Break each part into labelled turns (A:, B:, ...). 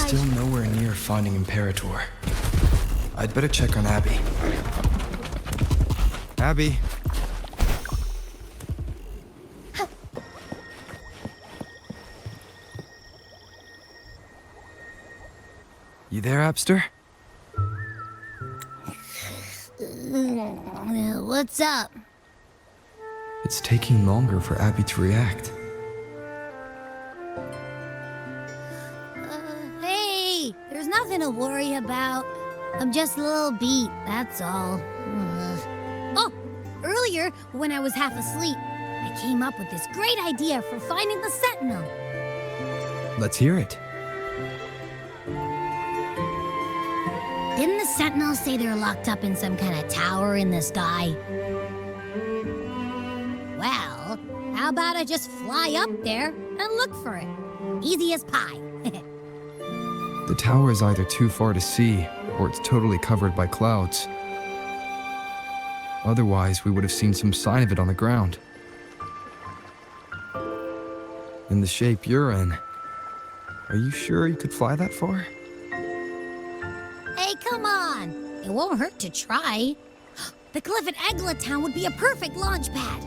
A: Still nowhere near finding Imperator. I'd better check on Abby. Abby? You there, Abster?
B: What's up?
A: It's taking longer for Abby to react.
B: Hey, there's nothing to worry about. I'm just a little beat, that's all. Oh, earlier, when I was half asleep, I came up with this great idea for finding the Sentinel.
A: Let's hear it.
B: Didn't the Sentinels say they're locked up in some kind of tower in the sky? Well, how about I just fly up there and look for it? Easy as pie.
A: The tower is either too far to see, or it's totally covered by clouds. Otherwise, we would have seen some sign of it on the ground. In the shape you're in, are you sure you could fly that far?
B: Hey, come on! It won't hurt to try. The cliff at Eglet Town would be a perfect launch pad.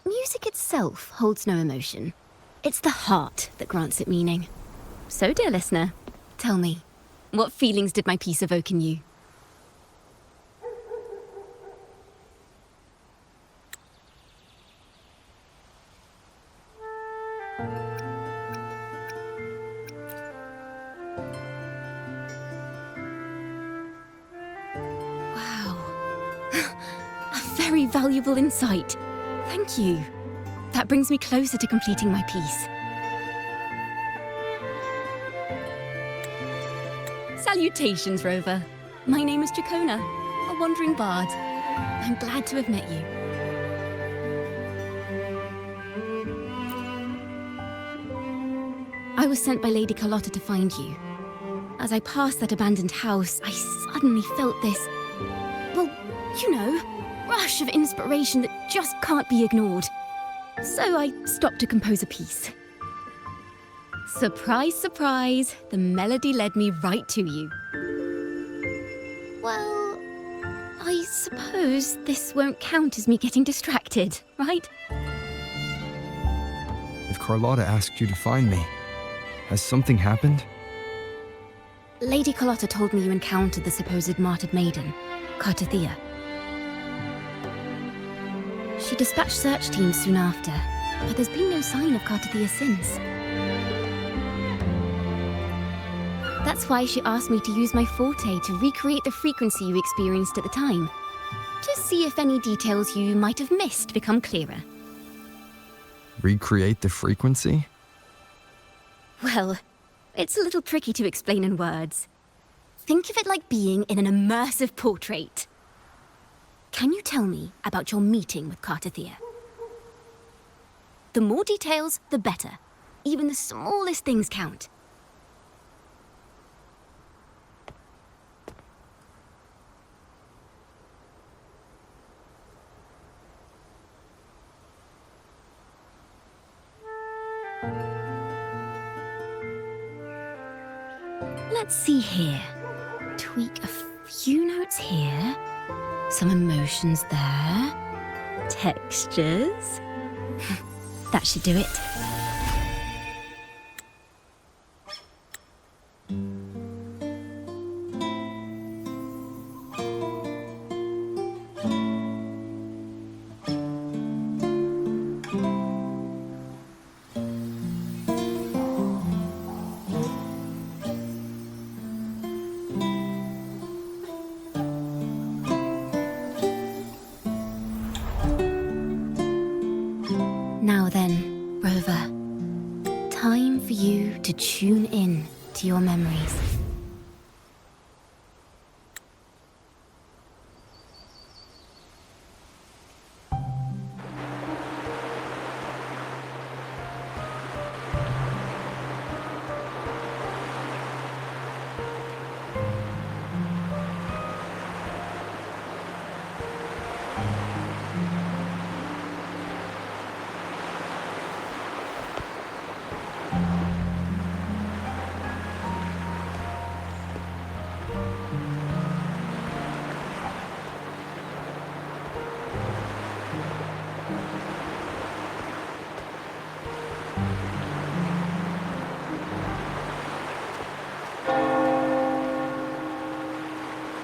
C: Music itself holds no emotion. It's the heart that grants it meaning. So, dear listener, tell me, what feelings did my piece evoke in you? Wow. A very valuable insight. Thank you. That brings me closer to completing my piece. Salutations, Rover. My name is Chacona, a wandering bard. I'm glad to have met you. I was sent by Lady Carlotta to find you. As I passed that abandoned house, I suddenly felt this, well, you know, rush of inspiration that just can't be ignored. So I stopped to compose a piece. Surprise, surprise, the melody led me right to you. Well, I suppose this won't count as me getting distracted, right?
A: If Carlotta asked you to find me, has something happened?
C: Lady Carlotta told me you encountered the supposed martyred maiden, Cartethyia. She dispatched search teams soon after, but there's been no sign of Cartethyia since. That's why she asked me to use my forte to recreate the frequency you experienced at the time, to see if any details you might have missed become clearer.
A: Recreate the frequency?
C: Well, it's a little tricky to explain in words. Think of it like being in an immersive portrait. Can you tell me about your meeting with Cartethyia? The more details, the better. Even the smallest things count. Let's see here. Tweak a few notes here. Some emotions there. Textures. That should do it. Now then, Rover. tune in to your memories.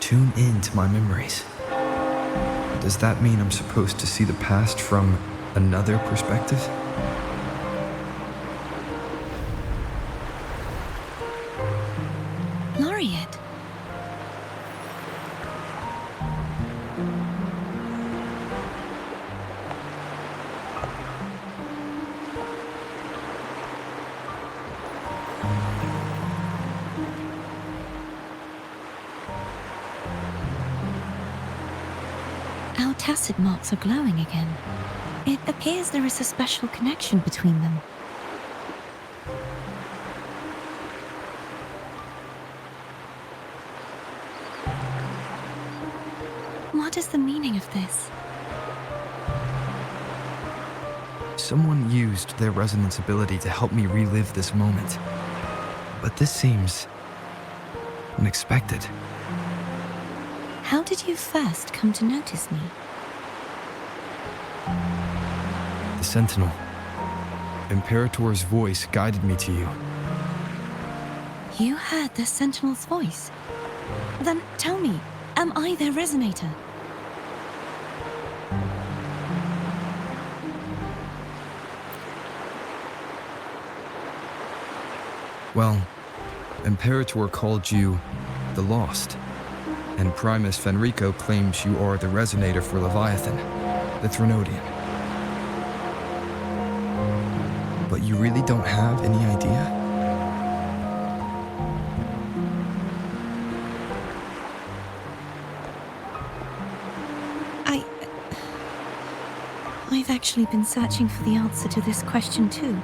A: Tune in to my memories. Does that mean I'm supposed to see the past from another perspective?
C: Laureate. Our tacit marks are glowing again. It appears there is a special connection between them. What is the meaning of this?
A: Someone used their resonance ability to help me relive this moment. But this seems unexpected.
C: How did you first come to notice me?
A: The Sentinel. Imperator's voice guided me to you.
C: You heard the Sentinel's voice? Then tell me, am I their resonator?
A: Well, Imperator called you the Lost, and Primus Fenrico claims you are the resonator for Leviathan, the Threnodian. But you really don't have any idea?
C: I've actually been searching for the answer to this question too.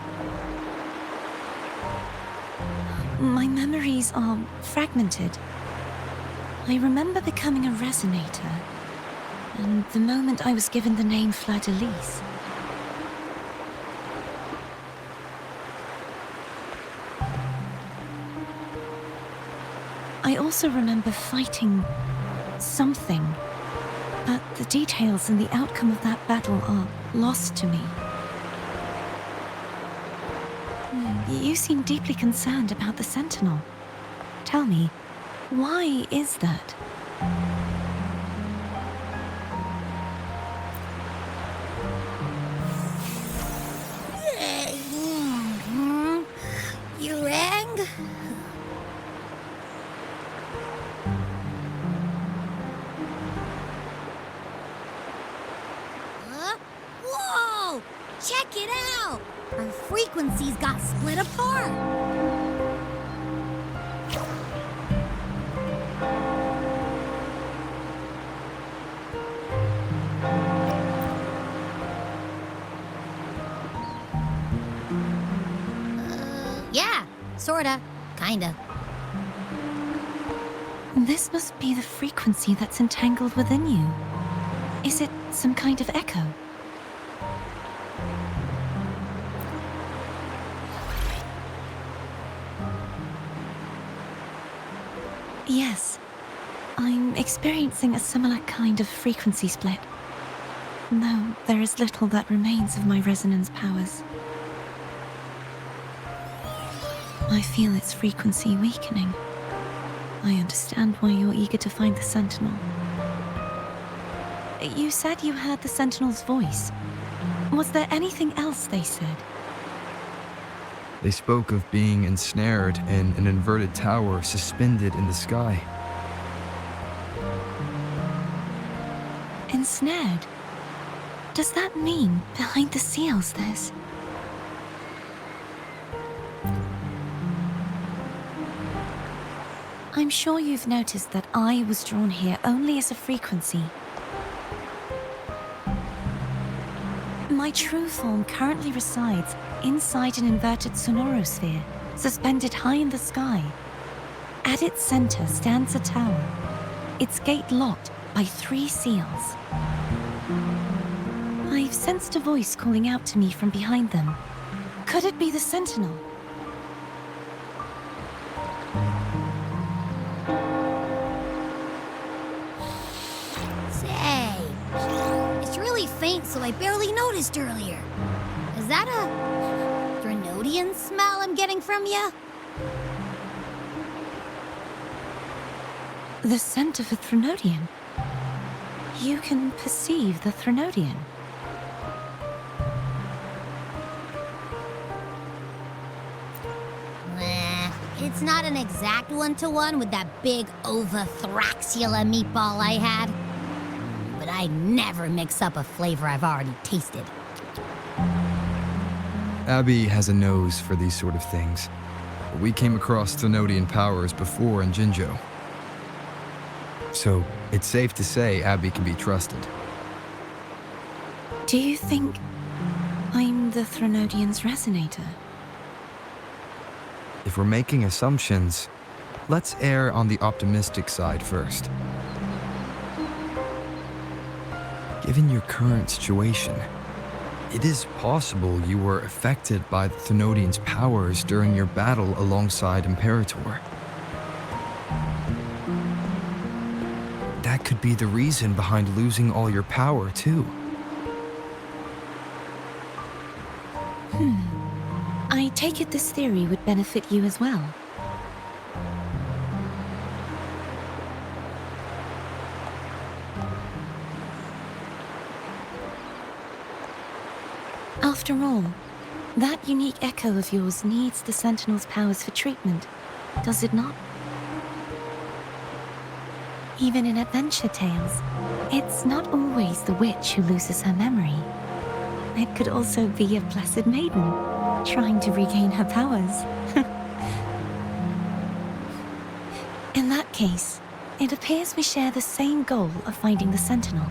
C: My memories are fragmented. I remember becoming a resonator, and the moment I was given the name Fleur-de-Lis. I also remember fighting something, but the details and the outcome of that battle are lost to me. You seem deeply concerned about the Sentinel. Tell me, why is that?
B: You rang? Whoa! Check it out! Our frequencies got split apart. Yeah, sorta, kinda.
C: This must be the frequency that's entangled within you. Is it some kind of echo? Yes, I'm experiencing a similar kind of frequency split. Though there is little that remains of my resonance powers. I feel its frequency weakening. I understand why you're eager to find the Sentinel. You said you heard the Sentinel's voice. Was there anything else they said?
A: They spoke of being ensnared in an inverted tower suspended in the sky.
C: Ensnared? Does that mean behind the seals there's...
D: I'm sure you've noticed that I was drawn here only as a frequency. My true form currently resides inside an inverted sonorosphere, suspended high in the sky. At its center stands a tower, its gate locked by 3 seals. I've sensed a voice calling out to me from behind them. Could it be the Sentinel?
B: Say, it's really faint, so I barely noticed earlier. Is that a Threnodian smell I'm getting from you?
D: The scent of a Threnodian. You can perceive the Threnodian.
B: It's not an exact one-to-one with that big Ovathraxula meatball I had. But I never mix up a flavor I've already tasted.
A: Abby has a nose for these sort of things. We came across Threnodian powers before in Jinjo. So it's safe to say Abby can be trusted.
D: Do you think I'm the Threnodian's resonator?
A: If we're making assumptions, let's err on the optimistic side first. Given your current situation, it is possible you were affected by the Threnodian's powers during your battle alongside Imperator. That could be the reason behind losing all your power, too.
D: I take it this theory would benefit you as well. After all, that unique echo of yours needs the Sentinel's powers for treatment, does it not? Even in adventure tales, it's not always the witch who loses her memory. It could also be a blessed maiden, trying to regain her powers. In that case, it appears we share the same goal of finding the Sentinel.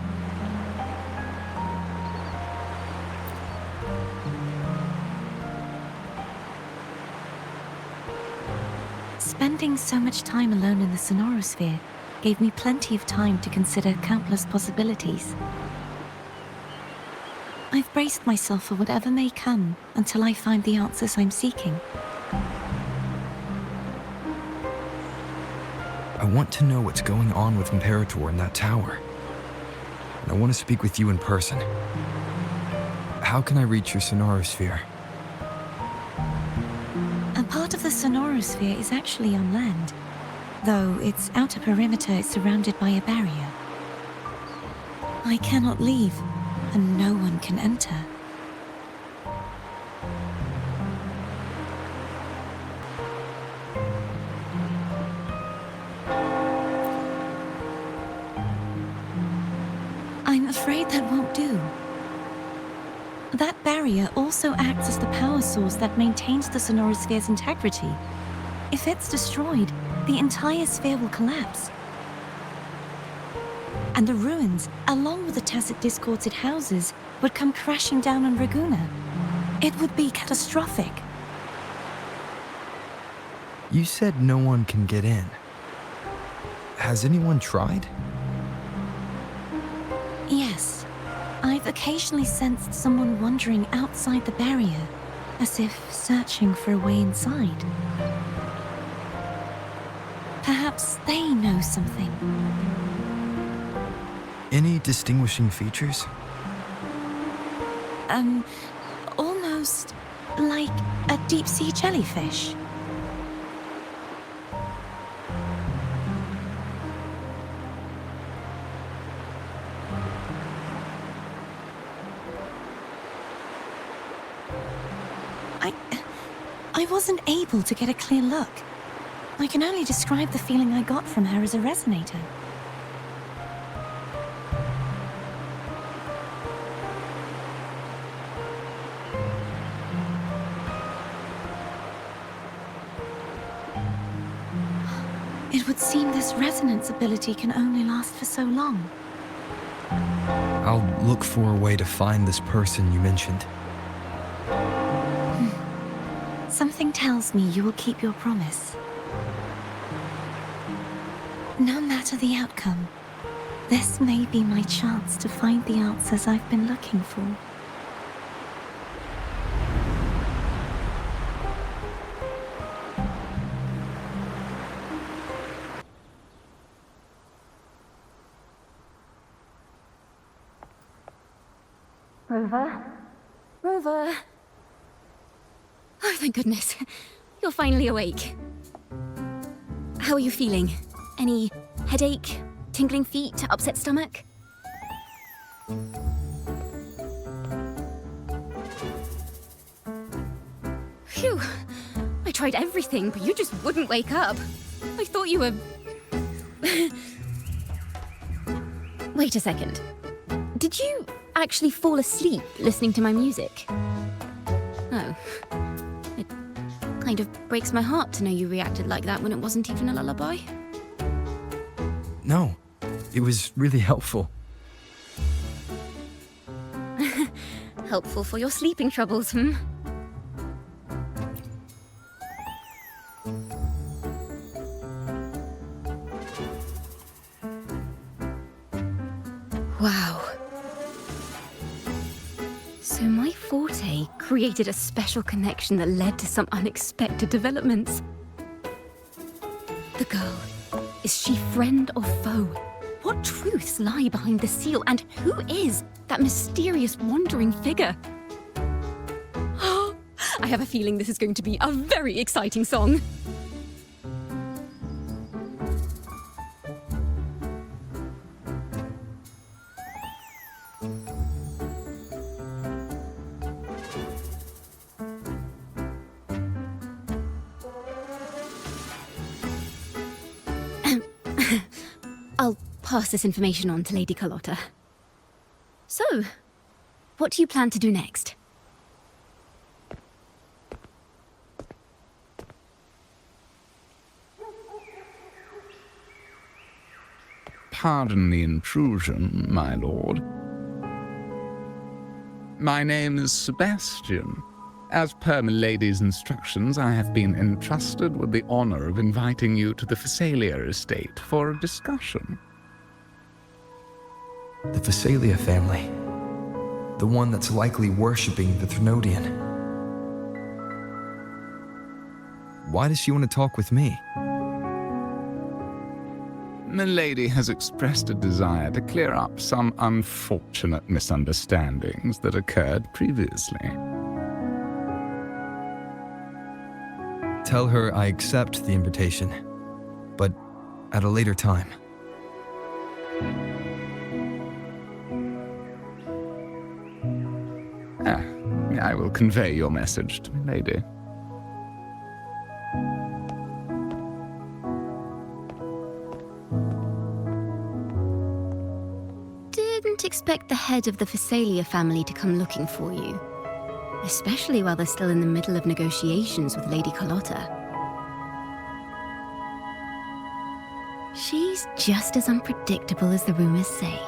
D: Spending so much time alone in the sonorosphere gave me plenty of time to consider countless possibilities. I've braced myself for whatever may come until I find the answers I'm seeking.
A: I want to know what's going on with Imperator in that tower. And I want to speak with you in person. How can I reach your sonorosphere?
D: A part of the sonorosphere is actually on land, though its outer perimeter is surrounded by a barrier. I cannot leave, and no one can enter. I'm afraid that won't do. That barrier also acts as the power source that maintains the sonorosphere's integrity. If it's destroyed, the entire sphere will collapse. And the ruins, along with the tacit discords it houses, would come crashing down on Raguna. It would be catastrophic.
A: You said no one can get in. Has anyone tried?
D: Yes. I've occasionally sensed someone wandering outside the barrier, as if searching for a way inside. Perhaps they know something.
A: Any distinguishing features?
D: Almost like a deep-sea jellyfish. I wasn't able to get a clear look. I can only describe the feeling I got from her as a resonator. It would seem this resonance ability can only last for so long.
A: I'll look for a way to find this person you mentioned.
D: Something tells me you will keep your promise. No matter the outcome, this may be my chance to find the answers I've been looking for.
C: Rover? Rover? Oh, thank goodness. You're finally awake. How are you feeling? Any headache, tingling feet, upset stomach? Phew. I tried everything, but you just wouldn't wake up. I thought you were... Wait a second. Did you actually fall asleep listening to my music? Oh. It kind of breaks my heart to know you reacted like that when it wasn't even a lullaby.
A: No, it was really helpful.
C: Helpful for your sleeping troubles, hmm? Wow. So my forte created a special connection that led to some unexpected developments. The girl, is she friend or foe? What truths lie behind the seal, and who is that mysterious wandering figure? I have a feeling this is going to be a very exciting song. I'll pass this information on to Lady Carlotta. So, what do you plan to do next?
E: Pardon the intrusion, my lord. My name is Sebastian. As per milady's instructions, I have been entrusted with the honor of inviting you to the Phasalia estate for a discussion.
A: The Phasalia family. The one that's likely worshipping the Threnodian. Why does she want to talk with me?
E: Milady has expressed a desire to clear up some unfortunate misunderstandings that occurred previously.
A: Tell her I accept the invitation, but at a later time.
E: I will convey your message to Milady.
C: Didn't expect the head of the Phasalia family to come looking for you. Especially while they're still in the middle of negotiations with Lady Carlotta. She's just as unpredictable as the rumors say.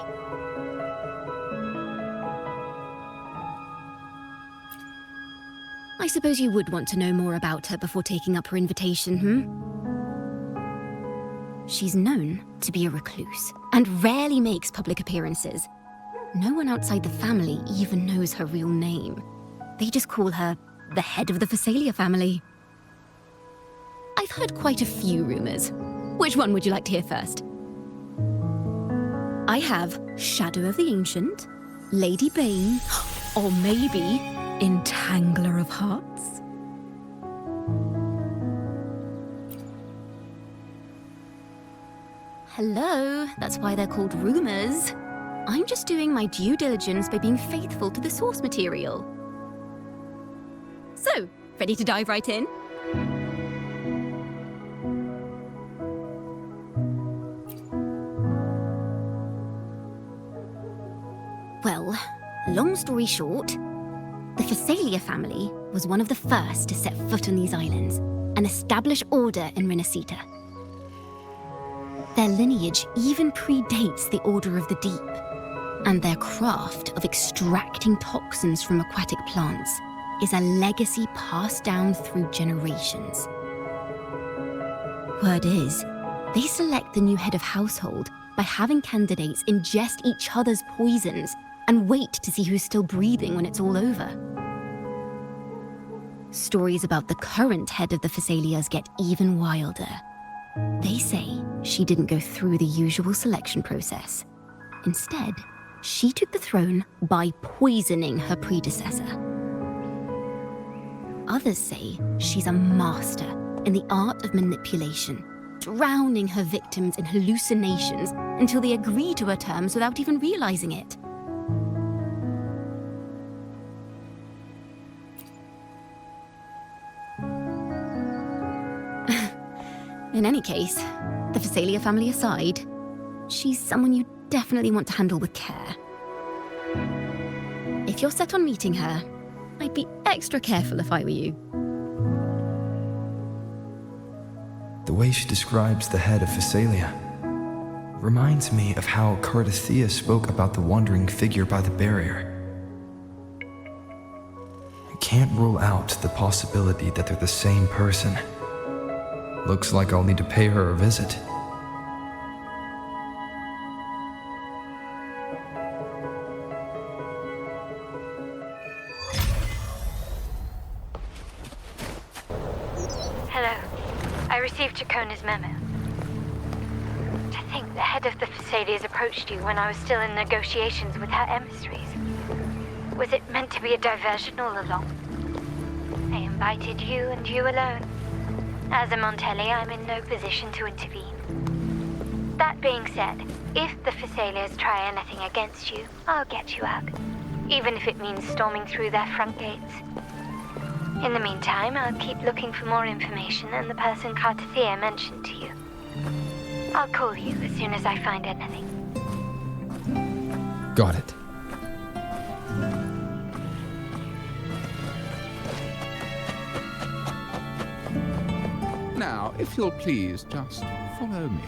C: I suppose you would want to know more about her before taking up her invitation, She's known to be a recluse, and rarely makes public appearances. No one outside the family even knows her real name. They just call her the head of the Phasalia family. I've heard quite a few rumors. Which one would you like to hear first? I have Shadow of the Ancient, Lady Bane, or maybe Entangler of Hearts. Hello, that's why they're called rumors. I'm just doing my due diligence by being faithful to the source material. So, ready to dive right in? Well, long story short, the Phasalia family was one of the first to set foot on these islands and establish order in Rinascita. Their lineage even predates the Order of the Deep, and their craft of extracting toxins from aquatic plants is a legacy passed down through generations. Word is, they select the new head of household by having candidates ingest each other's poisons and wait to see who's still breathing when it's all over. Stories about the current head of the Phasalias get even wilder. They say she didn't go through the usual selection process. Instead, she took the throne by poisoning her predecessor. Others say she's a master in the art of manipulation, drowning her victims in hallucinations until they agree to her terms without even realizing it. In any case, the Phasalia family aside, she's someone you definitely want to handle with care. If you're set on meeting her, I'd be extra careful if I were you.
A: The way she describes the head of Phasalia reminds me of how Cartethyia spoke about the wandering figure by the barrier. I can't rule out the possibility that they're the same person. Looks like I'll need to pay her a visit.
F: Hello. I received Chacona's memo. To think the head of the Phasalias approached you when I was still in negotiations with her emissaries. Was it meant to be a diversion all along? I invited you and you alone. As a Montelli, I'm in no position to intervene. That being said, if the Phasalias try anything against you, I'll get you out. Even if it means storming through their front gates. In the meantime, I'll keep looking for more information and the person Cartethyia mentioned to you. I'll call you as soon as I find anything.
A: Got it.
E: Now, if you'll please just follow me.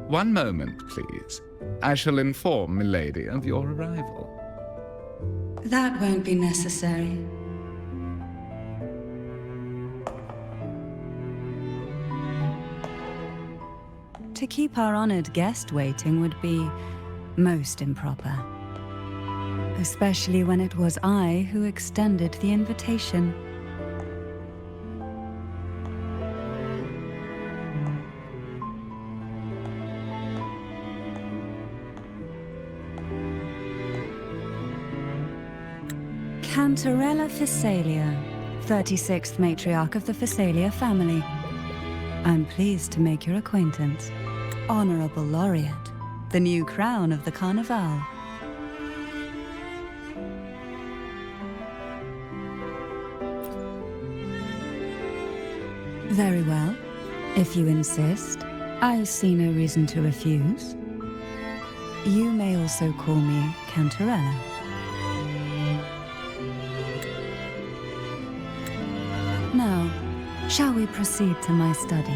E: One moment, please. I shall inform Milady of your arrival.
G: That won't be necessary. To keep our honored guest waiting would be most improper. Especially when it was I who extended the invitation. Cantarella Phasalia, 36th matriarch of the Phasalia family. I'm pleased to make your acquaintance. Honorable Laureate, the new crown of the Carnival. Very well. If you insist, I see no reason to refuse. You may also call me Cantarella. Now, shall we proceed to my study?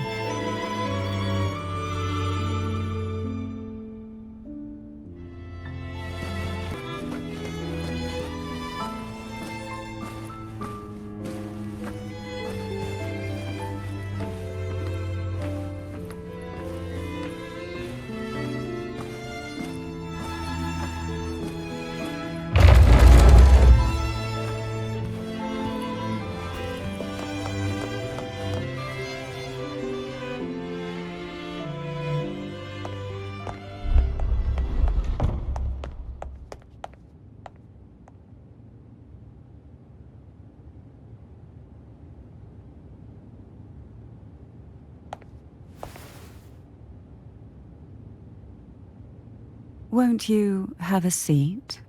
G: Won't you have a seat?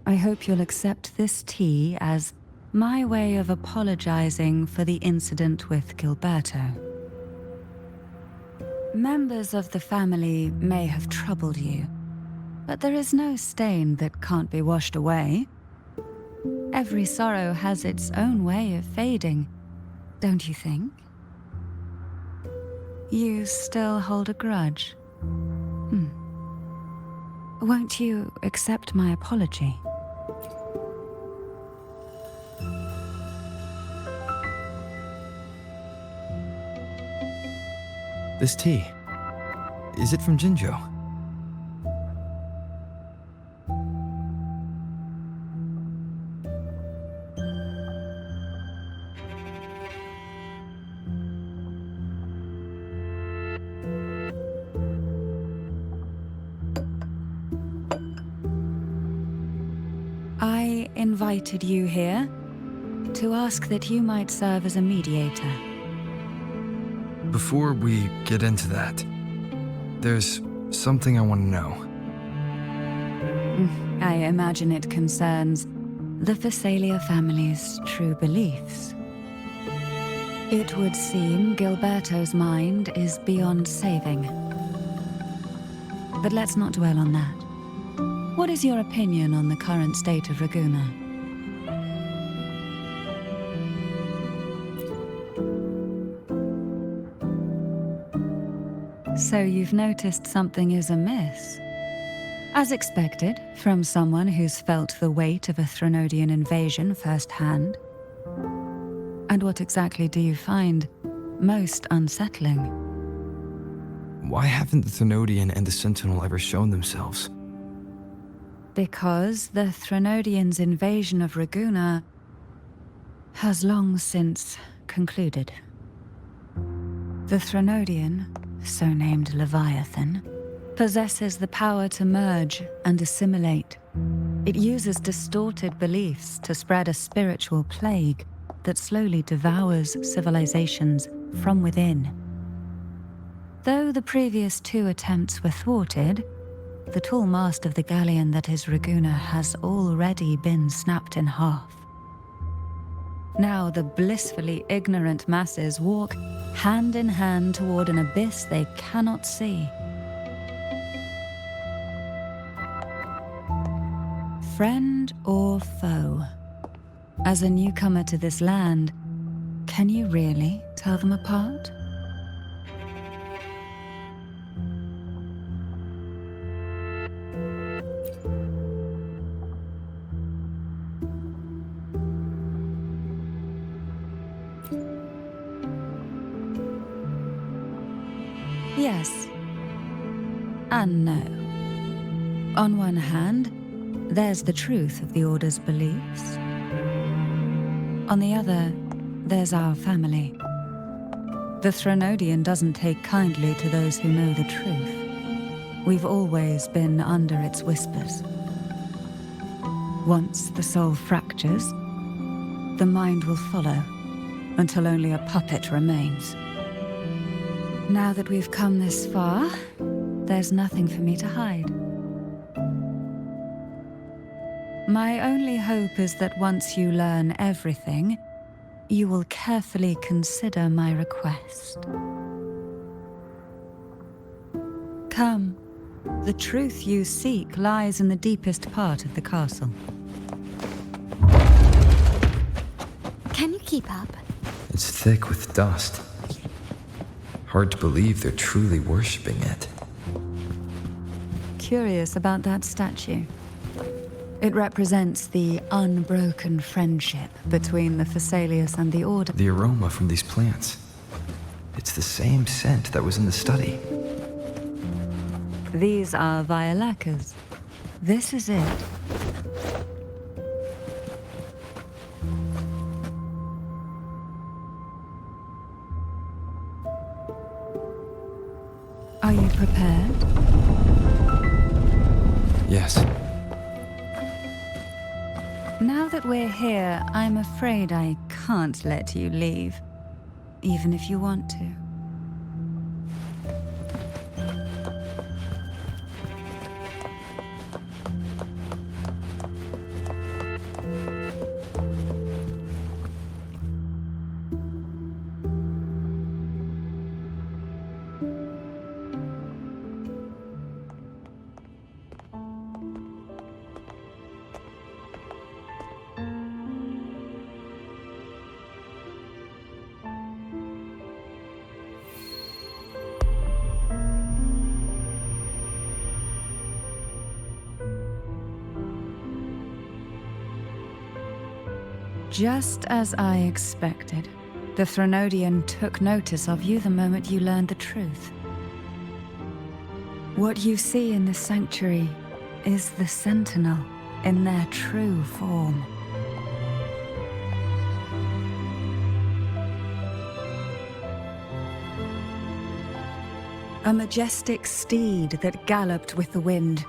G: I hope you'll accept this tea as my way of apologizing for the incident with Gilberto. Members of the family may have troubled you, but there is no stain that can't be washed away. Every sorrow has its own way of fading, don't you think? You still hold a grudge? Won't you accept my apology?
A: This tea, is it from Jinjo?
G: I invited you here to ask that you might serve as a mediator.
A: Before we get into that, there's something I want to know.
G: I imagine it concerns the Phasalia family's true beliefs. It would seem Gilberto's mind is beyond saving. But let's not dwell on that. What is your opinion on the current state of Raguna? So you've noticed something is amiss? As expected, from someone who's felt the weight of a Threnodian invasion firsthand. And what exactly do you find most unsettling?
A: Why haven't the Threnodian and the Sentinel ever shown themselves?
G: Because the Threnodians' invasion of Raguna has long since concluded. The Threnodian, so named Leviathan, possesses the power to merge and assimilate. It uses distorted beliefs to spread a spiritual plague that slowly devours civilizations from within. Though the previous two attempts were thwarted, the tall mast of the galleon that is Raguna has already been snapped in half. Now the blissfully ignorant masses walk hand in hand toward an abyss they cannot see. Friend or foe? As a newcomer to this land, can you really tell them apart? Yes and no. On one hand, there's the truth of the Order's beliefs. On the other, there's our family. The Threnodian doesn't take kindly to those who know the truth. We've always been under its whispers. Once the soul fractures, the mind will follow, until only a puppet remains. Now that we've come this far, there's nothing for me to hide. My only hope is that once you learn everything, you will carefully consider my request. Come, the truth you seek lies in the deepest part of the castle.
C: Can you keep up?
A: It's thick with dust. Hard to believe they're truly worshipping it.
G: Curious about that statue. It represents the unbroken friendship between the Phasaelius and the Order.
A: The aroma from these plants. It's the same scent that was in the study.
G: These are violacas. This is it. Are you prepared?
A: Yes.
G: Now that we're here, I'm afraid I can't let you leave, even if you want to. Just as I expected, the Threnodian took notice of you the moment you learned the truth. What you see in the sanctuary is the Sentinel in their true form. A majestic steed that galloped with the wind,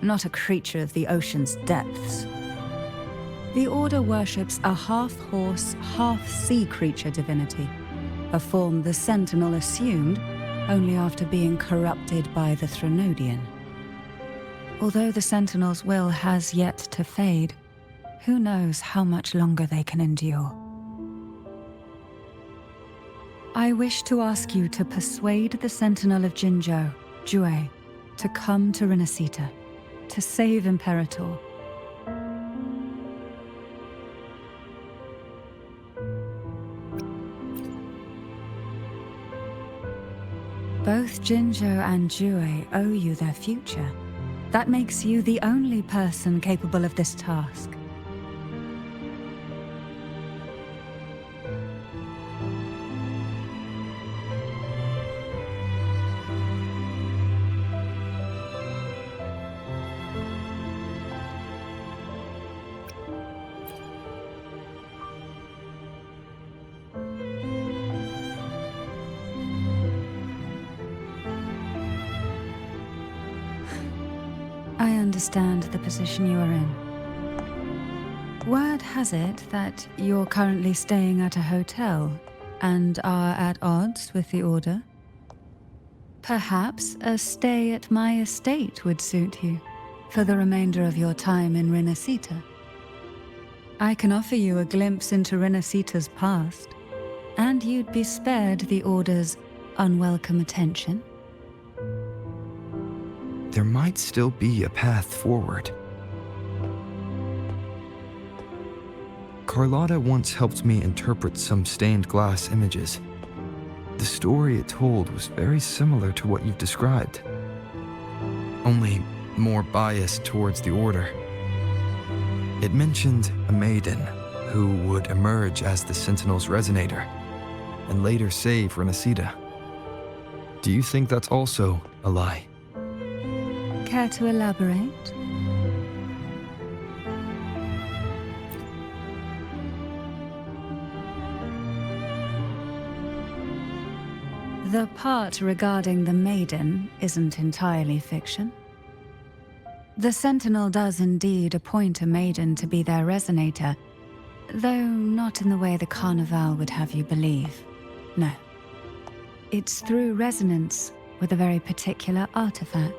G: not a creature of the ocean's depths. The Order worships a half-horse, half-sea creature divinity, a form the Sentinel assumed only after being corrupted by the Threnodian. Although the Sentinel's will has yet to fade, who knows how much longer they can endure. I wish to ask you to persuade the Sentinel of Jinzhou, Jue, to come to Rinascita, to save Imperator. Both Jinzhou and Jue owe you their future. That makes you the only person capable of this task. I understand the position you are in. Word has it that you're currently staying at a hotel and are at odds with the Order. Perhaps a stay at my estate would suit you for the remainder of your time in Rinascita. I can offer you a glimpse into Rinascita's past, and you'd be spared the Order's unwelcome attention.
A: There might still be a path forward. Carlotta once helped me interpret some stained glass images. The story it told was very similar to what you've described, only more biased towards the Order. It mentioned a Maiden who would emerge as the Sentinel's resonator and later save Rinascita. Do you think that's also a lie?
G: Care to elaborate? The part regarding the Maiden isn't entirely fiction. The Sentinel does indeed appoint a Maiden to be their resonator, though not in the way the Carnival would have you believe. No. It's through resonance with a very particular artifact.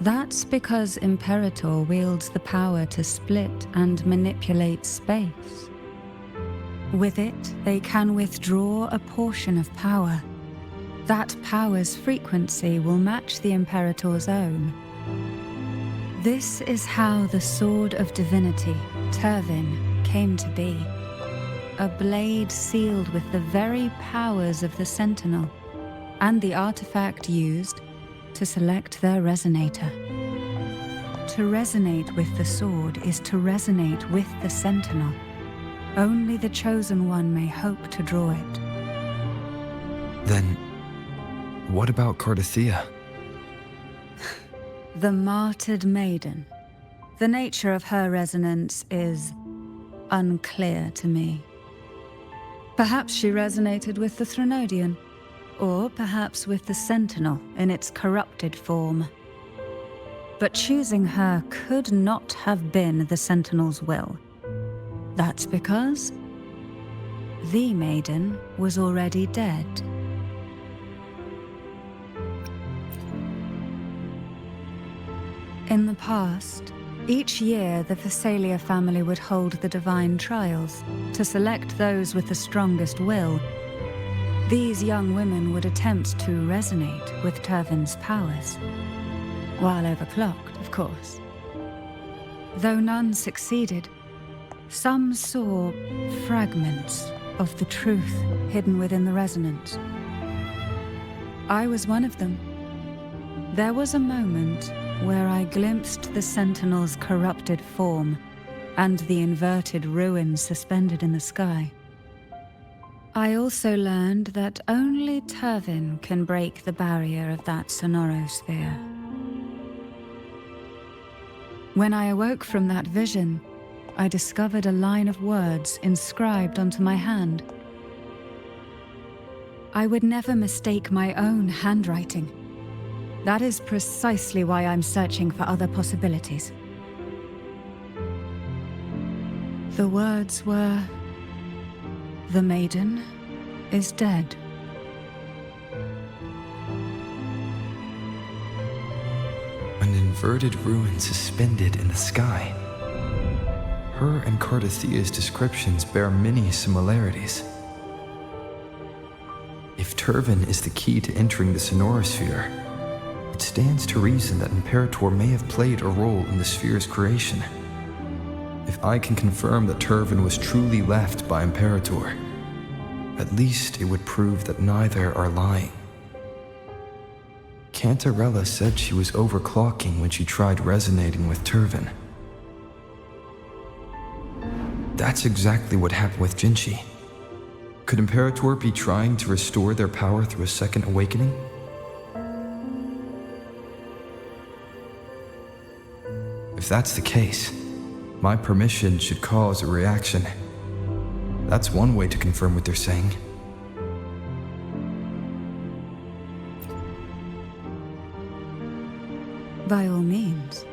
G: That's because Imperator wields the power to split and manipulate space. With it, they can withdraw a portion of power. That power's frequency will match the Imperator's own. This is how the Sword of Divinity, Turvin, came to be. A blade sealed with the very powers of the Sentinel, and the artifact used to select their resonator. To resonate with the sword is to resonate with the Sentinel. Only the Chosen One may hope to draw it.
A: Then, what about Cartethyia?
G: The martyred maiden. The nature of her resonance is unclear to me. Perhaps she resonated with the Threnodian, or perhaps with the Sentinel in its corrupted form. But choosing her could not have been the Sentinel's will. That's because the Maiden was already dead. In the past, each year the Phasalia family would hold the Divine Trials to select those with the strongest will. These young women would attempt to resonate with Turvin's powers, while overclocked, of course. Though none succeeded, some saw fragments of the truth hidden within the resonance. I was one of them. There was a moment where I glimpsed the Sentinel's corrupted form and the inverted ruins suspended in the sky. I also learned that only Turvin can break the barrier of that sonorosphere. When I awoke from that vision, I discovered a line of words inscribed onto my hand. I would never mistake my own handwriting. That is precisely why I'm searching for other possibilities. The words were, "The Maiden is dead."
A: An inverted ruin suspended in the sky. Her and Cartethia's descriptions bear many similarities. If Turvin is the key to entering the sonorosphere, it stands to reason that Imperator may have played a role in the sphere's creation. If I can confirm that Turvin was truly left by Imperator, at least it would prove that neither are lying. Cantarella said she was overclocking when she tried resonating with Turvin. That's exactly what happened with Jinshi. Could Imperator be trying to restore their power through a second awakening? If that's the case, my permission should cause a reaction. That's one way to confirm what they're saying.
G: By all means.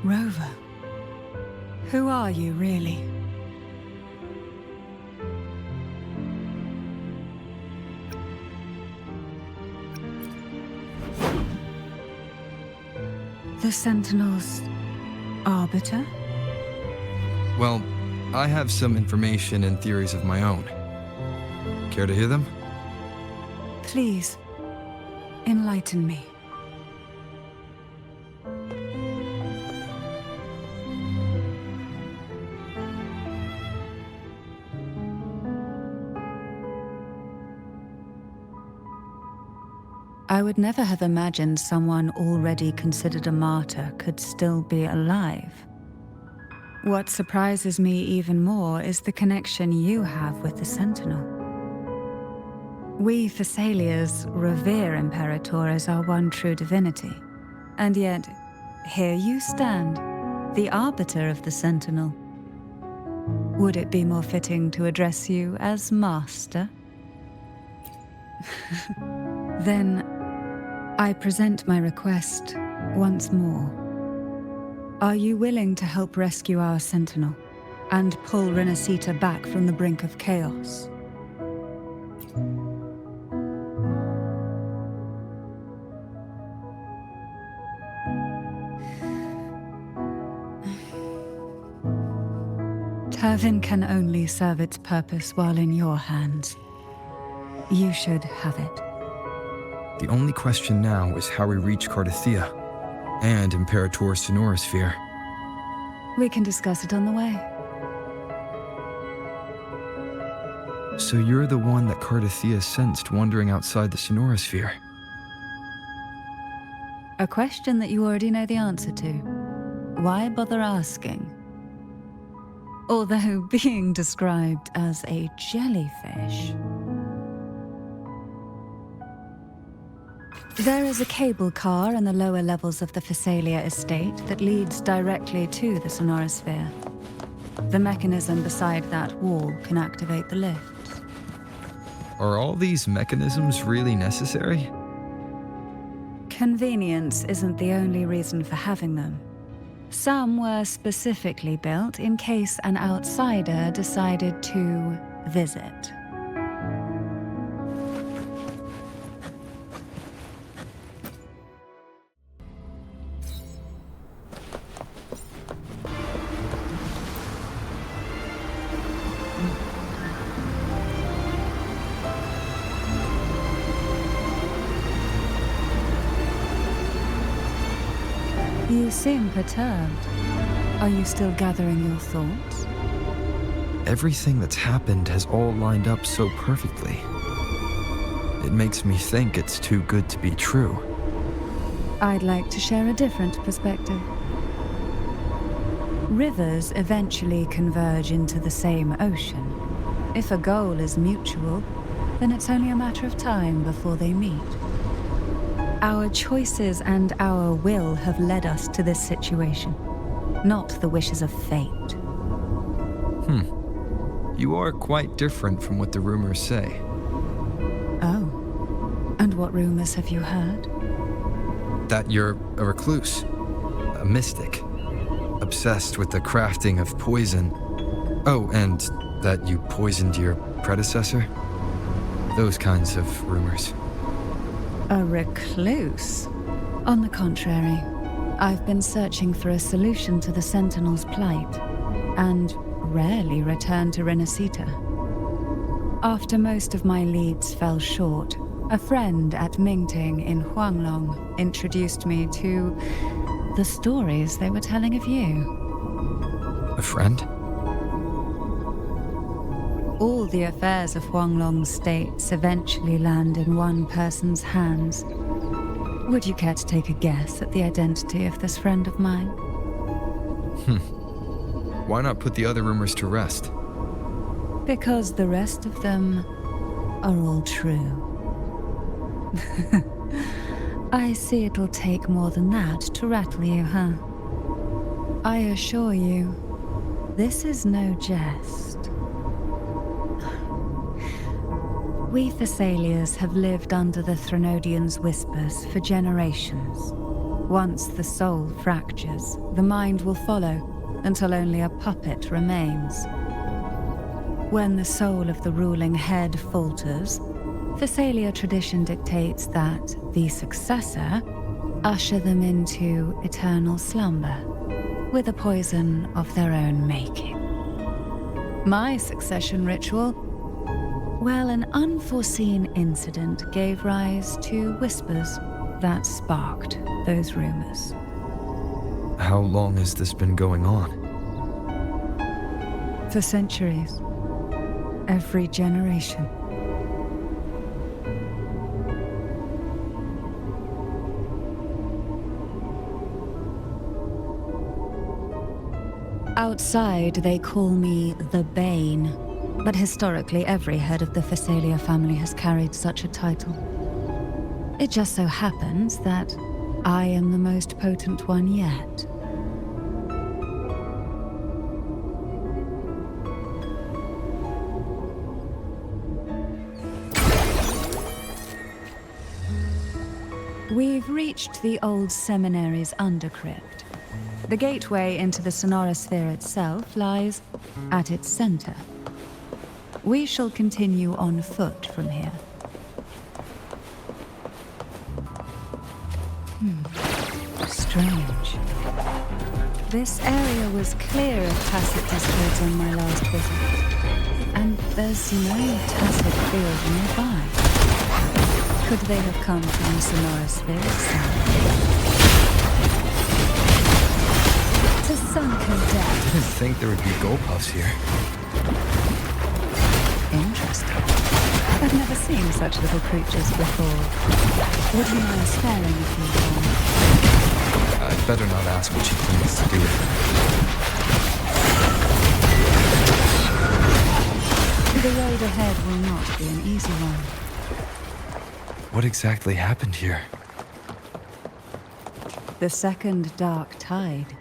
G: Rover, who are you really? The Sentinel's arbiter?
A: Well, I have some information and theories of my own. Care to hear them?
G: Please, enlighten me. I would never have imagined someone already considered a martyr could still be alive. What surprises me even more is the connection you have with the Sentinel. We Phasalias revere Imperator as our one true divinity, and yet, here you stand, the arbiter of the Sentinel. Would it be more fitting to address you as Master? Then, I present my request once more. Are you willing to help rescue our Sentinel and pull Rinascita back from the brink of chaos? Turvin can only serve its purpose while in your hands. You should have it.
A: The only question now is how we reach Cartethyia and Imperator's Sonorosphere.
G: We can discuss it on the way.
A: So you're the one that Cartethyia sensed wandering outside the Sonorosphere?
G: A question that you already know the answer to. Why bother asking? Although being described as a jellyfish. There is a cable car in the lower levels of the Physalia estate that leads directly to the Sonorosphere. The mechanism beside that wall can activate the lifts.
A: Are all these mechanisms really necessary?
G: Convenience isn't the only reason for having them. Some were specifically built in case an outsider decided to visit. You seem perturbed. Are you still gathering your thoughts?
A: Everything that's happened has all lined up so perfectly. It makes me think it's too good to be true.
G: I'd like to share a different perspective. Rivers eventually converge into the same ocean. If a goal is mutual, then it's only a matter of time before they meet. Our choices and our will have led us to this situation, not the wishes of fate.
A: You are quite different from what the rumors say.
G: Oh, and what rumors have you heard?
A: That you're a recluse, a mystic, obsessed with the crafting of poison. Oh, and that you poisoned your predecessor? Those kinds of rumors.
G: A recluse? On the contrary, I've been searching for a solution to the Sentinel's plight, and rarely return to Rinascita. After most of my leads fell short, a friend at Mingting in Huanglong introduced me to the stories they were telling of you.
A: A friend?
G: All the affairs of Huanglong's states eventually land in one person's hands. Would you care to take a guess at the identity of this friend of mine?
A: Why not put the other rumors to rest?
G: Because the rest of them are all true. I see it'll take more than that to rattle you, huh? I assure you, this is no jest. We Thessalians have lived under the Threnodians' whispers for generations. Once the soul fractures, the mind will follow, until only a puppet remains. When the soul of the ruling head falters, Thessalia tradition dictates that the successor usher them into eternal slumber, with a poison of their own making. My succession ritual, well, an unforeseen incident gave rise to whispers that sparked those rumors.
A: How long has this been going on?
G: For centuries. Every generation. Outside, they call me the Bane, but historically every head of the Physalia family has carried such a title. It just so happens that I am the most potent one yet. We've reached the old seminary's undercrypt. The gateway into the Sonorosphere itself lies at its center. We shall continue on foot from here. Strange. This area was clear of tacit discords on my last visit, and there's no tacit field nearby. Could they have come from the Sonorosphere itself? To sunken depth.
A: I didn't think there would be gold puffs here.
G: Interesting. I've never seen such little creatures before. Would you mind sparing a few more?
A: I'd better not ask what she plans to do with
G: it. The road ahead will not be an easy one.
A: What exactly happened here?
G: The second dark tide.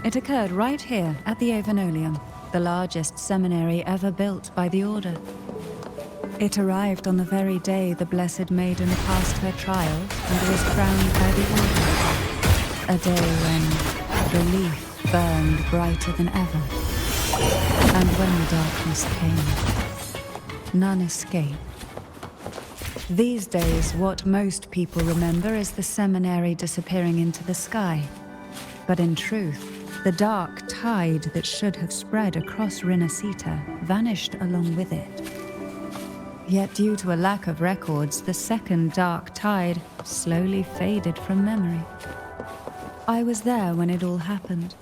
G: It occurred right here at the Avenolium, the largest seminary ever built by the Order. It arrived on the very day the Blessed Maiden passed her trials and was crowned by the Order. A day when belief burned brighter than ever. And when the darkness came, none escaped. These days, what most people remember is the seminary disappearing into the sky. But in truth, the dark tide that should have spread across Rinascita vanished along with it. Yet due to a lack of records, the second dark tide slowly faded from memory. I was there when it all happened,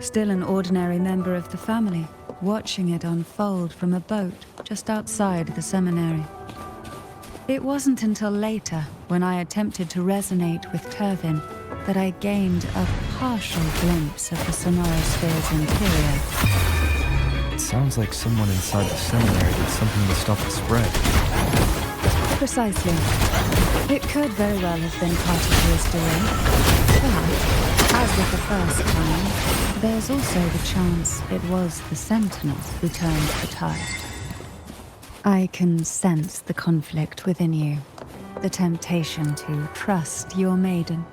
G: still an ordinary member of the family, watching it unfold from a boat just outside the seminary. It wasn't until later, when I attempted to resonate with Turvin, that I gained a partial glimpse of the Sonorosphere's interior.
A: It sounds like someone inside the seminary did something to stop the spread.
G: Precisely. It could very well have been Cartethyia doing. But, as with the first time, there's also the chance it was the Sentinel who turned the tide. I can sense the conflict within you, the temptation to trust your maiden.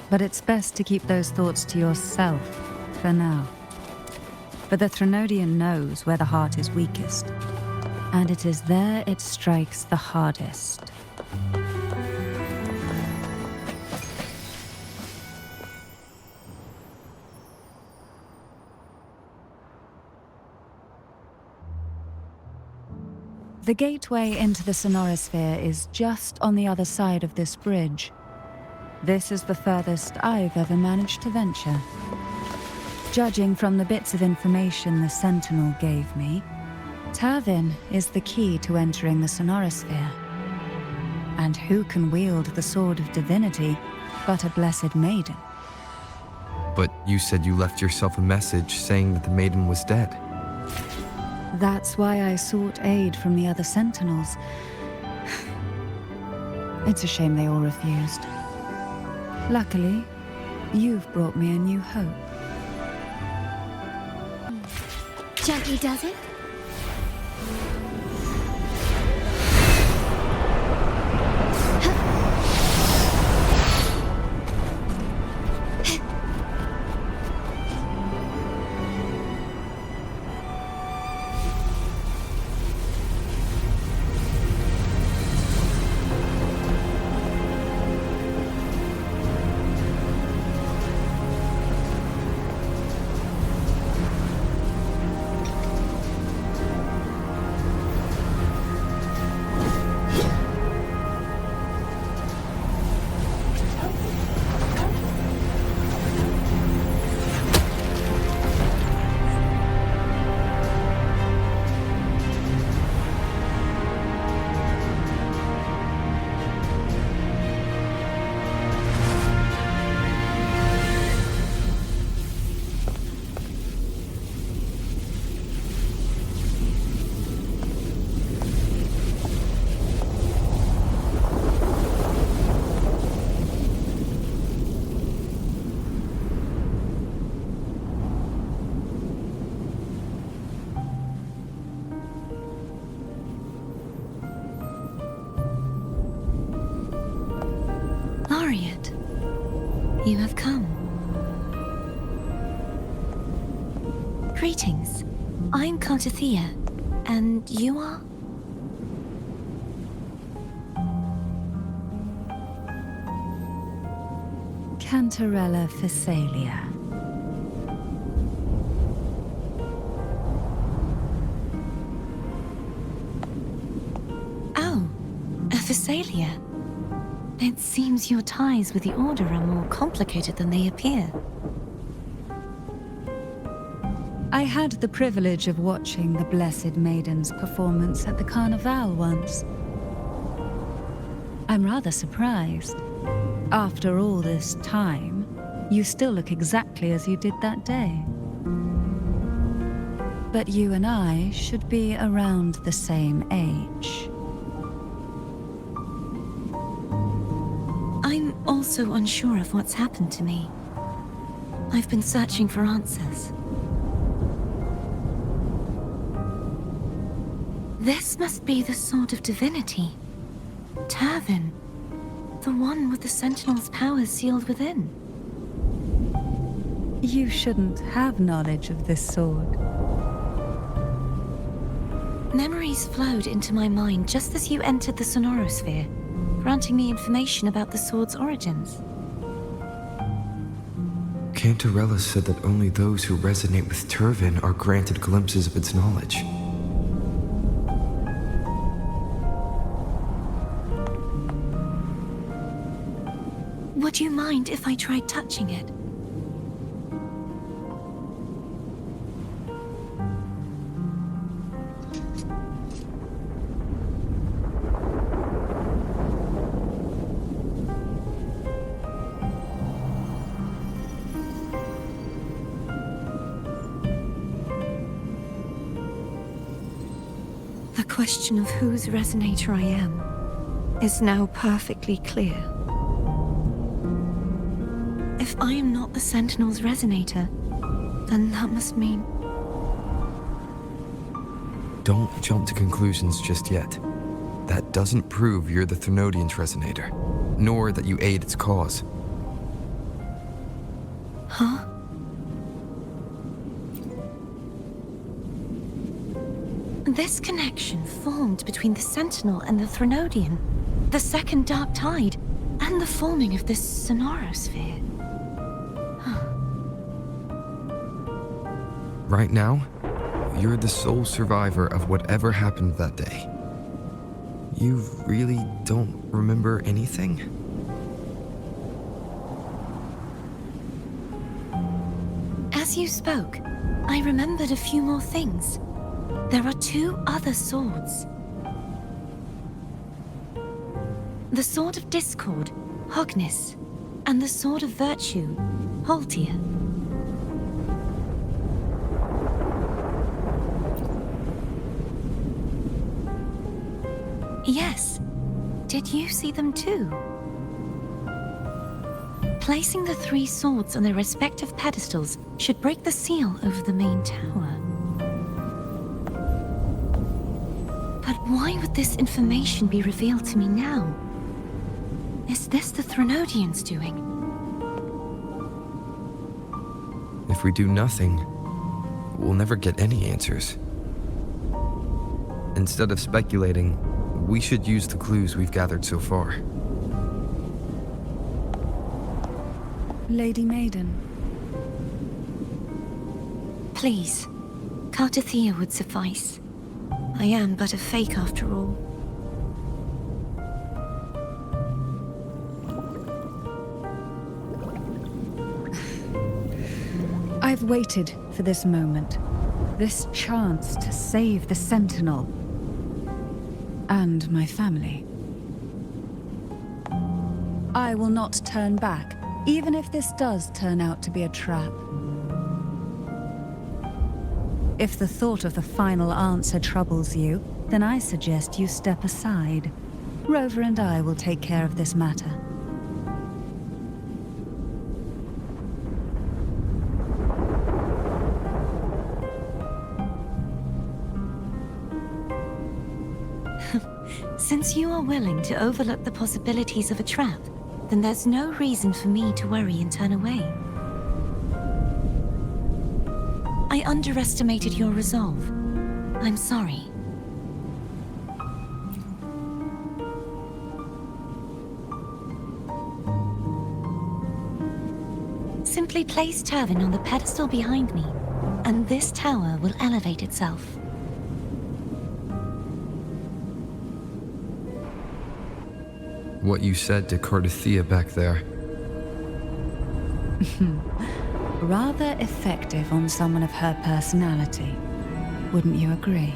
G: But it's best to keep those thoughts to yourself for now. For the Threnodian knows where the heart is weakest, and it is there it strikes the hardest. The gateway into the Sonorosphere is just on the other side of this bridge. This is the furthest I've ever managed to venture. Judging from the bits of information the Sentinel gave me, Turvin is the key to entering the Sonorosphere. And who can wield the Sword of Divinity but a Blessed Maiden?
A: But you said you left yourself a message saying that the Maiden was dead.
G: That's why I sought aid from the other Sentinels. It's a shame they all refused. Luckily, you've brought me a new hope.
B: Gently does it?
D: You have come. Greetings. I'm Cartethyia, and you are?
G: Cantarella Phasalia.
D: Physalia. It seems your ties with the Order are more complicated than they appear.
G: I had the privilege of watching the Blessed Maiden's performance at the Carnival once. I'm rather surprised. After all this time, you still look exactly as you did that day. But you and I should be around the same age.
D: I'm also unsure of what's happened to me. I've been searching for answers. This must be the Sword of Divinity. Turvin. The one with the Sentinel's powers sealed within.
G: You shouldn't have knowledge of this sword.
D: Memories flowed into my mind just as you entered the Sonorosphere, granting me information about the sword's origins.
A: Cantarella said that only those who resonate with Turvin are granted glimpses of its knowledge.
D: Would you mind if I tried touching it? The question of whose resonator I am is now perfectly clear. If I am not the Sentinel's resonator, then that must mean...
A: Don't jump to conclusions just yet. That doesn't prove you're the Thenodian's resonator, nor that you aid its cause.
D: Huh? This connection formed between the Sentinel and the Thenodian, the second Dark Tide, and the forming of this Sonorosphere.
A: Right now, you're the sole survivor of whatever happened that day. You really don't remember anything?
D: As you spoke, I remembered a few more things. There are two other swords. The Sword of Discord, Hognis, and the Sword of Virtue, Holtia. Yes. Did you see them too? Placing the three swords on their respective pedestals should break the seal over the main tower. But why would this information be revealed to me now? Is this the Thenodian's doing?
A: If we do nothing, we'll never get any answers. Instead of speculating, we should use the clues we've gathered so far.
G: Lady Maiden.
D: Please, Cartethyia would suffice. I am but a fake after all.
G: I've waited for this moment. This chance to save the Sentinel. And my family. I will not turn back, even if this does turn out to be a trap. If the thought of the final answer troubles you, then I suggest you step aside. Rover and I will take care of this matter.
D: Since you are willing to overlook the possibilities of a trap, then there's no reason for me to worry and turn away. I underestimated your resolve. I'm sorry. Simply place Turvin on the pedestal behind me, and this tower will elevate itself.
A: what you said to Cartethyia back there.
G: Rather effective on someone of her personality. Wouldn't you agree?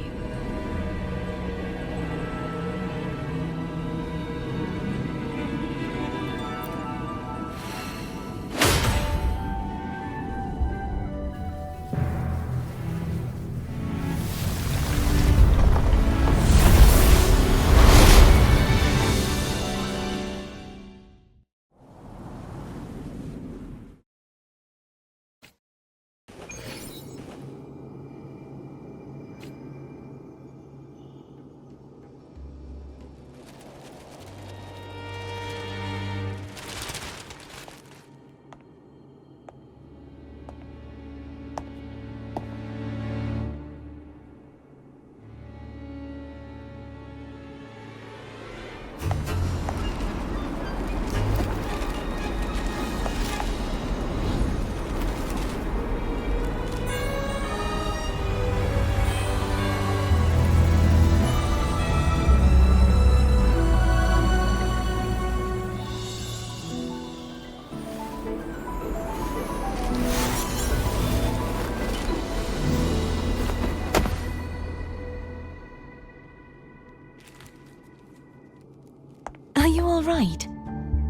D: Right.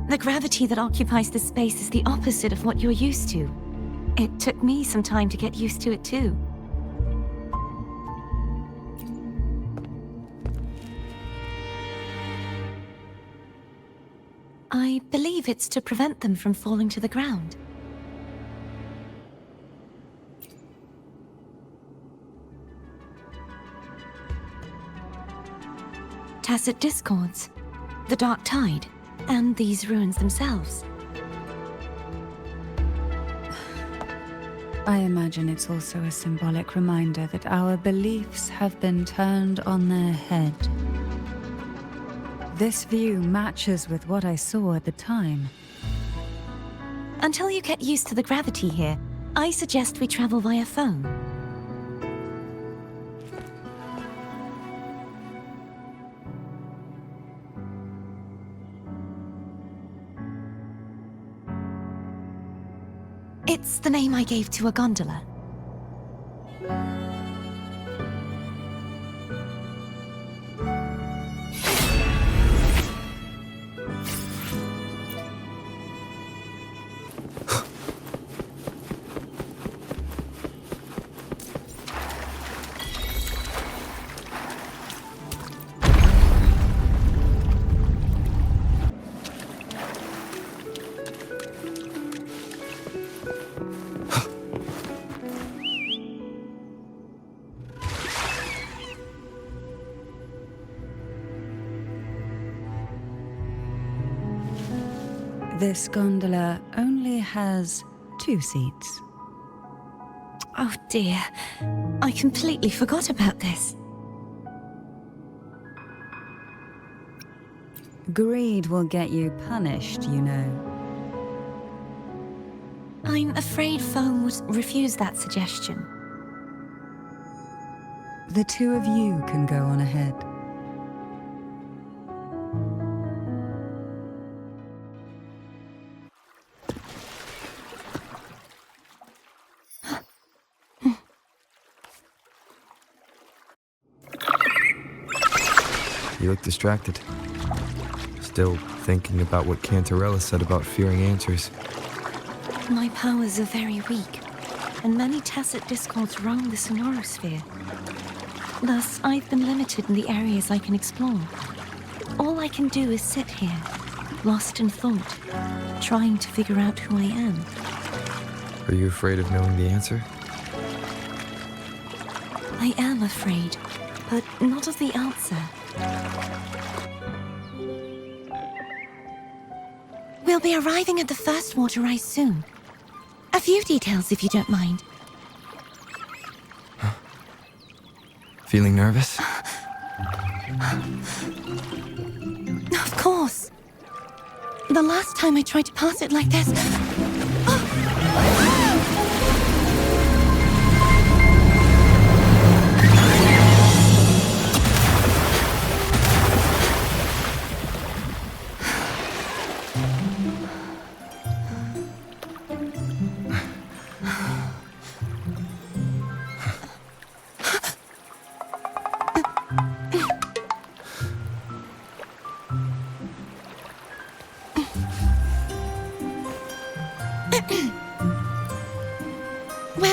D: The gravity that occupies this space is the opposite of what you're used to. It took me some time to get used to it too. I believe it's to prevent them from falling to the ground. Tacit discords, the dark tide, and these ruins themselves.
G: I imagine it's also a symbolic reminder that our beliefs have been turned on their head. This view matches with what I saw at the time.
D: Until you get used to the gravity here, I suggest we travel via phone. It's the name I gave to a gondola.
G: This gondola only has 2 seats.
D: Oh dear, I completely forgot about this.
G: Greed will get you punished, you know.
D: I'm afraid Foam would refuse that suggestion.
G: The 2 of you can go on ahead.
A: You look distracted. Still thinking about what Cantarella said about fearing answers.
D: My powers are very weak, and many tacit discords roam the sonorosphere. Thus, I've been limited in the areas I can explore. All I can do is sit here, lost in thought, trying to figure out who I am.
A: Are you afraid of knowing the answer?
D: I am afraid, but not of the answer. We'll be arriving at the first water rise soon. A few details, if you don't mind.
A: Feeling nervous?
D: Of course. The last time I tried to pass it like this...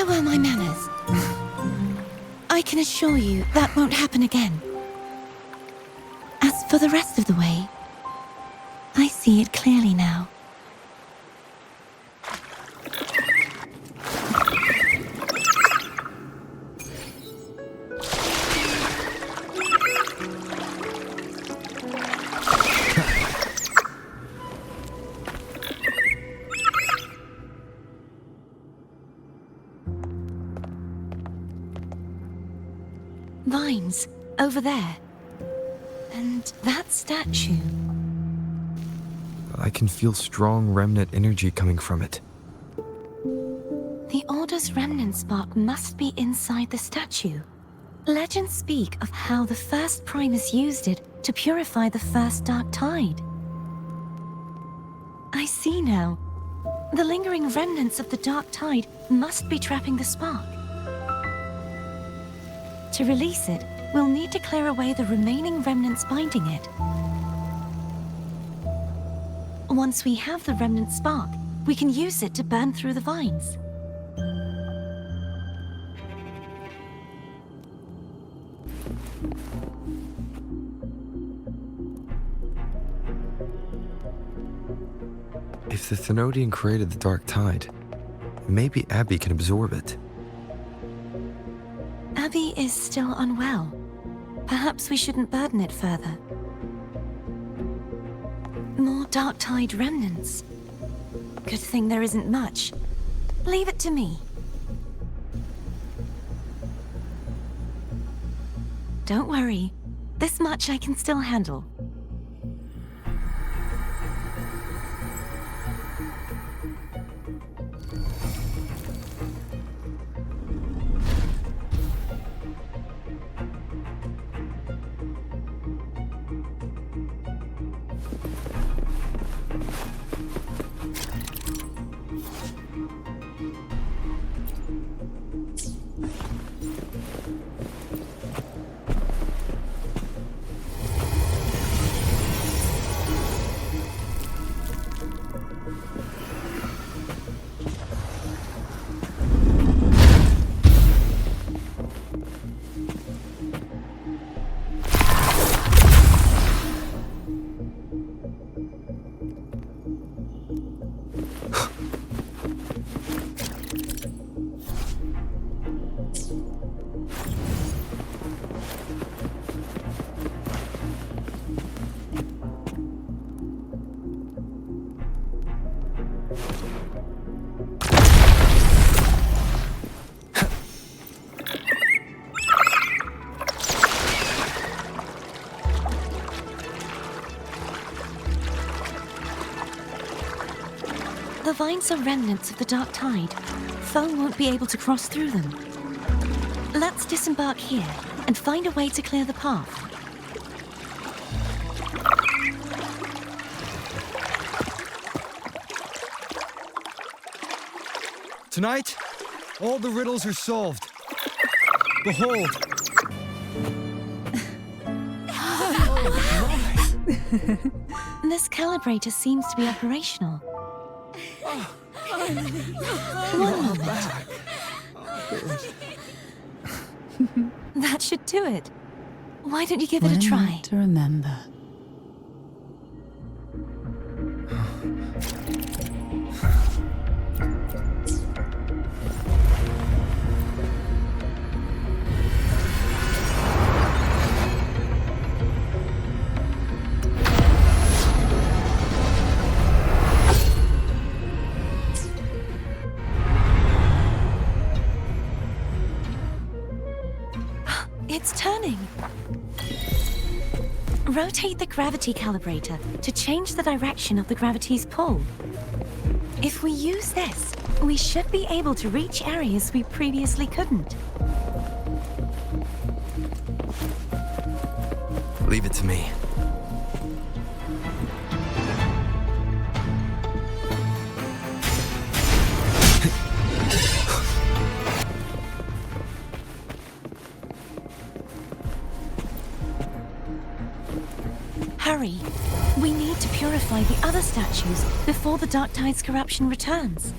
D: Where were my manners? I can assure you that won't happen again. As for the rest of the way, I see it clearly now. Vines, over there. And that statue.
A: I can feel strong remnant energy coming from it.
D: The Order's remnant spark must be inside the statue. Legends speak of how the first Primus used it to purify the first Dark Tide. I see now. The lingering remnants of the Dark Tide must be trapping the spark. To release it, we'll need to clear away the remaining remnants binding it. Once we have the remnant spark, we can use it to burn through the vines.
A: If the Thenodian created the Dark Tide, maybe Abby can absorb it.
D: Abby is still unwell. Perhaps we shouldn't burden it further. More Dark Tide remnants. Good thing there isn't much. Leave it to me. Don't worry. This much I can still handle. The vines are remnants of the Dark Tide. Foe won't be able to cross through them. Let's disembark here and find a way to clear the path.
A: Tonight, all the riddles are solved. Behold.
D: This calibrator seems to be operational. One moment. That should do it. Why don't you give it a try?
G: To remember.
D: It's turning. Rotate the gravity calibrator to change the direction of the gravity's pull. If we use this, we should be able to reach areas we previously couldn't.
A: Leave it to me.
D: Hurry. We need to purify the other statues before the Dark Tide's corruption returns.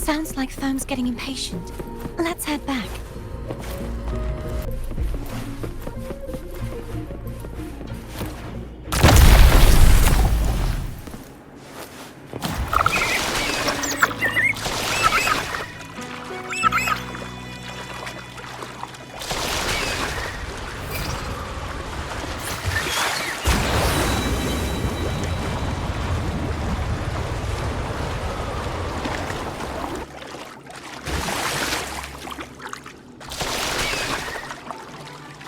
D: Sounds like Foam's getting impatient. Let's head back.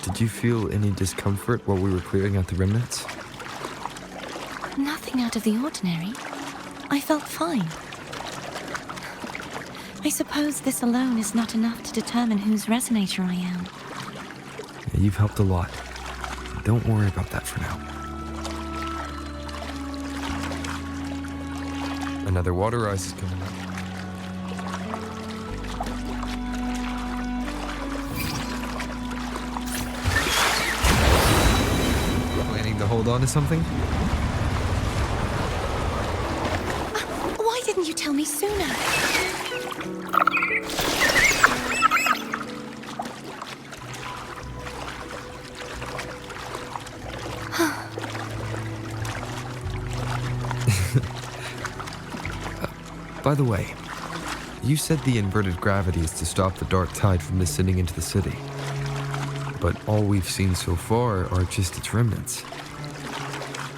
A: Did you feel any discomfort while we were clearing out the remnants?
D: Nothing out of the ordinary. I felt fine. I suppose this alone is not enough to determine whose resonator I am.
A: Yeah, you've helped a lot. Don't worry about that for now. Another water ice is coming up. Planning to hold on to something?
D: Why didn't you tell me sooner?
A: By the way, you said the inverted gravity is to stop the dark tide from descending into the city. But all we've seen so far are just its remnants.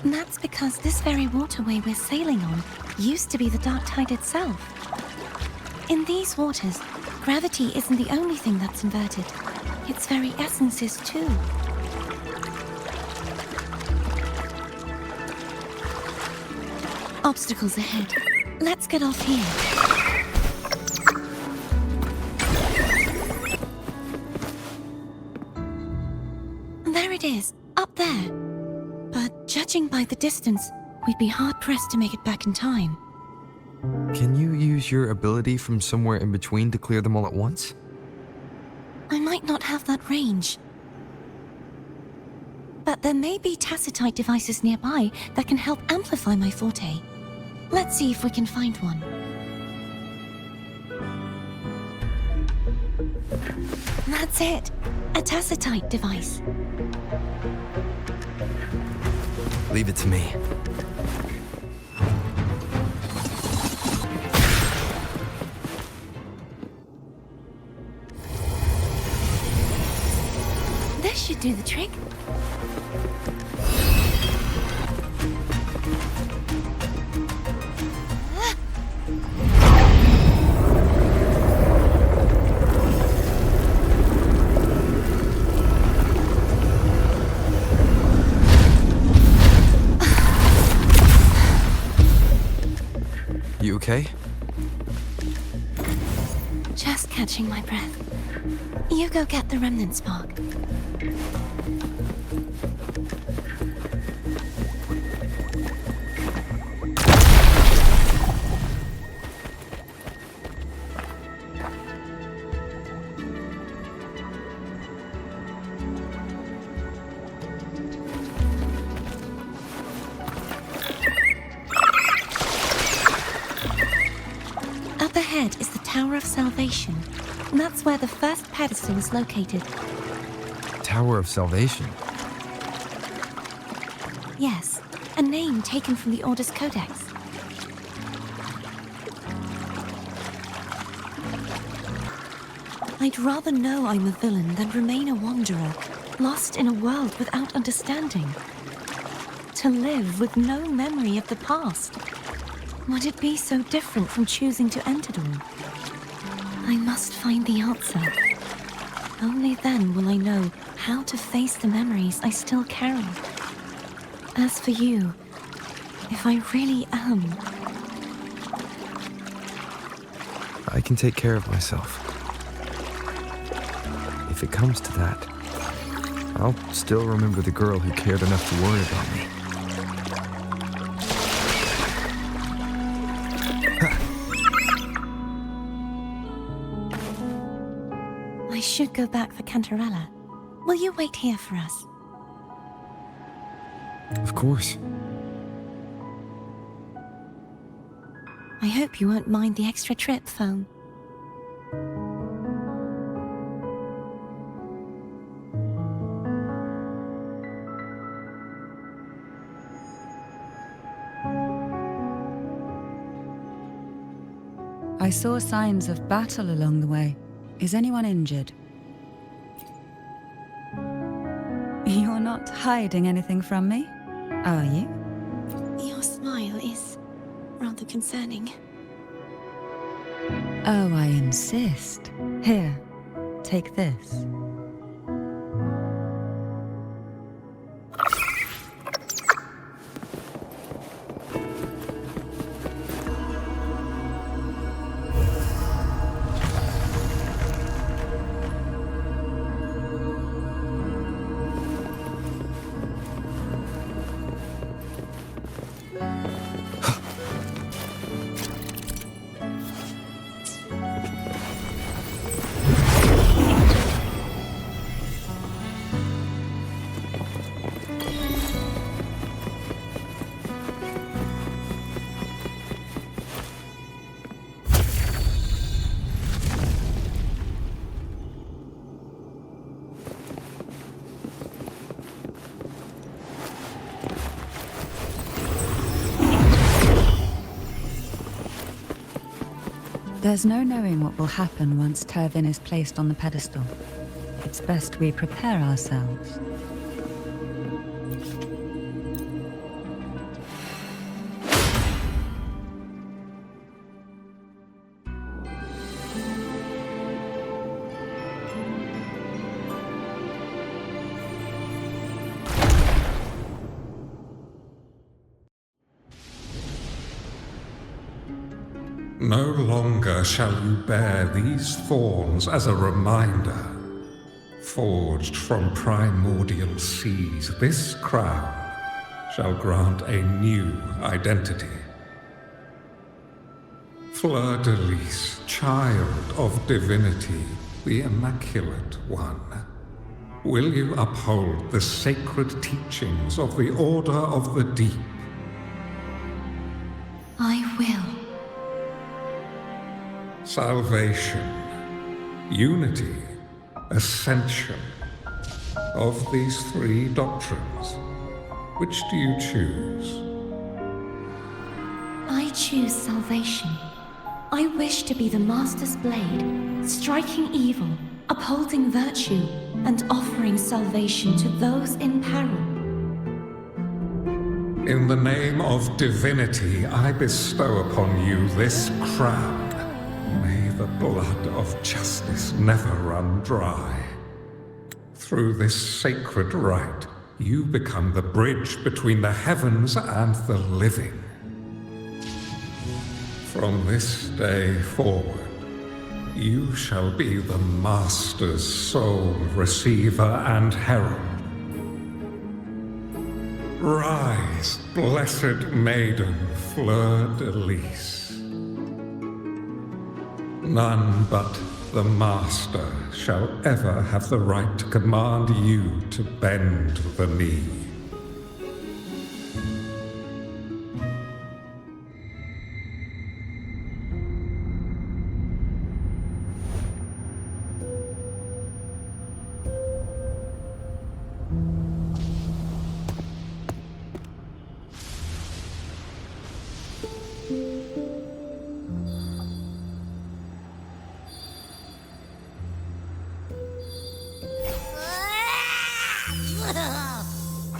D: And that's because this very waterway we're sailing on used to be the dark tide itself. In these waters, gravity isn't the only thing that's inverted. Its very essence is too. Obstacles ahead. Let's get off here. There it is, up there. But judging by the distance, we'd be hard-pressed to make it back in time.
A: Can you use your ability from somewhere in between to clear them all at once?
D: I might not have that range. But there may be tacitite devices nearby that can help amplify my forte. Let's see if we can find one. That's it. A tacitite device.
A: Leave it to me.
D: This should do the trick.
A: You okay?
D: Just catching my breath. You go get the remnant spark. Up ahead is the Tower of Salvation. And that's where the first pedestal is located.
A: Tower of Salvation.
D: Yes, a name taken from the Order's Codex. I'd rather know I'm a villain than remain a wanderer, lost in a world without understanding. To live with no memory of the past. Would it be so different from choosing to end it all? I must find the answer. Only then will I know how to face the memories I still carry. As for you, if I really am...
A: I can take care of myself. If it comes to that, I'll still remember the girl who cared enough to worry about me.
D: I should go back for Cantarella. Will you wait here for us?
A: Of course.
D: I hope you won't mind the extra trip, Foam.
G: I saw signs of battle along the way. Is anyone injured? You're not hiding anything from me, are you?
C: Your smile is rather concerning.
G: Oh, I insist. Here, take this. There's no knowing what will happen once Tervin is placed on the pedestal. It's best we prepare ourselves.
H: No longer shall you bear these thorns as a reminder. Forged from primordial seas, this crown shall grant a new identity. Fleur-de-Lis, child of divinity, the Immaculate One, will you uphold the sacred teachings of the Order of the Deep?
D: I will.
H: Salvation, unity, ascension. Of these three doctrines, which do you choose?
D: I choose salvation. I wish to be the Master's blade, striking evil, upholding virtue, and offering salvation to those in peril.
H: In the name of divinity, I bestow upon you this crown. May the blood of justice never run dry. Through this sacred rite, you become the bridge between the heavens and the living. From this day forward, you shall be the Master's sole receiver and herald. Rise, blessed maiden Fleur-de-Lis. None but the Master shall ever have the right to command you to bend the knee.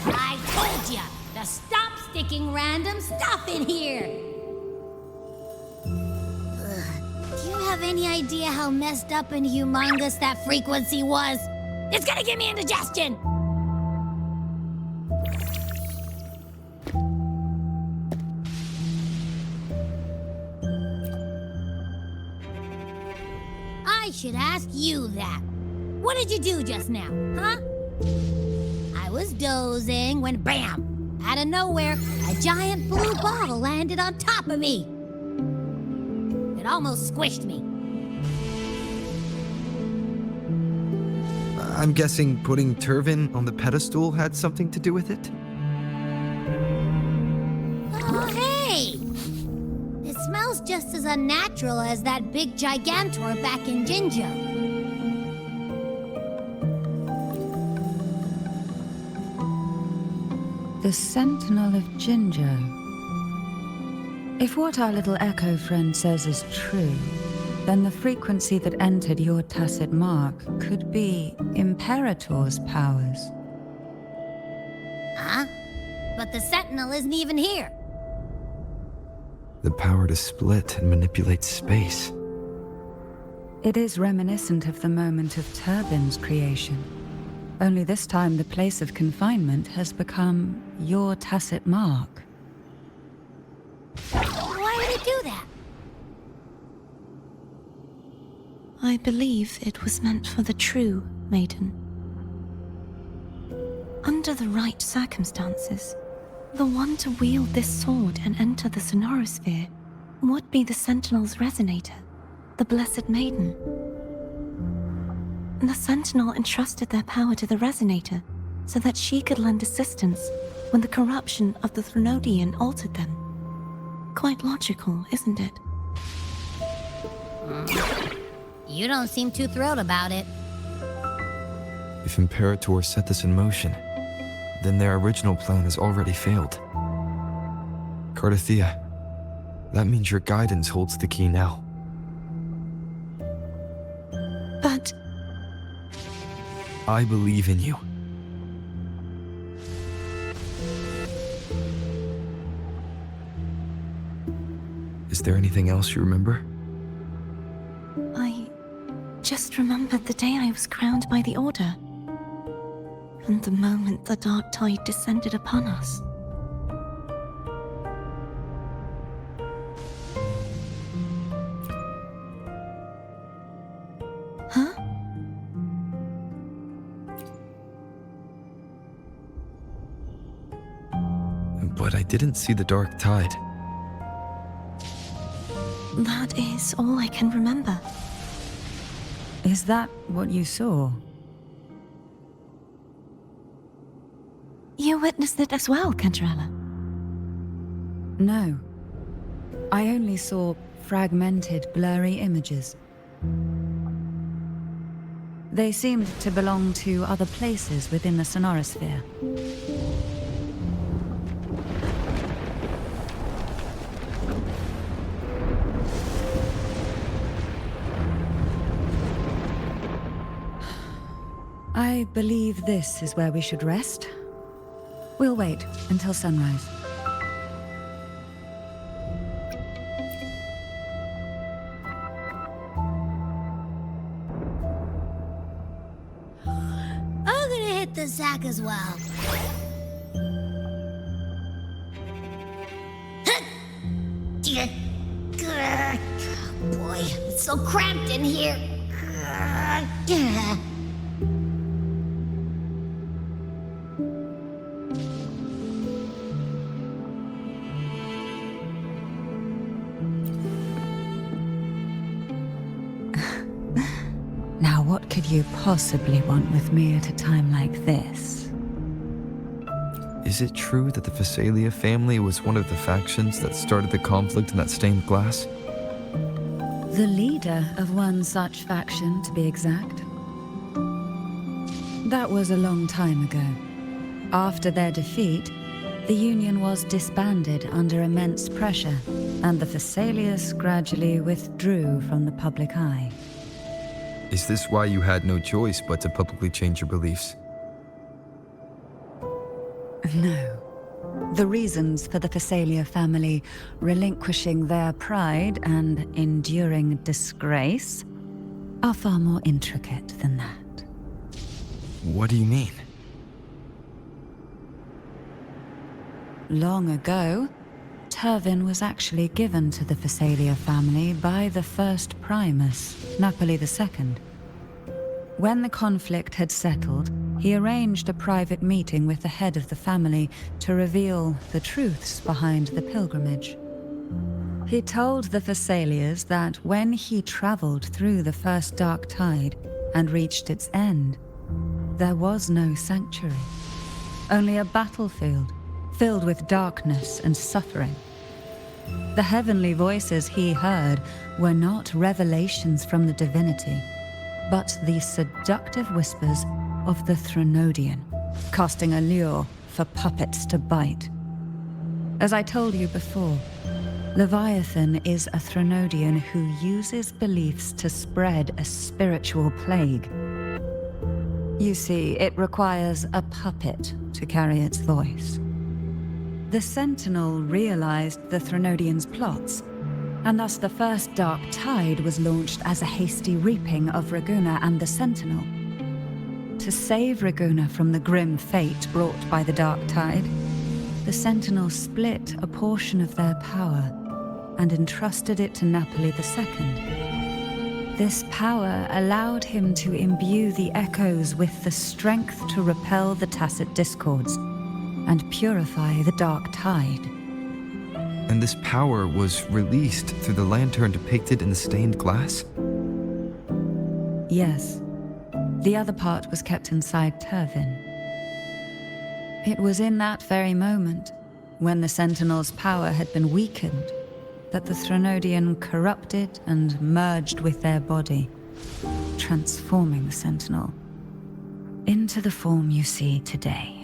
B: I told ya to stop sticking random stuff in here! Do you have any idea how messed up and humongous that frequency was? It's gonna give me indigestion! I should ask you that. What did you do just now, huh? I was dozing when bam! Out of nowhere, a giant blue ball landed on top of me. It almost squished me.
A: I'm guessing putting Tervin on the pedestal had something to do with it?
B: Oh, hey! It smells smells just as unnatural as that big gigantor back in Jinjo.
G: The Sentinel of Jinjo. If what our little echo friend says is true, then the frequency that entered your tacit mark could be Imperator's powers.
B: Huh? But the Sentinel isn't even here.
A: The power to split and manipulate space.
G: It is reminiscent of the moment of Turbin's creation. Only this time the place of confinement has become your tacit mark.
B: Why did it do that?
D: I believe it was meant for the true Maiden. Under the right circumstances, the one to wield this sword and enter the Sonorosphere would be the Sentinel's resonator, the Blessed Maiden. The Sentinel entrusted their power to the resonator so that she could lend assistance when the corruption of the Threnodian altered them. Quite logical, isn't it?
B: You don't seem too thrilled about it.
A: If Imperator set this in motion, then their original plan has already failed. Cartethyia, that means your guidance holds the key now.
D: But
A: I believe in you. Is there anything else you remember?
D: I just remembered the day I was crowned by the Order, and the moment the dark tide descended upon us. Huh?
A: But I didn't see the dark tide.
D: That is all I can remember.
G: Is that what you saw?
D: You witnessed it as well, Cantarella.
G: No. I only saw fragmented, blurry images. They seemed to belong to other places within the Sonorosphere. I believe this is where we should rest. We'll wait until sunrise.
B: I'm gonna hit the sack as well. Boy, it's so cramped in here.
G: Now, what could you possibly want with me at a time like this?
A: Is it true that the Phasalia family was one of the factions that started the conflict in that stained glass?
G: The leader of one such faction, to be exact. That was a long time ago. After their defeat, the Union was disbanded under immense pressure, and the Phasalias gradually withdrew from the public eye.
A: Is this why you had no choice but to publicly change your beliefs?
G: No. The reasons for the Phasalia family relinquishing their pride and enduring disgrace are far more intricate than that.
A: What do you mean?
G: Long ago, Turbin was actually given to the Phasalia family by the first Primus, Napoli II. When the conflict had settled, he arranged a private meeting with the head of the family to reveal the truths behind the pilgrimage. He told the Phasalias that when he traveled through the first dark tide and reached its end, there was no sanctuary, only a battlefield filled with darkness and suffering. The heavenly voices he heard were not revelations from the divinity, but the seductive whispers of the Threnodian, casting a lure for puppets to bite. As I told you before, Leviathan is a Threnodian who uses beliefs to spread a spiritual plague. You see, it requires a puppet to carry its voice. The Sentinel realized the Threnodian's plots, and thus the first Dark Tide was launched as a hasty reaping of Raguna and the Sentinel. To save Raguna from the grim fate brought by the Dark Tide, the Sentinel split a portion of their power and entrusted it to Napoli II. This power allowed him to imbue the echoes with the strength to repel the tacit discords and purify the Dark Tide.
A: And this power was released through the lantern depicted in the stained glass?
G: Yes. The other part was kept inside Turvin. It was in that very moment, when the Sentinel's power had been weakened, that the Threnodian corrupted and merged with their body, transforming the Sentinel into the form you see today.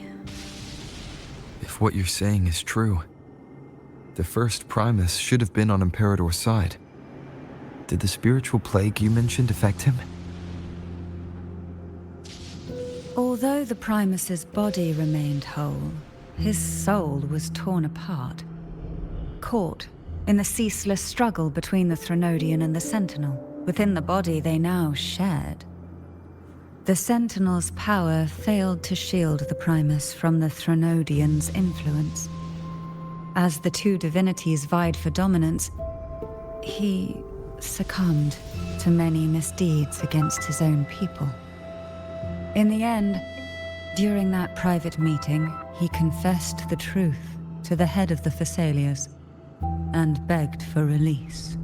A: If what you're saying is true, the first Primus should have been on Imperador's side. Did the spiritual plague you mentioned affect him?
G: Although the Primus's body remained whole, his soul was torn apart, caught in the ceaseless struggle between the Threnodian and the Sentinel. Within the body they now shared. The Sentinel's power failed to shield the Primus from the Threnodian's influence. As the two divinities vied for dominance, he succumbed to many misdeeds against his own people. In the end, during that private meeting, he confessed the truth to the head of the Thessalias and begged for release.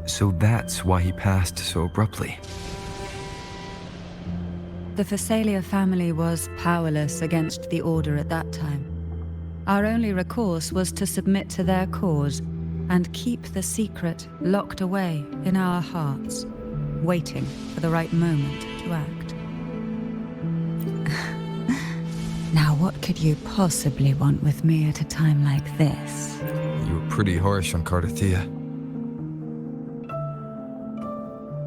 A: So that's why he passed so abruptly.
G: The Thessalia family was powerless against the Order at that time. Our only recourse was to submit to their cause and keep the secret locked away in our hearts, waiting for the right moment to act. Now, what could you possibly want with me at a time like this?
A: You were pretty harsh on Cartethyia.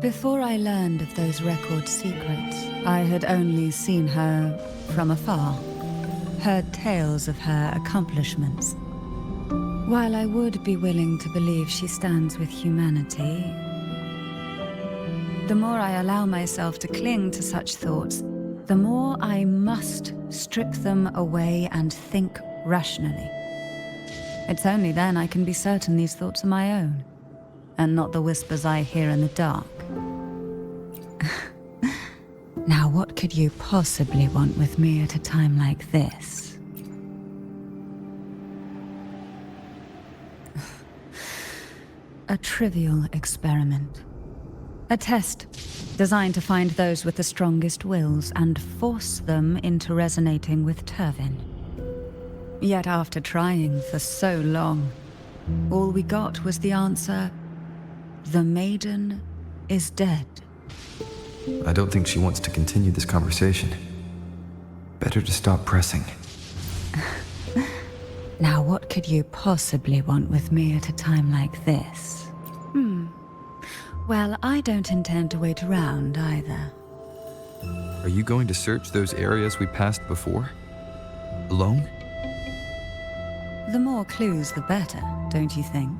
G: Before I learned of those record secrets, I had only seen her from afar, heard tales of her accomplishments. While I would be willing to believe she stands with humanity, the more I allow myself to cling to such thoughts, the more I must strip them away and think rationally. It's only then I can be certain these thoughts are my own, and not the whispers I hear in the dark. Now, what could you possibly want with me at a time like this? A trivial experiment. A test designed to find those with the strongest wills and force them into resonating with Turvin. Yet after trying for so long, all we got was the answer, the Maiden is dead.
A: I don't think she wants to continue this conversation. Better to stop pressing.
G: Now, what could you possibly want with me at a time like this? Well, I don't intend to wait around either.
A: Are you going to search those areas we passed before? Alone?
G: The more clues, the better, don't you think?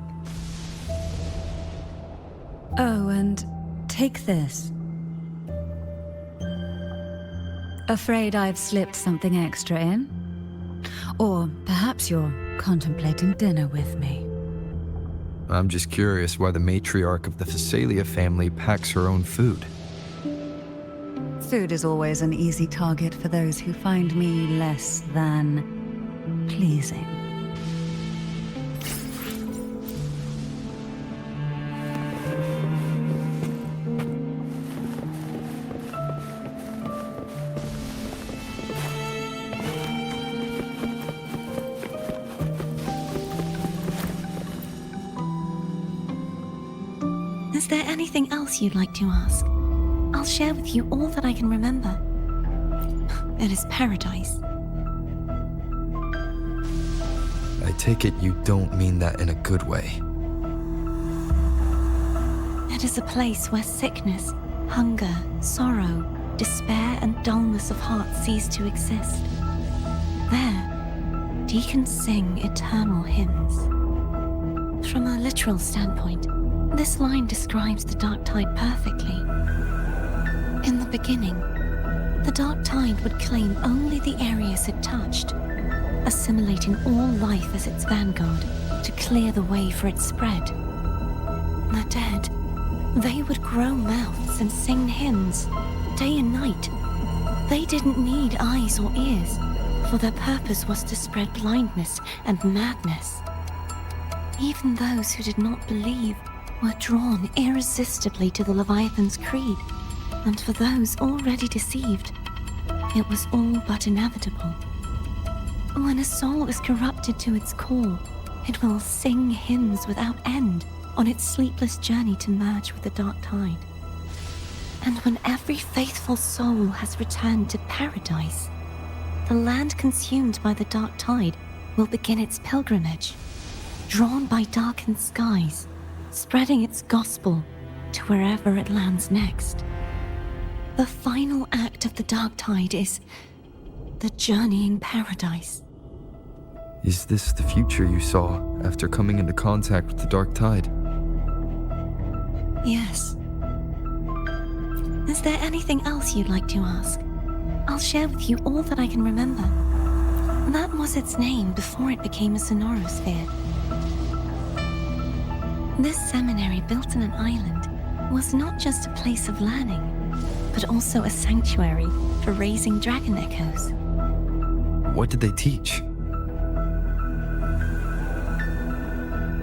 G: Oh, and take this. Afraid I've slipped something extra in? Or perhaps you're contemplating dinner with me.
A: I'm just curious why the matriarch of the Thessalia family packs her own food.
G: Food is always an easy target for those who find me less than pleasing.
D: Is there anything else you'd like to ask? I'll share with you all that I can remember. It is paradise.
A: I take it you don't mean that in a good way.
D: It is a place where sickness, hunger, sorrow, despair, and dullness of heart cease to exist. There, deacons sing eternal hymns. From a literal standpoint, this line describes the dark tide perfectly. In the beginning, the dark tide would claim only the areas it touched, assimilating all life as its vanguard to clear the way for its spread. The dead, they would grow mouths and sing hymns, day and night. They didn't need eyes or ears, for their purpose was to spread blindness and madness. Even those who did not believe were drawn irresistibly to the Leviathan's creed, and for those already deceived, it was all but inevitable. When a soul is corrupted to its core, it will sing hymns without end on its sleepless journey to merge with the dark tide. And when every faithful soul has returned to paradise, the land consumed by the dark tide will begin its pilgrimage, drawn by darkened skies, spreading its gospel to wherever it lands next. The final act of the dark tide is the journeying paradise.
A: Is this the future you saw after coming into contact with the dark tide?
D: Yes. Is there anything else you'd like to ask? I'll share with you all that I can remember. That was its name before it became a sonorosphere. This seminary, built on an island, was not just a place of learning, but also a sanctuary for raising dragon echoes.
A: What did they teach?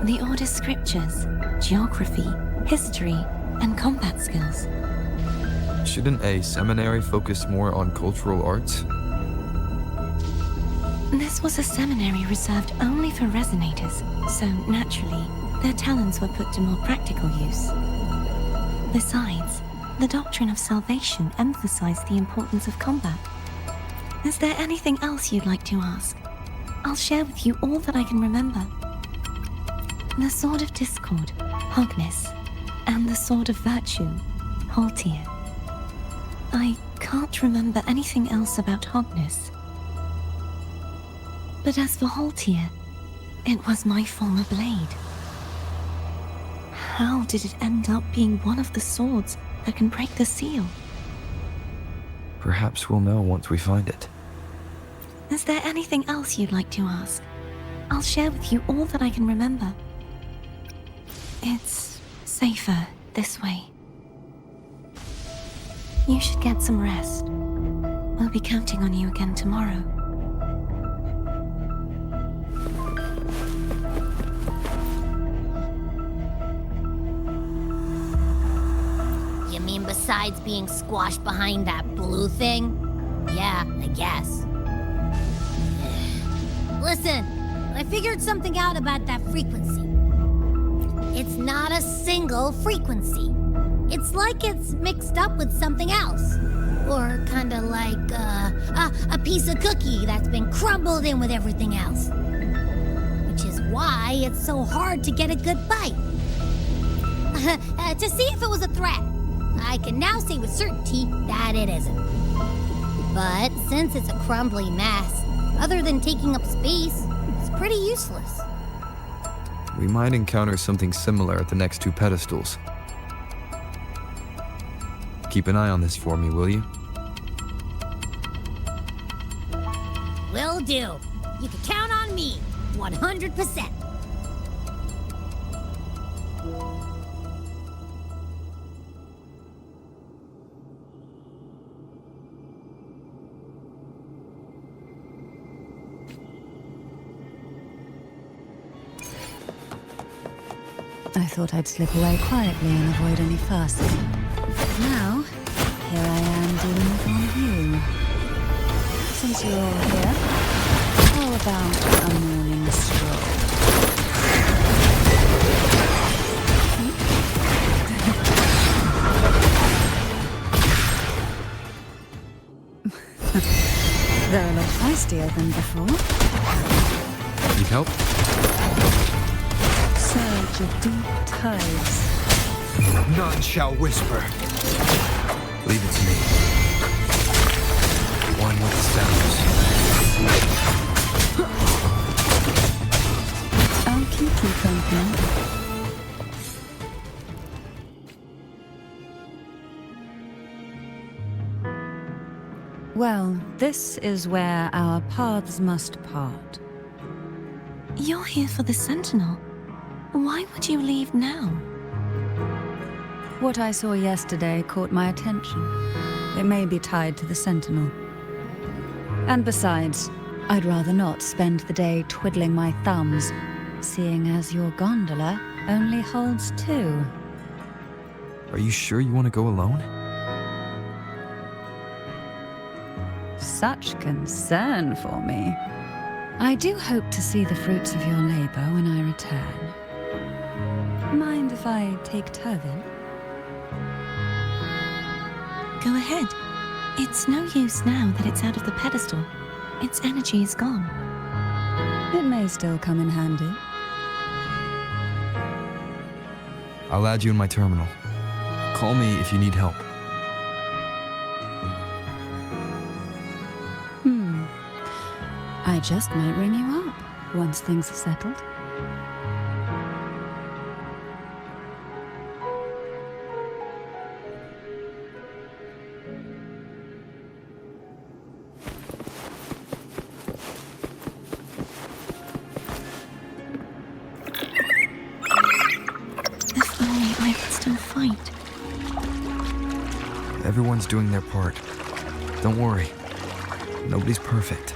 D: The Order scriptures, geography, history, and combat skills.
A: Shouldn't a seminary focus more on cultural arts?
D: This was a seminary reserved only for resonators, so naturally, their talents were put to more practical use. Besides, the doctrine of salvation emphasized the importance of combat. Is there anything else you'd like to ask? I'll share with you all that I can remember. The Sword of Discord, Hogness, and the Sword of Virtue, Haltier. I can't remember anything else about Hogness. But as for Haltier, it was my former blade. How did it end up being one of the swords that can break the seal?
A: Perhaps we'll know once we find it.
D: Is there anything else you'd like to ask? I'll share with you all that I can remember. It's safer this way. You should get some rest. We'll be counting on you again tomorrow.
B: You mean besides being squashed behind that blue thing? Yeah, I guess. Listen, I figured something out about that frequency. It's not a single frequency. It's like it's mixed up with something else. Or kinda like a piece of cookie that's been crumbled in with everything else. Which is why it's so hard to get a good bite. To see if it was a threat, I can now say with certainty that it isn't. But since it's a crumbly mess, other than taking up space, it's pretty useless.
A: We might encounter something similar at the next two pedestals. Keep an eye on this for me, will you?
B: Will do. You can count on me, 100%.
G: I thought I'd slip away quietly and avoid any fuss. Now, here I am dealing with one of you. Since you're all here, how about a morning stroll? steadier than before.
A: Need help?
G: Surge of deep tides.
A: None shall whisper. Leave it to me. One with the sounds.
G: I'll keep you company. Well, this is where our paths must part.
D: You're here for the Sentinel. Why would you leave now?
G: What I saw yesterday caught my attention. It may be tied to the Sentinel. And besides, I'd rather not spend the day twiddling my thumbs, seeing as your gondola only holds 2.
A: Are you sure you want to go alone?
G: Such concern for me. I do hope to see the fruits of your labor when I return. Mind if I take Turvin?
D: Go ahead. It's no use now that it's out of the pedestal. Its energy is gone.
G: It may still come in handy.
A: I'll add you in my terminal. Call me if you need help.
G: I just might ring you up once things are settled.
D: If only I could still fight.
A: Everyone's doing their part. Don't worry. Nobody's perfect.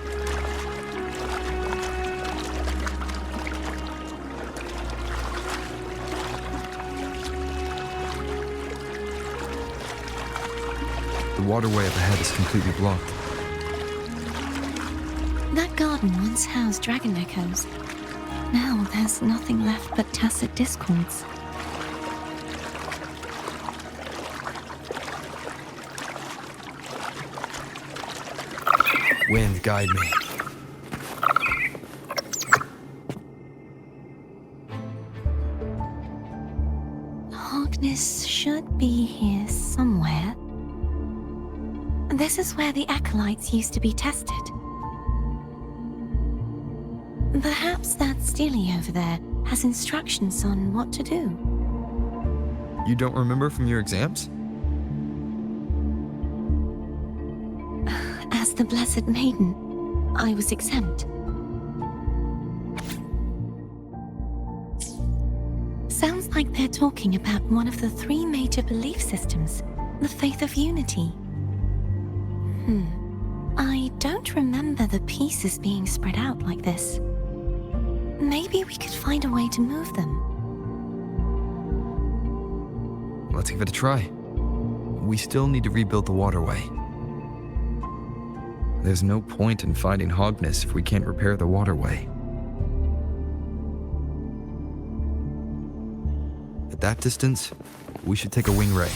A: The waterway up ahead is completely blocked.
D: That garden once housed dragon echoes. Now there's nothing left but tacit discords.
A: Wind, guide me.
D: Harkness should be here somewhere. This is where the acolytes used to be tested. Perhaps that Steely over there has instructions on what to do.
A: You don't remember from your exams?
D: As the Blessed Maiden, I was exempt. Sounds like they're talking about one of the 3 major belief systems, the faith of unity. I don't remember the pieces being spread out like this. Maybe we could find a way to move them.
A: Let's give it a try. We still need to rebuild the waterway. There's no point in fighting Harkness if we can't repair the waterway. At that distance, we should take a wing ray.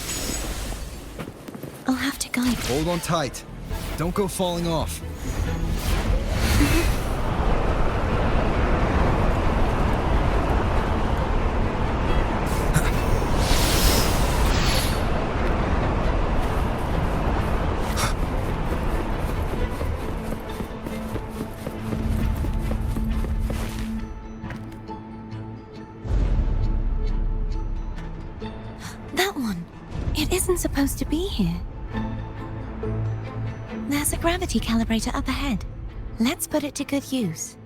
D: I'll have to guide.
A: Hold on tight. Don't go falling off.
D: That one. It isn't supposed to be here. There's a gravity calibrator up ahead. Let's put it to good use.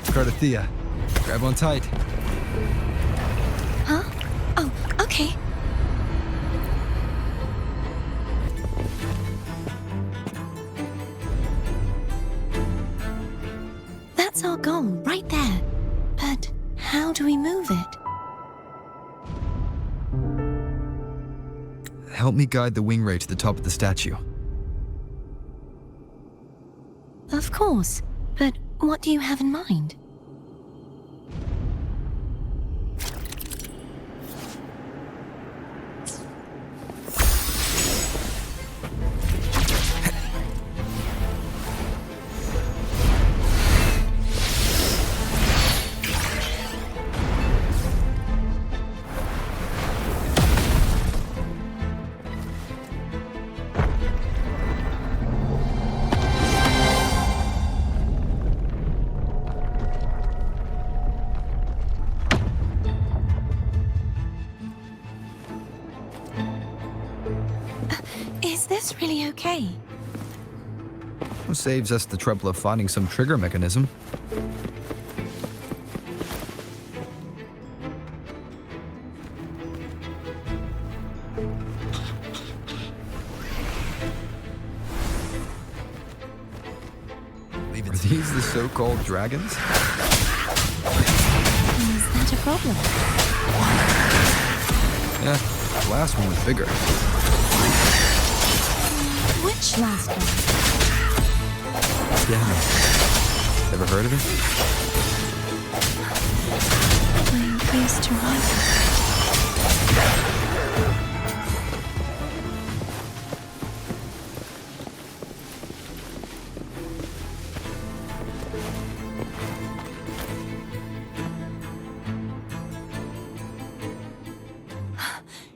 A: Cartethyia, grab on tight.
D: Huh? Oh, okay. That's our goal, right there. But how do we move it?
A: Help me guide the wing ray to the top of the statue.
D: Of course, but what do you have in mind? this really okay?
A: Saves us the trouble of finding some trigger mechanism. Are these the so-called dragons?
D: Is that a problem?
A: Yeah, the last one was bigger.
D: Which last one?
A: Yeah. Ever heard of it?
D: I used to ride it.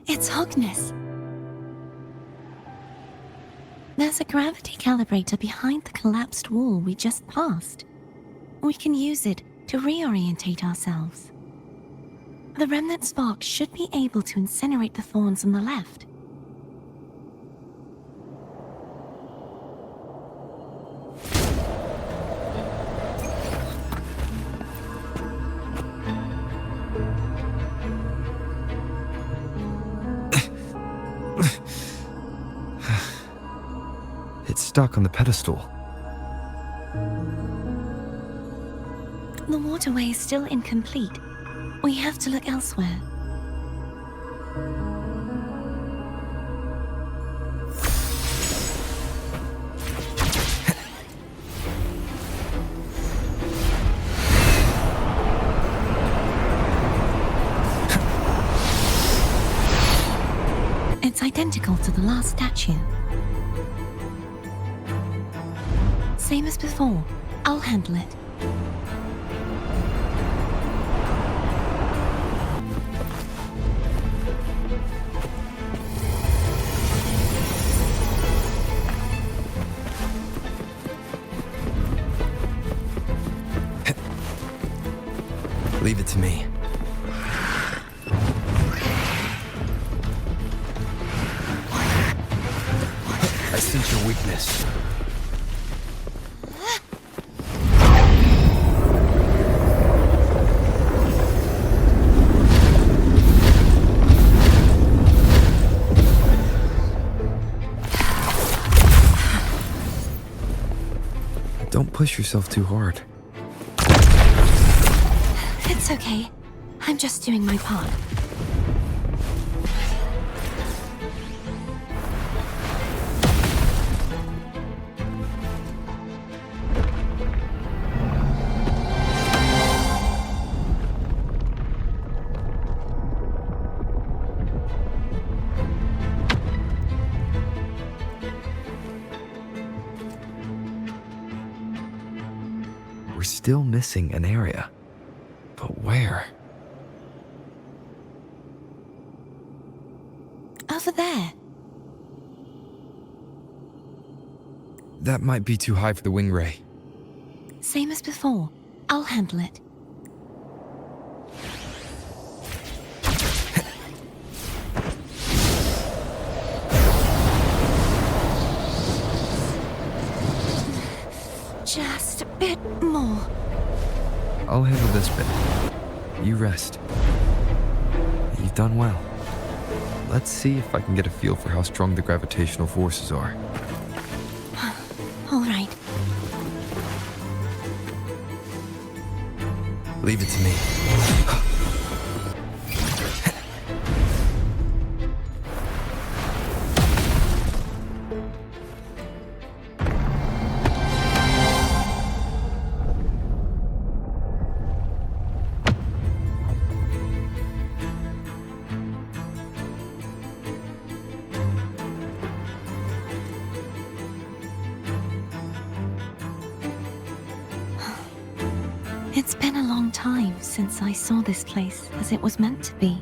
D: It's Hogness. There's a gravity calibrator behind the collapsed wall we just passed. We can use it to reorientate ourselves. The remnant spark should be able to incinerate the thorns on the left.
A: It's stuck on the pedestal.
D: The waterway is still incomplete. We have to look elsewhere. It's identical to the last statue. Same as before. I'll handle it.
A: Leave it to me. I sense your weakness. Don't push yourself too hard.
D: It's okay. I'm just doing my part.
A: We're still missing an area. But where?
D: Over there.
A: That might be too high for the wing ray.
D: Same as before. I'll handle it. Just a bit more.
A: I'll handle this bit. You rest. You've done well. Let's see if I can get a feel for how strong the gravitational forces are.
D: All right.
A: Leave it to me.
D: It's been a long time since I saw this place as it was meant to be.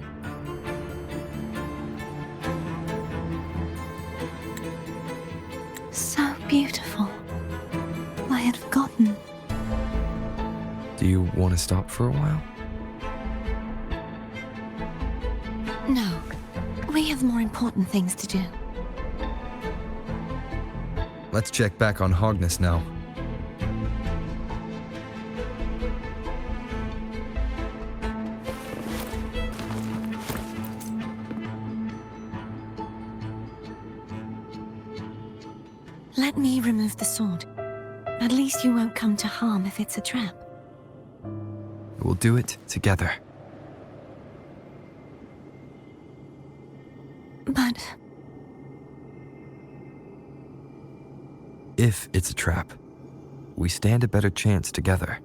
D: So beautiful. I had forgotten.
A: Do you want to stop for a while?
D: No. We have more important things to do.
A: Let's check back on Hogness now.
D: Let me remove the sword. At least you won't come to harm if it's a trap.
A: We'll do it together.
D: But
A: If it's a trap, we stand a better chance together.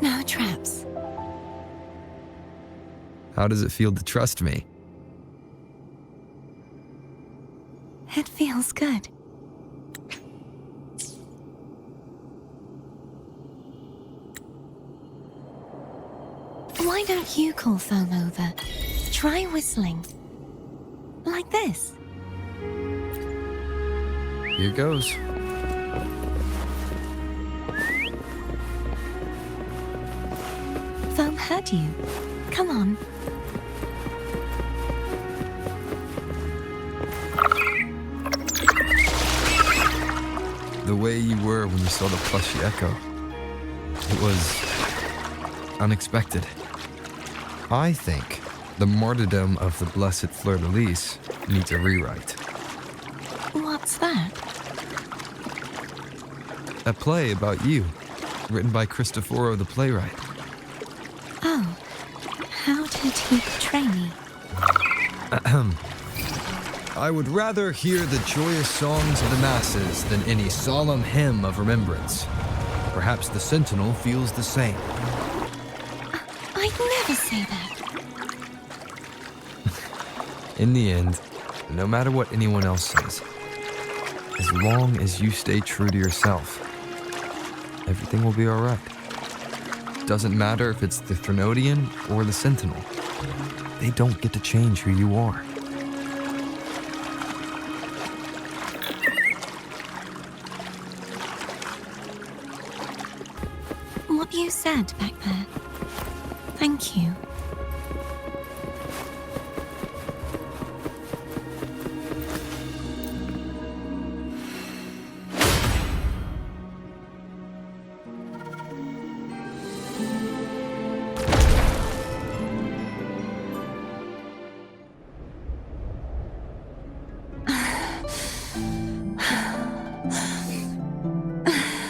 D: no traps.
A: How does it feel to trust me?
D: It feels good. Why don't you call Foam over? Try whistling. Like this.
A: Here goes.
D: Foam heard you. Come on.
A: The way you were when you saw the plushy echo. It was unexpected. I think the martyrdom of the blessed fleur-de-lis needs a rewrite.
D: What's that?
A: A play about you, written by Cristoforo the playwright.
D: Oh, how did he portray me?
A: I would rather hear the joyous songs of the masses than any solemn hymn of remembrance. Perhaps the Sentinel feels the same.
D: I'd never say that.
A: In the end, no matter what anyone else says, as long as you stay true to yourself, everything will be all right. Doesn't matter if it's the Threnodian or the Sentinel. They don't get to change who you are.
D: What you said back there. Thank you.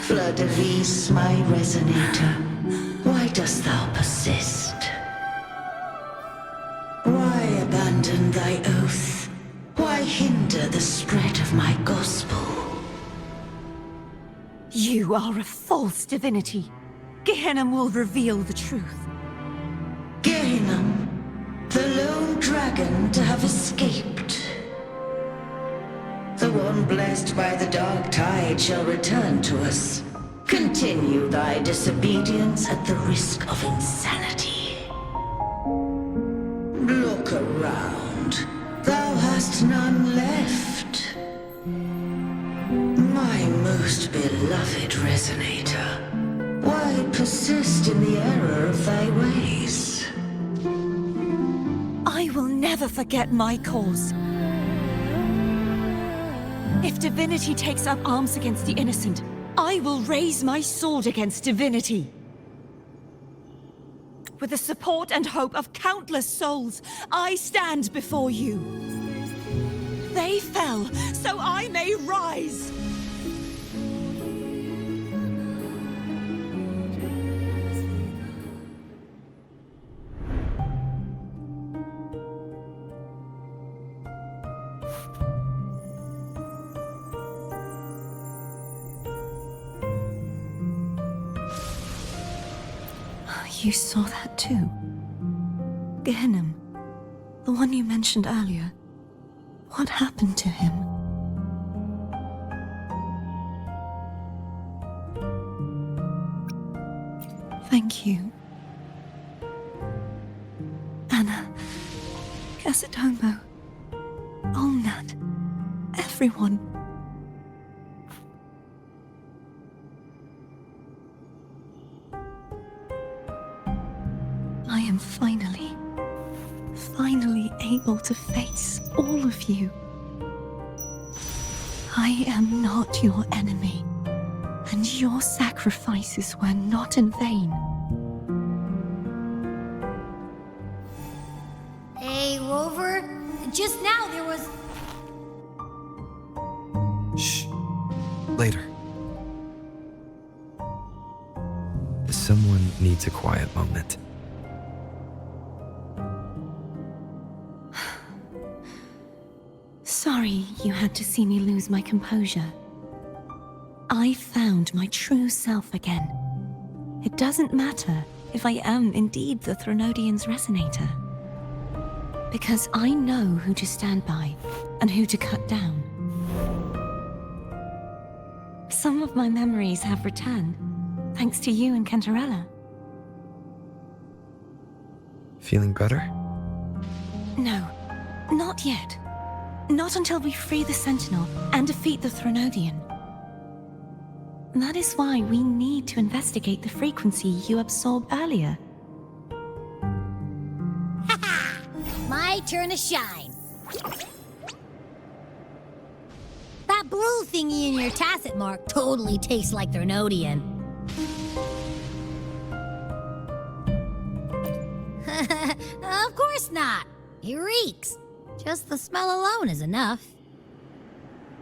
I: Fleur-de-lis, my resonator, why dost thou persist? Why abandon thy oath? Why hinder the spread of my gospel?
J: You are a false divinity. Gehenna will reveal the truth.
I: Gehenna, the lone dragon to have escaped. The one blessed by the dark tide shall return to us. Continue thy disobedience at the risk of insanity. Look around. Thou hast none left. My most beloved resonator, why persist in the error of thy ways?
J: I will never forget my cause. If divinity takes up arms against the innocent, I will raise my sword against divinity. With the support and hope of countless souls, I stand before you. They fell, so I may rise.
D: You saw that too? Gehenna, the one you mentioned earlier. What happened to him? Thank you. Anna, Casatomo, Olna. everyone. I am finally able to face all of you. I am not your enemy, and your sacrifices were not in vain.
B: Hey, Rover, just now there was...
A: Shh. Later. Someone needs a quiet moment.
D: Sorry you had to see me lose my composure. I found my true self again. It doesn't matter if I am indeed the Threnodian's resonator. Because I know who to stand by and who to cut down. Some of my memories have returned, thanks to you and Cantarella.
A: Feeling better?
D: No, not yet. Not until we free the Sentinel and defeat the Threnodian. That is why we need to investigate the frequency you absorbed earlier.
B: My turn to shine. That blue thingy in your tacit mark totally tastes like Threnodian. Of course not. He reeks. Just the smell alone is enough.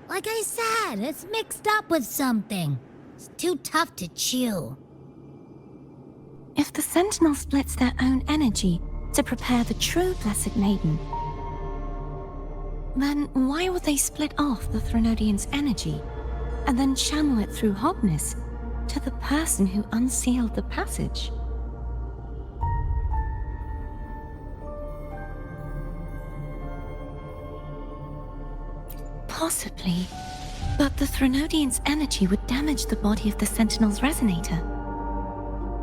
B: Like I said, it's mixed up with something. It's too tough to chew.
D: If the Sentinel splits their own energy to prepare the true Blessed Maiden, then why would they split off the Threnodian's energy and then channel it through Hognis to the person who unsealed the passage? Possibly, but the Threnodian's energy would damage the body of the Sentinel's resonator.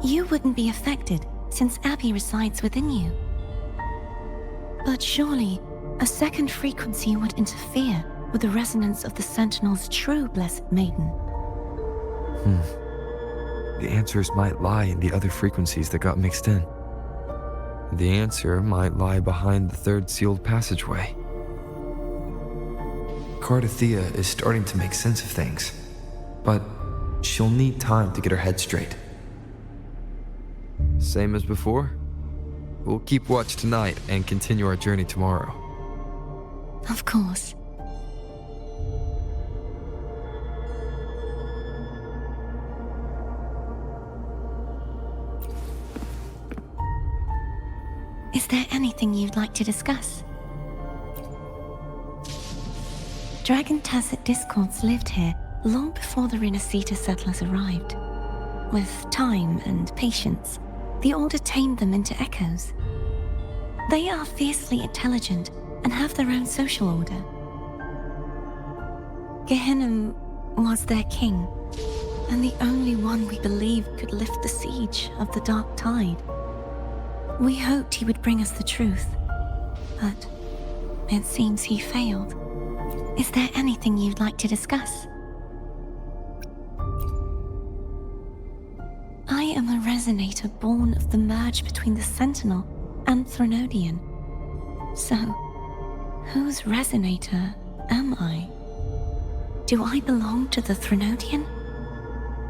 D: You wouldn't be affected, since Abby resides within you. But surely, a second frequency would interfere with the resonance of the Sentinel's true Blessed Maiden.
A: The answers might lie in the other frequencies that got mixed in. The answer might lie behind the third sealed passageway. Cartethyia is starting to make sense of things, but she'll need time to get her head straight. Same as before? We'll keep watch tonight and continue our journey tomorrow.
D: Of course. Is there anything you'd like to discuss? Dragon Tacit discords lived here long before the Rinascita settlers arrived. With time and patience, the Order tamed them into echoes. They are fiercely intelligent and have their own social order. Gehinnom was their king, and the only one we believed could lift the siege of the Dark Tide. We hoped he would bring us the truth, but it seems he failed. Is there anything you'd like to discuss? I am a resonator born of the merge between the Sentinel and Threnodian. So, whose resonator am I? Do I belong to the Threnodian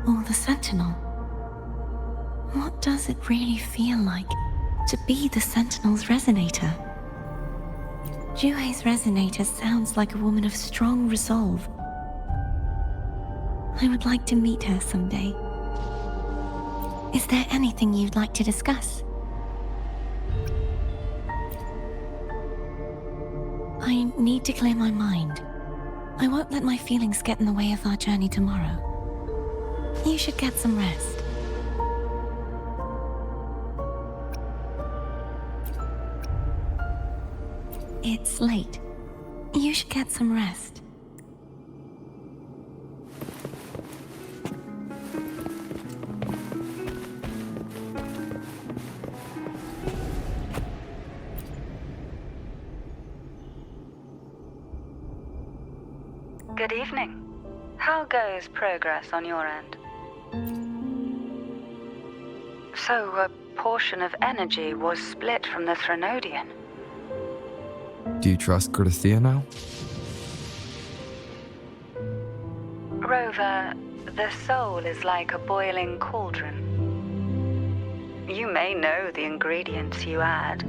D: or the Sentinel? What does it really feel like to be the Sentinel's resonator? Juhe's resonator sounds like a woman of strong resolve. I would like to meet her someday. Is there anything you'd like to discuss? I need to clear my mind. I won't let my feelings get in the way of our journey tomorrow. You should get some rest. It's late. You should get some rest.
K: evening. How goes progress on your end? So, a portion of energy was split from the Threnodian.
A: Do you trust Cartethyia now?
K: Rover, the soul is like a boiling cauldron. You may know the ingredients you add,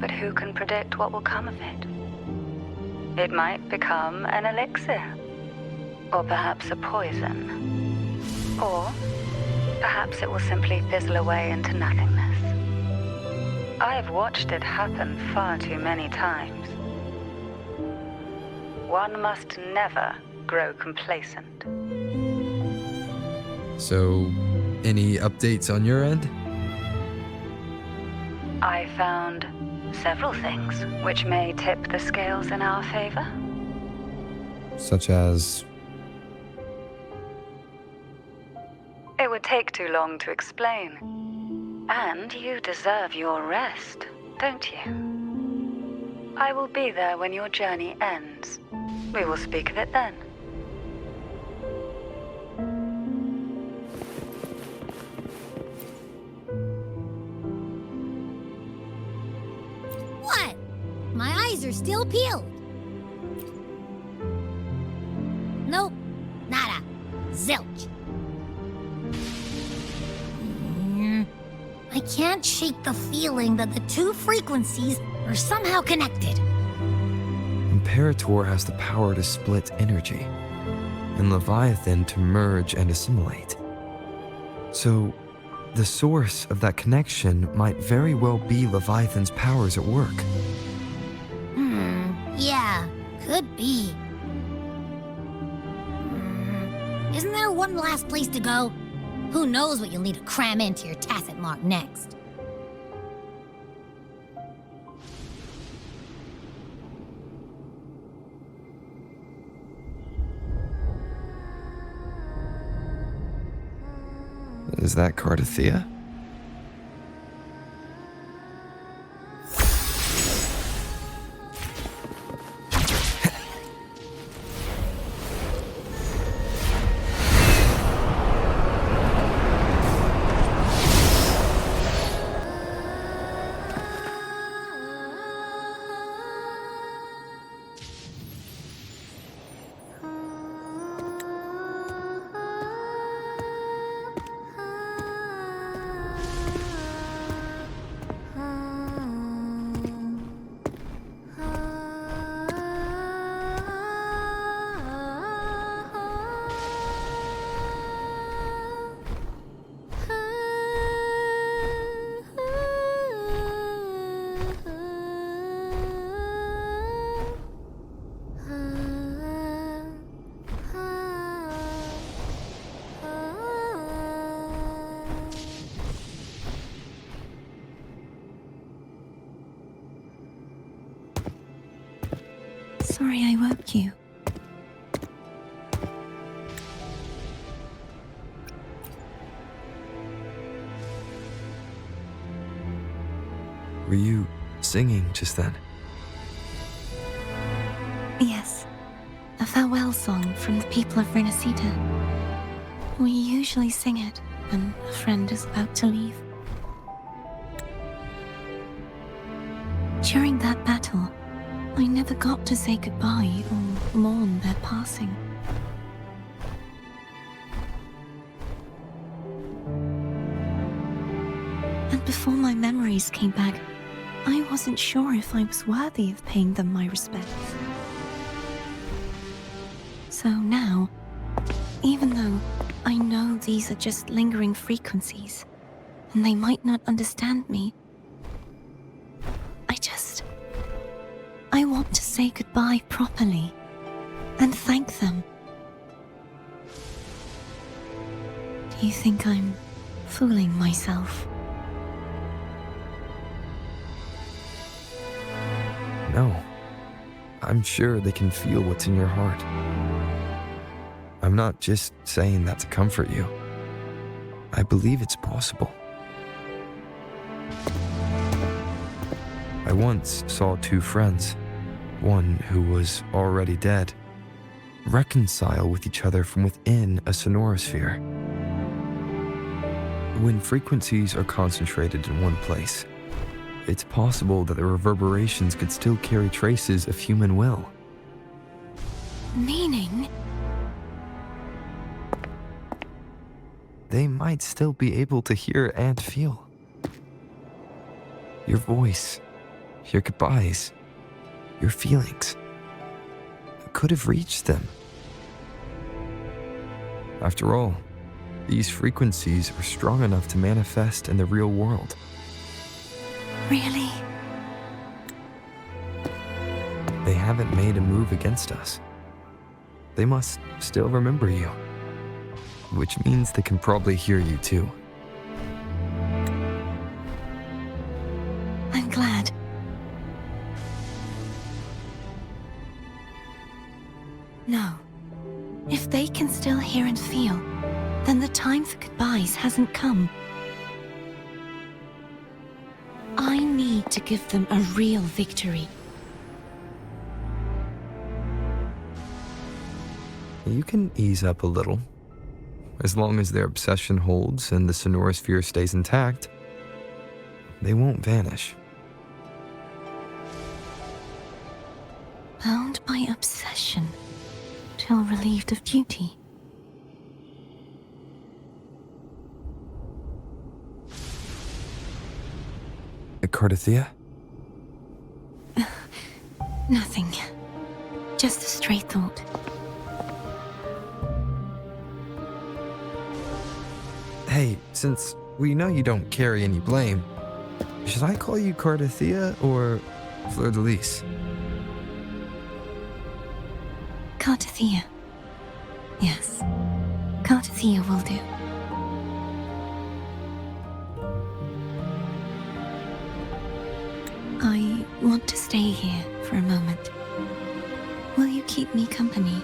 K: but who can predict what will come of it? It might become an elixir, or perhaps a poison, or perhaps it will simply fizzle away into nothingness. I've watched it happen far too many times. One must never grow complacent.
A: So, any updates on your end?
K: I found several things which may tip the scales in our favor.
A: Such as...
K: It would take too long to explain. And you deserve your rest, don't you? I will be there when your journey ends. We will speak of it then.
B: What? My eyes are still peeled. Nope. Nada. Zilch. I can't shake the feeling that the two frequencies are somehow connected.
A: Imperator has the power to split energy, and Leviathan to merge and assimilate. So, the source of that connection might very well be Leviathan's powers at work.
B: Yeah, could be. Isn't there one last place to go? Who knows what you'll need to cram into your tacit mark next?
A: Is that Cartethyia?
D: Sorry I woke you.
A: Were you singing just then?
D: Yes, a farewell song from the people of Rinascita. We usually sing it when a friend is about to leave. During that battle, I never got to say goodbye or mourn their passing. And before my memories came back, I wasn't sure if I was worthy of paying them my respects. So now, even though I know these are just lingering frequencies, and they might not understand me, I want to say goodbye properly and thank them. Do you think I'm fooling myself?
A: No. I'm sure they can feel what's in your heart. I'm not just saying that to comfort you. I believe it's possible. I once saw two friends, one who was already dead, reconcile with each other from within a sonorosphere. When frequencies are concentrated in one place, it's possible that the reverberations could still carry traces of human will.
D: Meaning?
A: They might still be able to hear and feel. Your voice, your goodbyes, your feelings could have reached them. After all, these frequencies are strong enough to manifest in the real world.
D: Really?
A: They haven't made a move against us. They must still remember you, which means they can probably hear you too.
D: I'm glad. No. If they can still hear and feel, then the time for goodbyes hasn't come. I need to give them a real victory.
A: You can ease up a little. As long as their obsession holds and the sonorosphere stays intact, they won't vanish.
D: Bound by obsession, till relieved of duty.
A: Cartethyia?
D: Nothing. Just a stray thought.
A: Hey, since we know you don't carry any blame, should I call you Cartethyia or Fleur de Lis?
D: Cartethyia. Yes. Cartethyia will do. I want to stay here for a moment. Will you keep me company?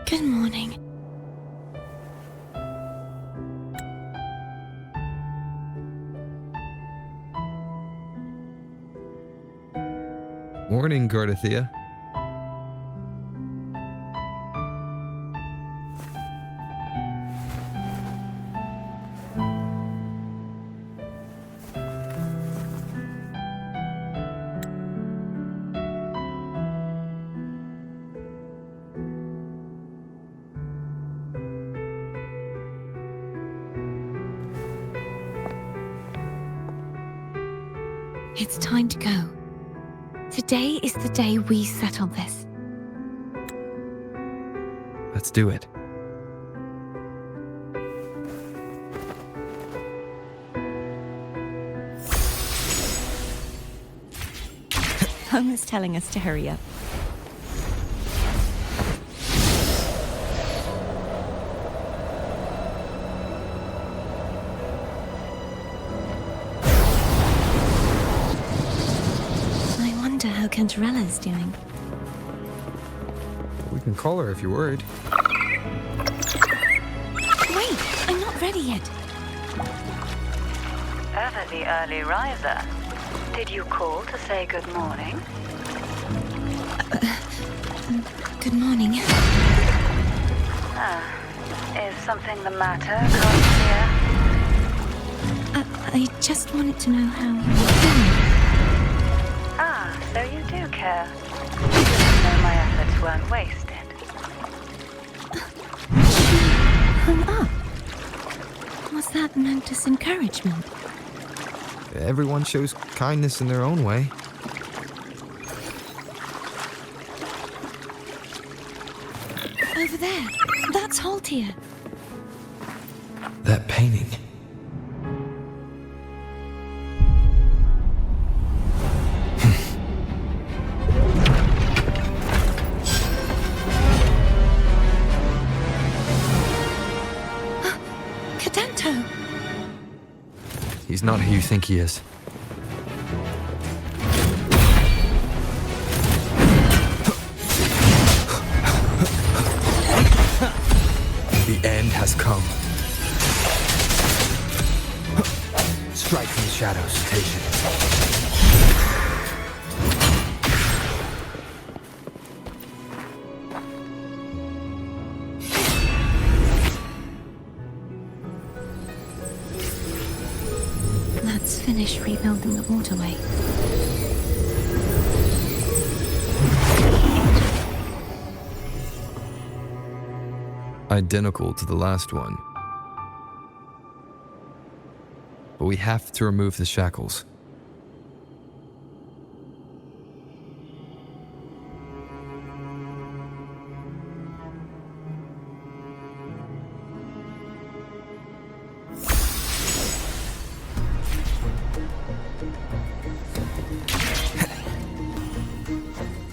D: Good morning.
A: Morning, Cartethyia.
D: It's time to go. Today is the day we settle this.
A: Let's do it.
J: Homer's telling us to hurry up.
D: How Cantarella is doing.
A: We can call her if you're worried.
D: Wait, I'm not ready yet.
K: Ever the early riser. Did you call to say good morning?
D: Good morning.
K: Is something the matter, Cartethyia?
D: I just wanted to know how you were doing.
K: So you do care. Even though my efforts weren't wasted.
D: She hung up. Was that meant as encouragement?
A: Everyone shows kindness in their own way.
D: There, that's Haltia.
A: That painting.
D: Cadento!
A: He's not who you think he is. The end has come. Strike from the shadows, Station.
D: Let's finish rebuilding the waterway.
A: Identical to the last one. But we have to remove the shackles.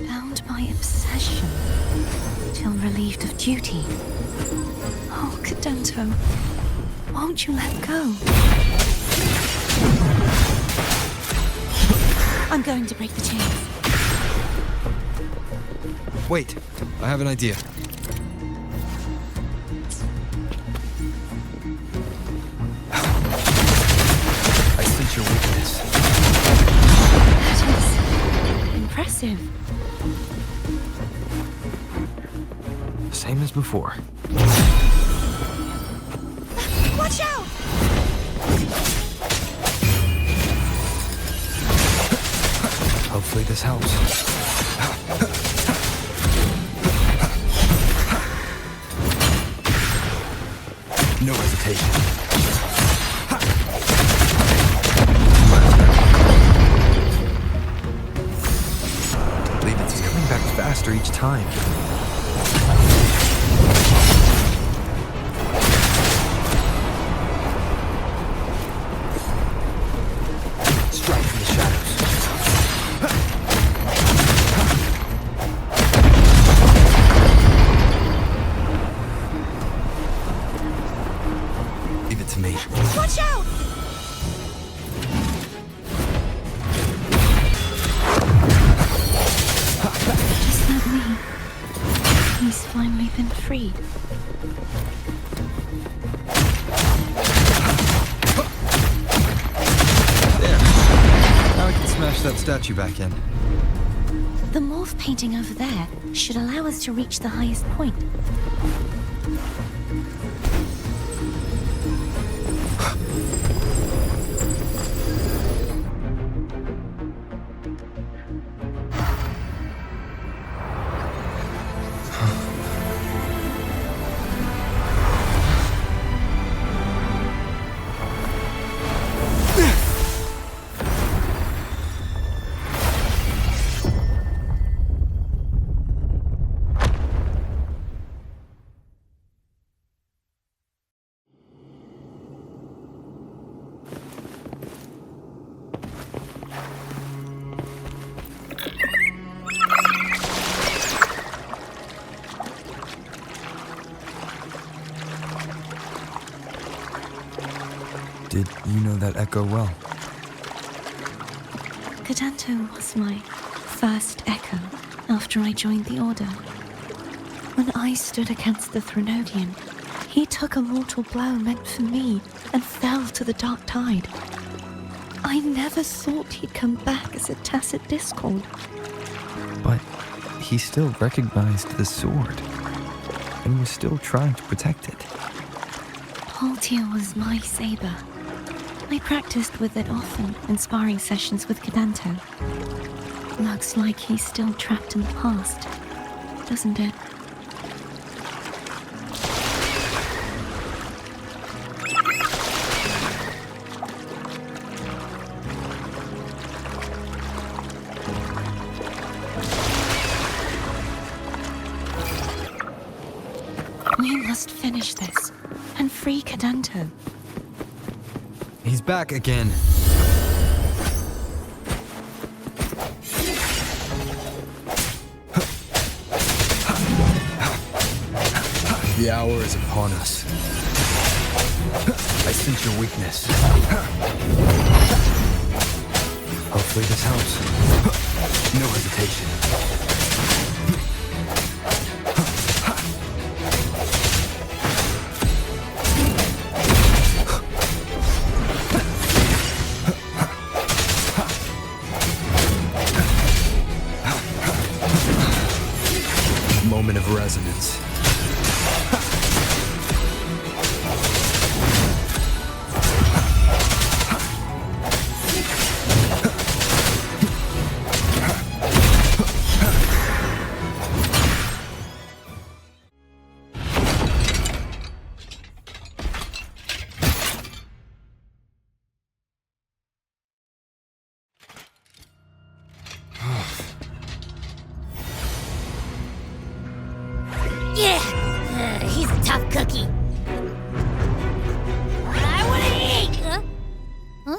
D: Bound by obsession, till relieved of duty. Oh, Cadento, won't you let go? I'm going to break the chains.
A: Wait, I have an idea. I sense your weakness.
D: That is impressive.
A: Same as before.
J: Watch out!
A: Hopefully this helps. No hesitation. I believe it's coming back faster each time. Strike from the shadows. Leave it to me.
J: Watch out!
D: Just like me. He's finally been freed.
A: There. Now I can smash that statue back in.
D: The morph painting over there should allow us to reach the highest point.
A: Did you know that echo well?
D: Cadento was my first echo after I joined the Order. When I stood against the Threnodian, he took a mortal blow meant for me and fell to the dark tide. I never thought he'd come back as a tacit discord.
A: But he still recognized the sword and was still trying to protect it.
D: Haltia was my saber. I practiced with it often in sparring sessions with Cadento. Looks like he's still trapped in the past, doesn't it? We must finish this and free Cadanto.
A: He's back again. The hour is upon us. I sense your weakness. Hopefully this helps. No hesitation. Moment of resonance.
B: He's a tough cookie. I want to eat! Huh?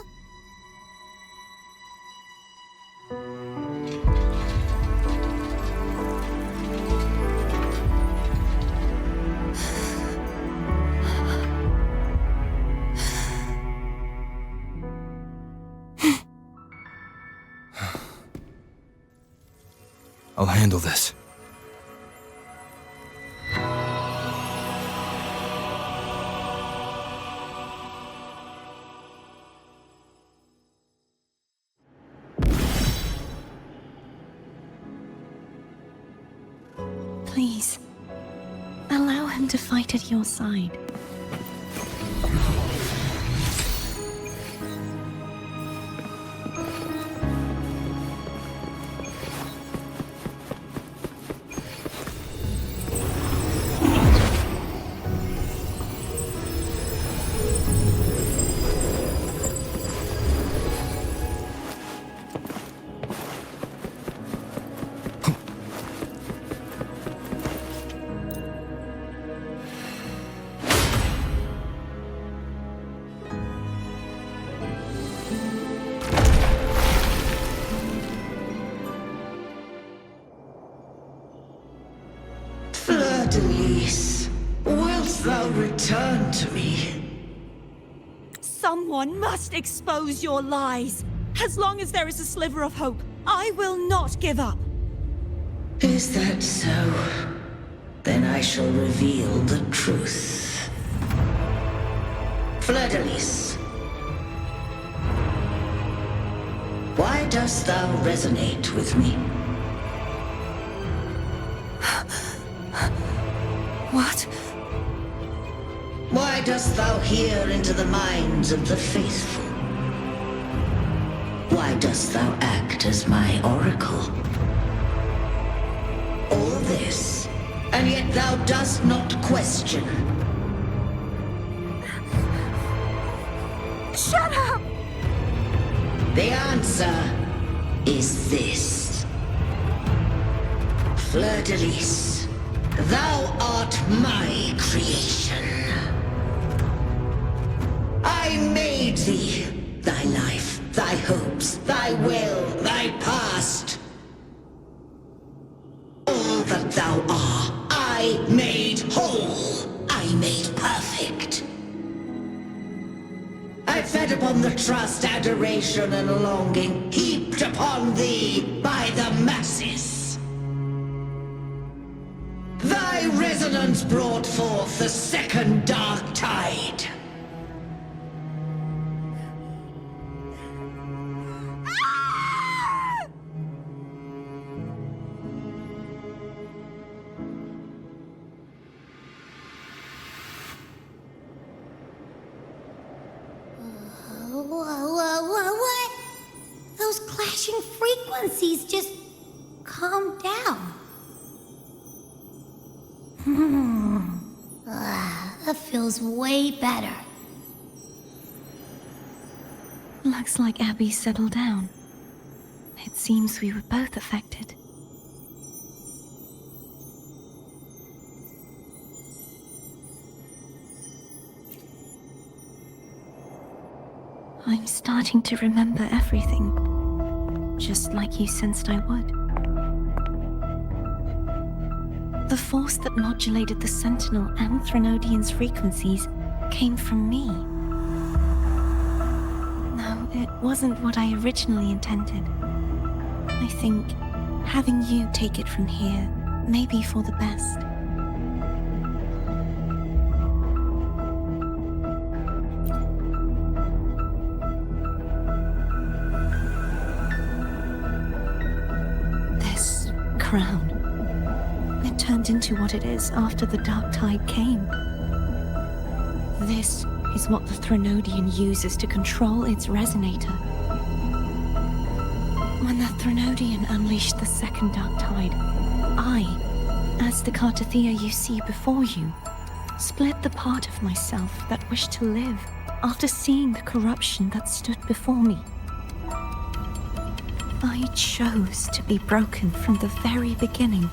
A: I'll handle this.
D: Please, allow him to fight at your side.
I: Wilt thou return to me?
J: Someone must expose your lies. As long as there is a sliver of hope, I will not give up.
I: Is that so? Then I shall reveal the truth. Fleur-de-Lis, why dost thou resonate with me?
D: What?
I: Why dost thou hear into the minds of the faithful? Why dost thou act as my oracle? All this, and yet thou dost not question.
J: Shut up!
I: The answer is this. Fleur-de-Lis, thou art my creation. I made thee, thy life, thy hopes, thy will, thy past. All that thou art, I made whole, I made perfect. I fed upon the trust, adoration, and longing heaped upon thee by the masses. Thy resonance brought forth the second dark tide.
B: What? Those clashing frequencies just calm down. That feels way better.
D: Looks like Abby settled down. It seems we were both affected. I'm starting to remember everything, just like you sensed I would. The force that modulated the Sentinel and Threnodian's frequencies came from me. No, it wasn't what I originally intended. I think having you take it from here may be for the best. This crown, it turned into what it is after the Dark Tide came. This is what the Threnodian uses to control its resonator. When the Threnodian unleashed the second Dark Tide, I, as the Cartethyia you see before you, split the part of myself that wished to live after seeing the corruption that stood before me. I chose to be broken from the very beginning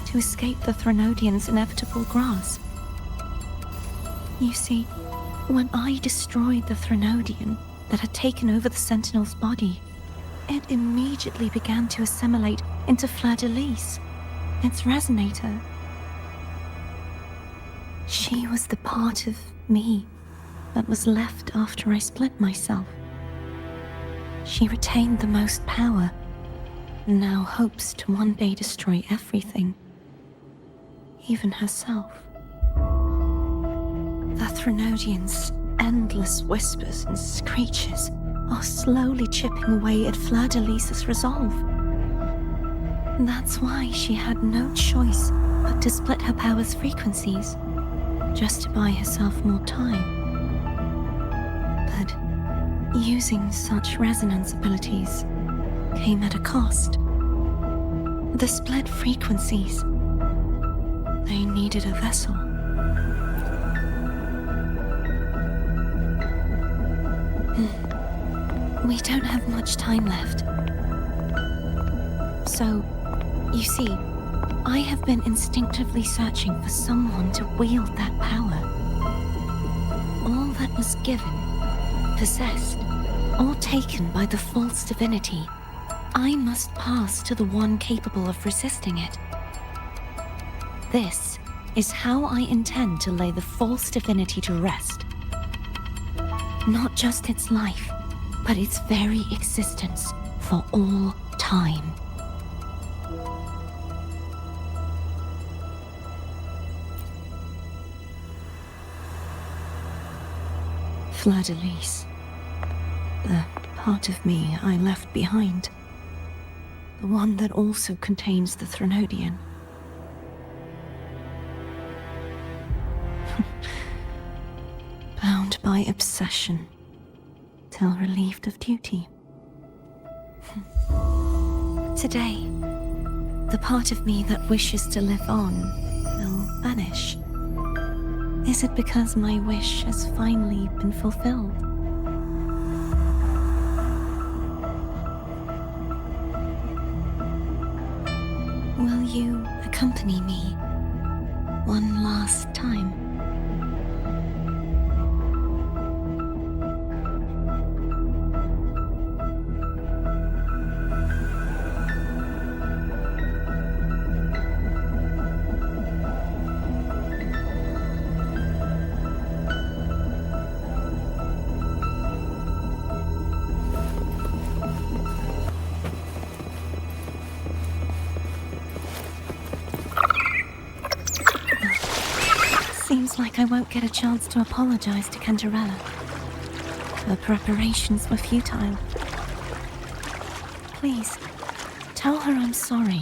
D: to escape the Threnodian's inevitable grasp. You see, when I destroyed the Threnodian that had taken over the Sentinel's body, it immediately began to assimilate into Fleur-de-Lis, its resonator. She was the part of me that was left after I split myself. She retained the most power, and now hopes to one day destroy everything, even herself. The Threnodian's endless whispers and screeches are slowly chipping away at Fleur-de-Lis's resolve. That's why she had no choice but to split her power's frequencies, just to buy herself more time. But using such resonance abilities came at a cost. The split frequencies, they needed a vessel. We don't have much time left. So, you see, I have been instinctively searching for someone to wield that power. All that was given, possessed, or taken by the false divinity, I must pass to the one capable of resisting it. This is how I intend to lay the false divinity to rest. Not just its life, but its very existence for all time. Fleur-de-Lis, the part of me I left behind, the one that also contains the Threnodian. Bound by obsession, till relieved of duty. Today, the part of me that wishes to live on will vanish. Is it because my wish has finally been fulfilled? Will you accompany me one last time? Seems like I won't get a chance to apologize to Cantarella. Her preparations were futile. Please, tell her I'm sorry.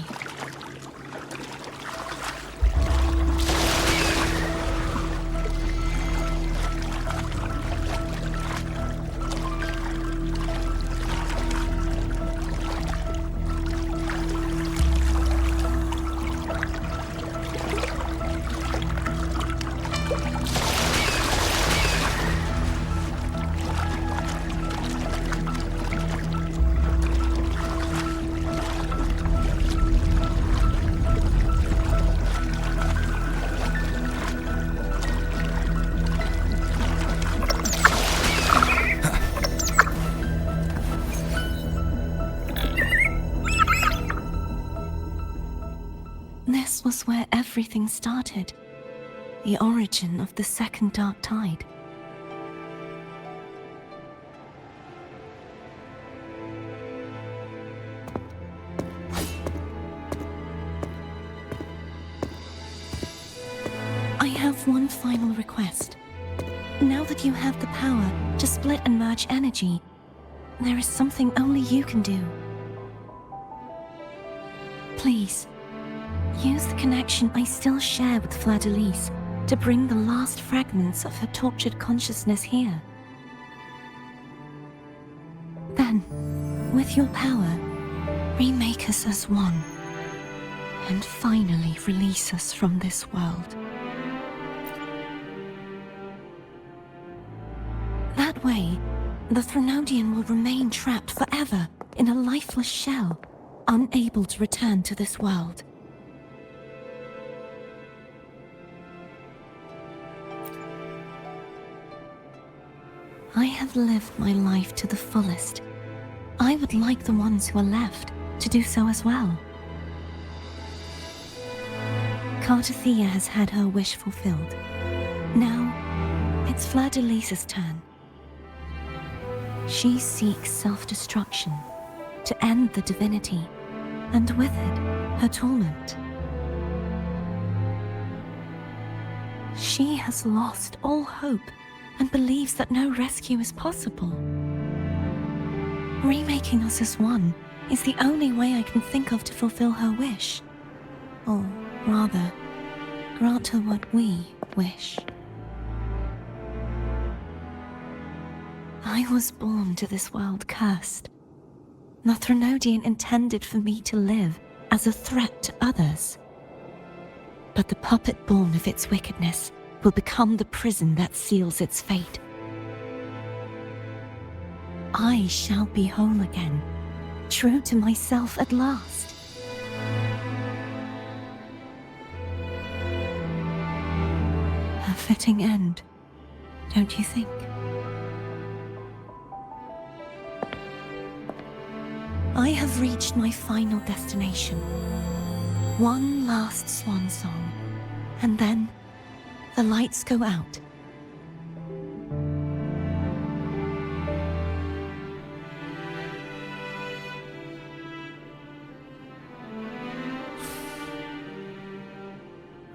D: everything started. The origin of the second dark tide. I have one final request. Now that you have the power to split and merge energy, there is something only you can do. Please, use the connection I still share with Fleur-de-Lis to bring the last fragments of her tortured consciousness here. Then, with your power, remake us as one, and finally release us from this world. That way, the Threnodian will remain trapped forever in a lifeless shell, unable to return to this world. I have lived my life to the fullest. I would like the ones who are left to do so as well. Cartethyia has had her wish fulfilled. Now, it's Fleur-de-Lis's turn. She seeks self-destruction to end the divinity, and with it, her torment. She has lost all hope and believes that no rescue is possible. Remaking us as one is the only way I can think of to fulfill her wish. Or rather, grant her what we wish. I was born to this world cursed. The Threnodian intended for me to live as a threat to others. But the puppet born of its wickedness will become the prison that seals its fate. I shall be whole again, true to myself at last. A fitting end, don't you think? I have reached my final destination. One last swan song, and then the lights go out.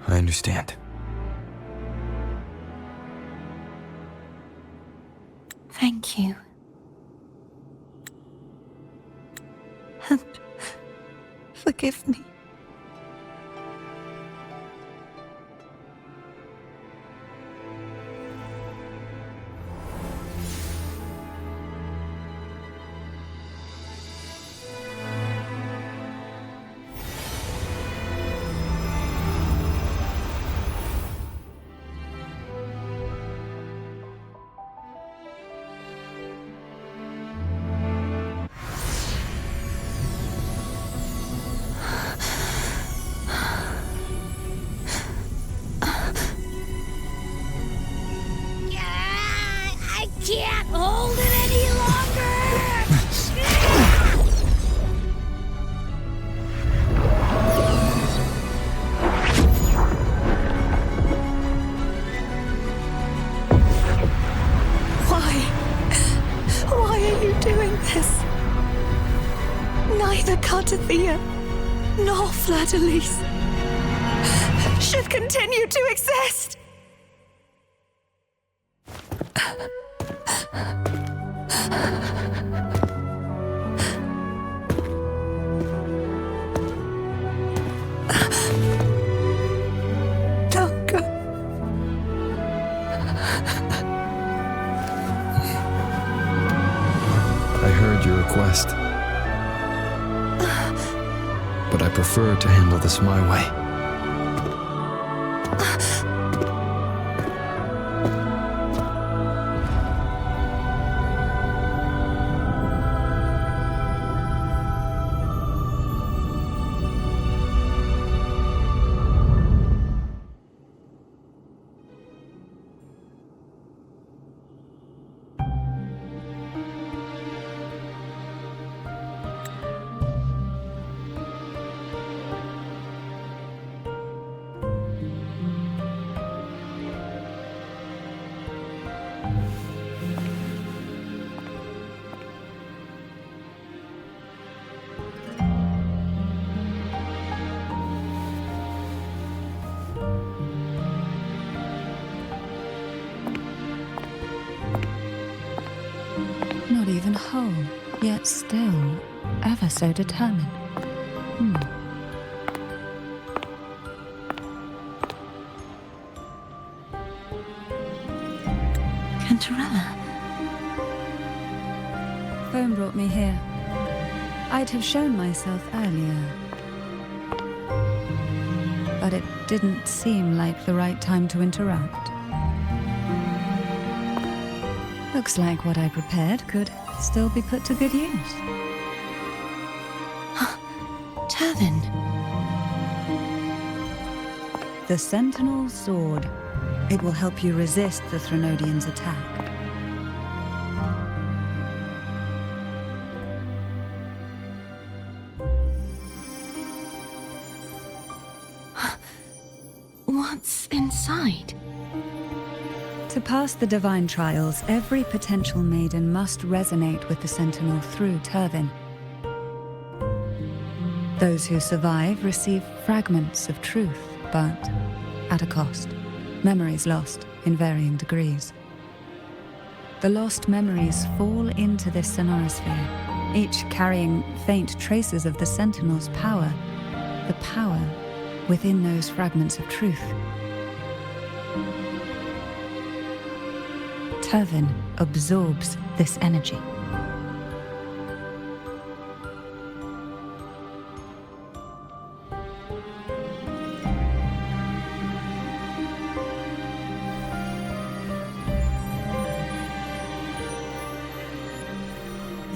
A: I understand.
D: Thank you. And forgive me.
B: Can't hold it any longer!
D: Why are you doing this? Neither Cartethyia nor Fleur-de-Lis should continue to exist! Don't go.
A: I heard your request. But I prefer to handle this my way.
G: even whole, yet still ever so determined.
D: Cantarella.
G: Phone brought me here. I'd have shown myself earlier, but it didn't seem like the right time to interrupt. Looks like what I prepared could still be put to good use.
D: Turvin.
G: The Sentinel Sword. It will help you resist the Threnodian's attack.
D: What's inside?
G: To pass the divine trials, every potential maiden must resonate with the Sentinel through Turvin. Those who survive receive fragments of truth, but at a cost. Memories lost in varying degrees. The lost memories fall into this sonorosphere, each carrying faint traces of the Sentinel's power, the power within those fragments of truth. Turvin absorbs this energy.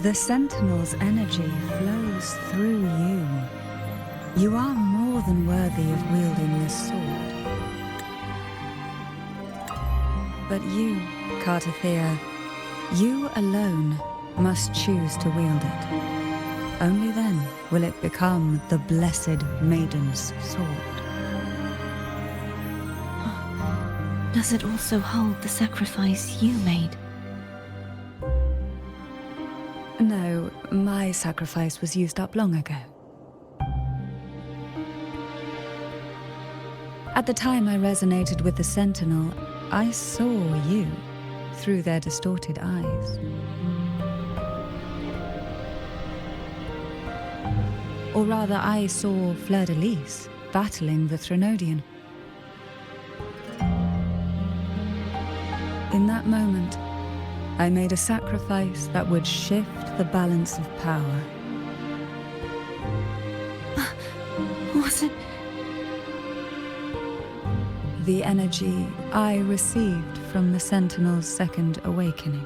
G: The Sentinel's energy flows through you. You are more than worthy of wielding this sword. But you, Cartethyia, you alone must choose to wield it. Only then will it become the Blessed Maiden's sword.
D: Does it also hold the sacrifice you made?
G: No, my sacrifice was used up long ago. At the time I resonated with the Sentinel, I saw you through their distorted eyes. Or rather, I saw Fleur-de-Lis battling the Threnodian. In that moment, I made a sacrifice that would shift the balance of power.
D: Was it?
G: The energy I received from the Sentinel's second awakening.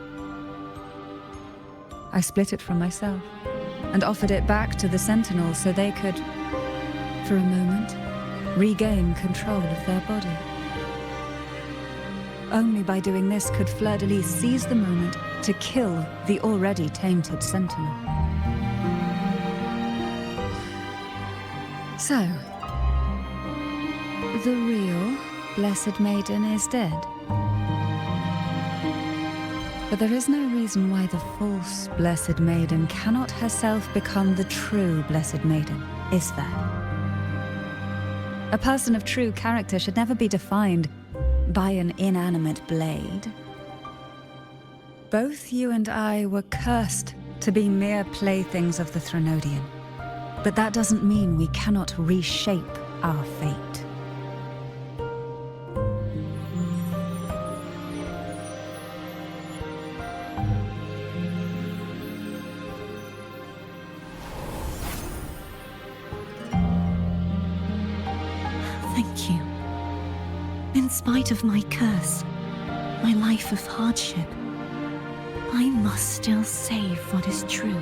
G: I split it from myself and offered it back to the Sentinel so they could, for a moment, regain control of their body. Only by doing this could Fleur-de-Lis seize the moment to kill the already tainted Sentinel. So, the real Blessed Maiden is dead. But there is no reason why the false Blessed Maiden cannot herself become the true Blessed Maiden, is there? A person of true character should never be defined by an inanimate blade. Both you and I were cursed to be mere playthings of the Threnodian. But that doesn't mean we cannot reshape our fate.
D: Thank you. In spite of my curse, my life of hardship, I must still save what is true.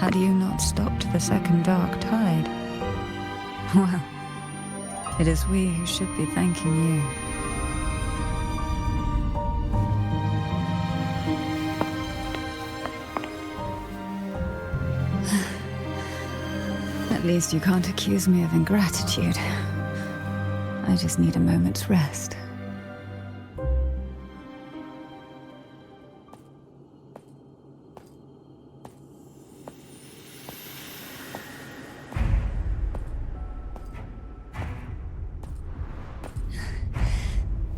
G: Had you not stopped the second dark tide? Well, it is we who should be thanking you. At least you can't accuse me of ingratitude. I just need a moment's rest.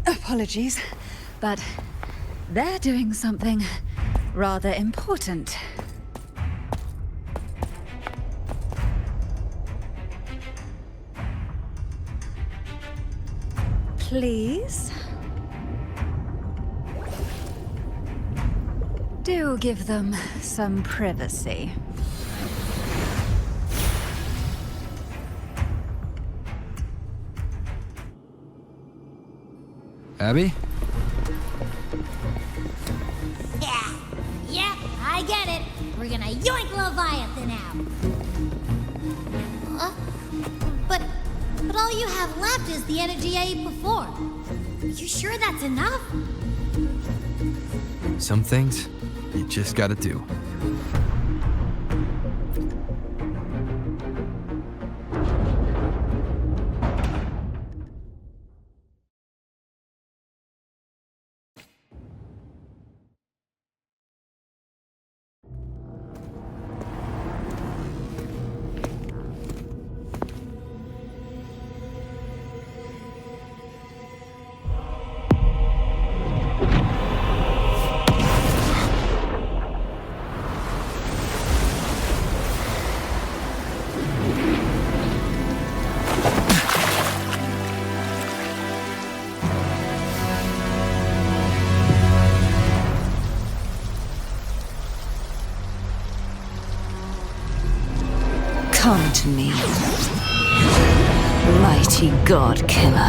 G: Apologies, but they're doing something rather important. Please? Do give them some privacy.
A: Abby?
B: Yeah, I get it. We're gonna yoink Leviathan out. But all you have left is the energy I ate before. You sure that's enough?
A: Some things you just gotta do.
D: Come to me, mighty god killer.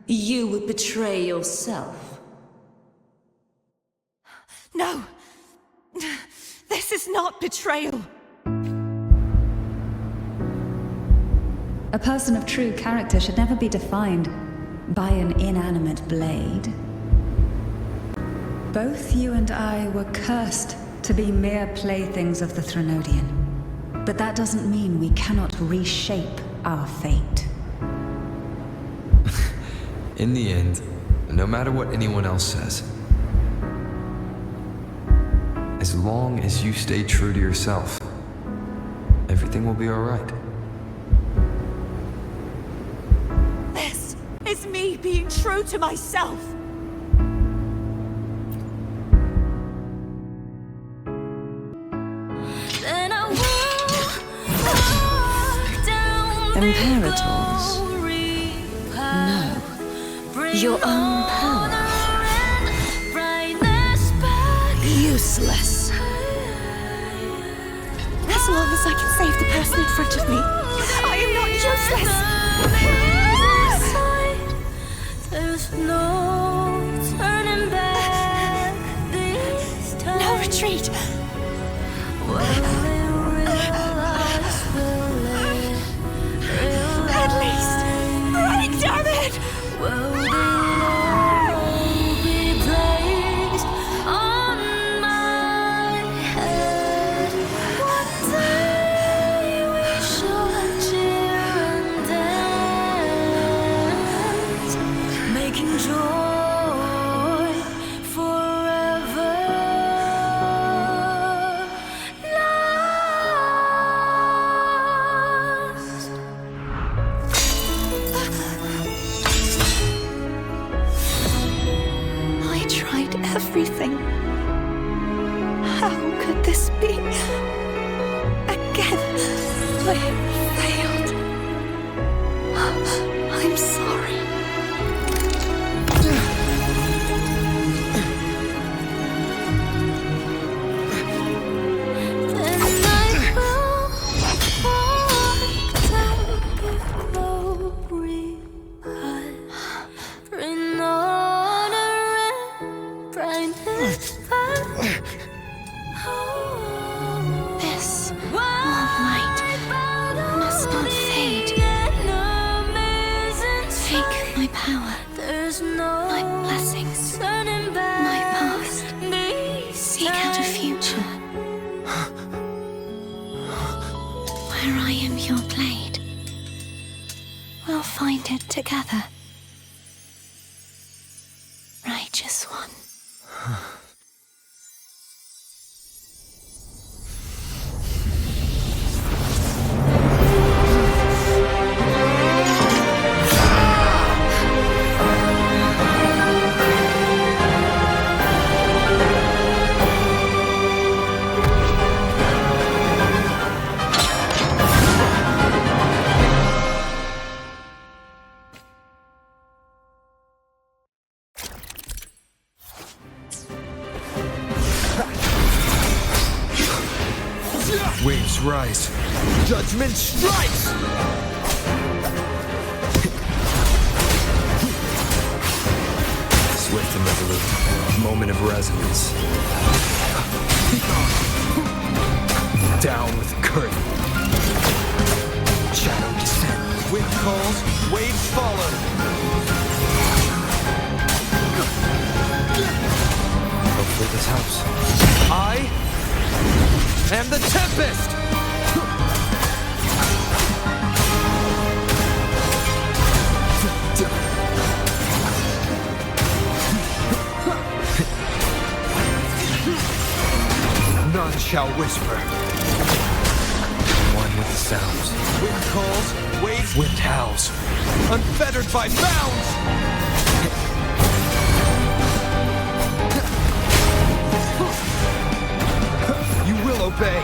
I: You would betray yourself.
J: No! This is not betrayal!
G: A person of true character should never be defined by an inanimate blade. Both you and I were cursed to be mere playthings of the Threnodian. But that doesn't mean we cannot reshape our fate.
A: In the end, no matter what anyone else says, as long as you stay true to yourself, everything will be all right.
J: This is me being true to myself!
D: Imperators? No. Your own power. Useless.
J: As long as I can save the person in front of me, I am not useless! There's no turning back this time. No retreat!
D: this be again? I have failed. I'm sorry. Together. Righteous one.
A: Waves rise. Judgment strikes! Swift and resolute. Moment of resonance. Down with the curtain. Shadow descent. Wind calls, waves follow. Hopefully this helps. I am the Tempest! None shall whisper. One with the sounds. Wind calls, waves, wind howls. Unfettered by bounds! You will obey.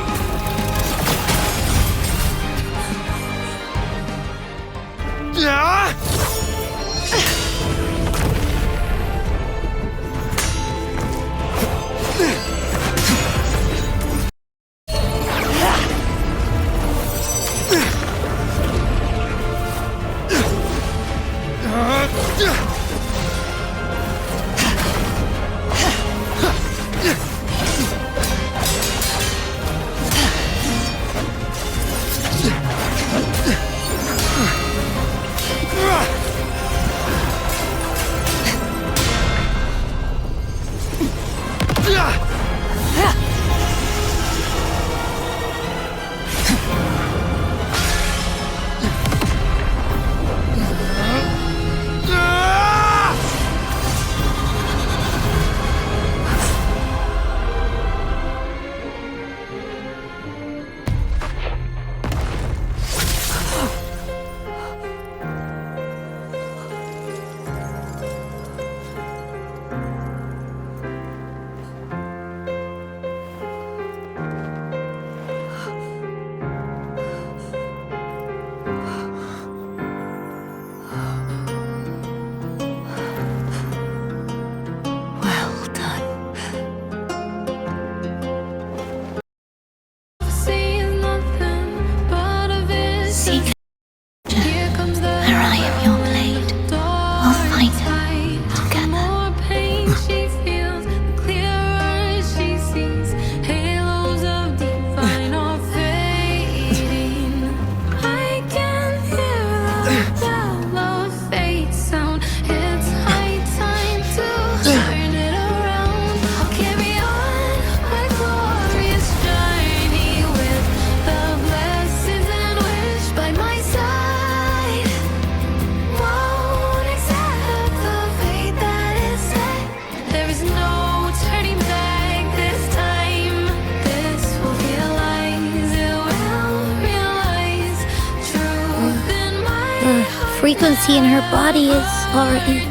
B: Frequency in her body is already...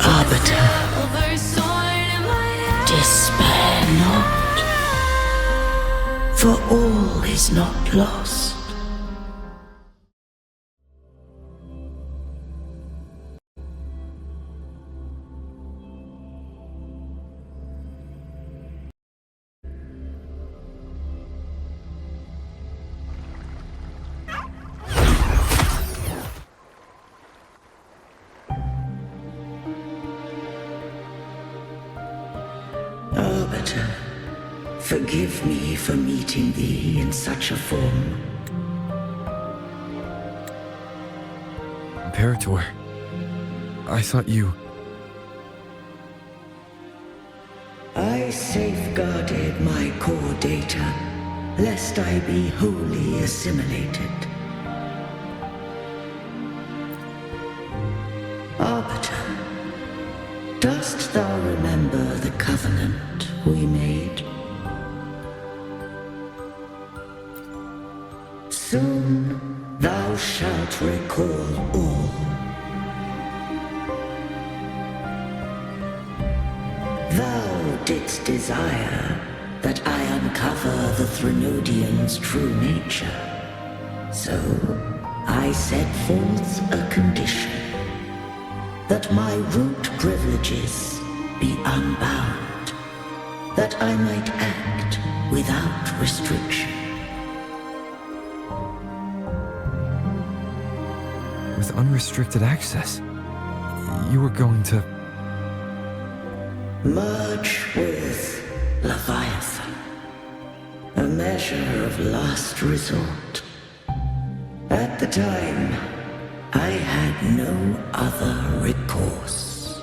I: Arbiter. Despair not, for all is not lost. Arbiter, forgive me for meeting thee in such a form.
A: Imperator, I thought you...
I: I safeguarded my core data, lest I be wholly assimilated. Arbiter, dost thou remember the covenant we made? Soon thou shalt recall all. Thou didst desire that I uncover the Threnodian's true nature. So I set forth a condition. That my root privileges be unbound, that I might act without restriction.
A: With unrestricted access, you were going to...
I: Merge with Leviathan, a measure of last resort. At the time, I had no other recourse.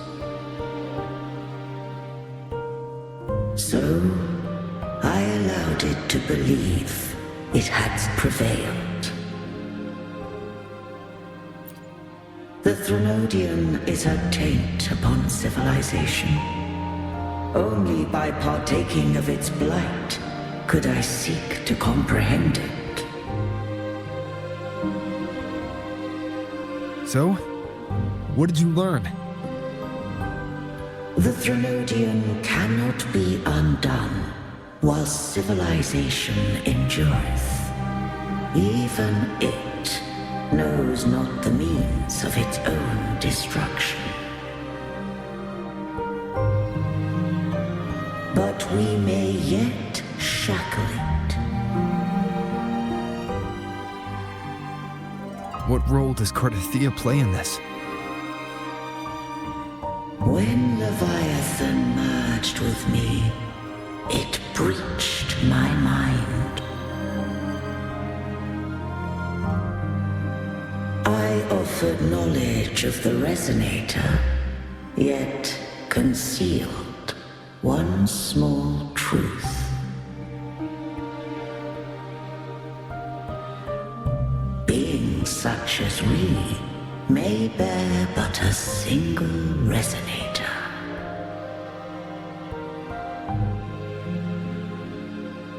I: So, I allowed it to believe it had prevailed. The Threnodian is a taint upon civilization. Only by partaking of its blight could I seek to comprehend it.
A: So, what did you learn?
I: The Threnodian cannot be undone while civilization endureth. Even it knows not the means of its own destruction. But we may yet shackle it.
A: What role does Cartethyia play in this?
I: When Leviathan merged with me, it breached my mind. I offered knowledge of the Resonator, yet concealed one small truth. Beings such as we may bear but a single Resonator.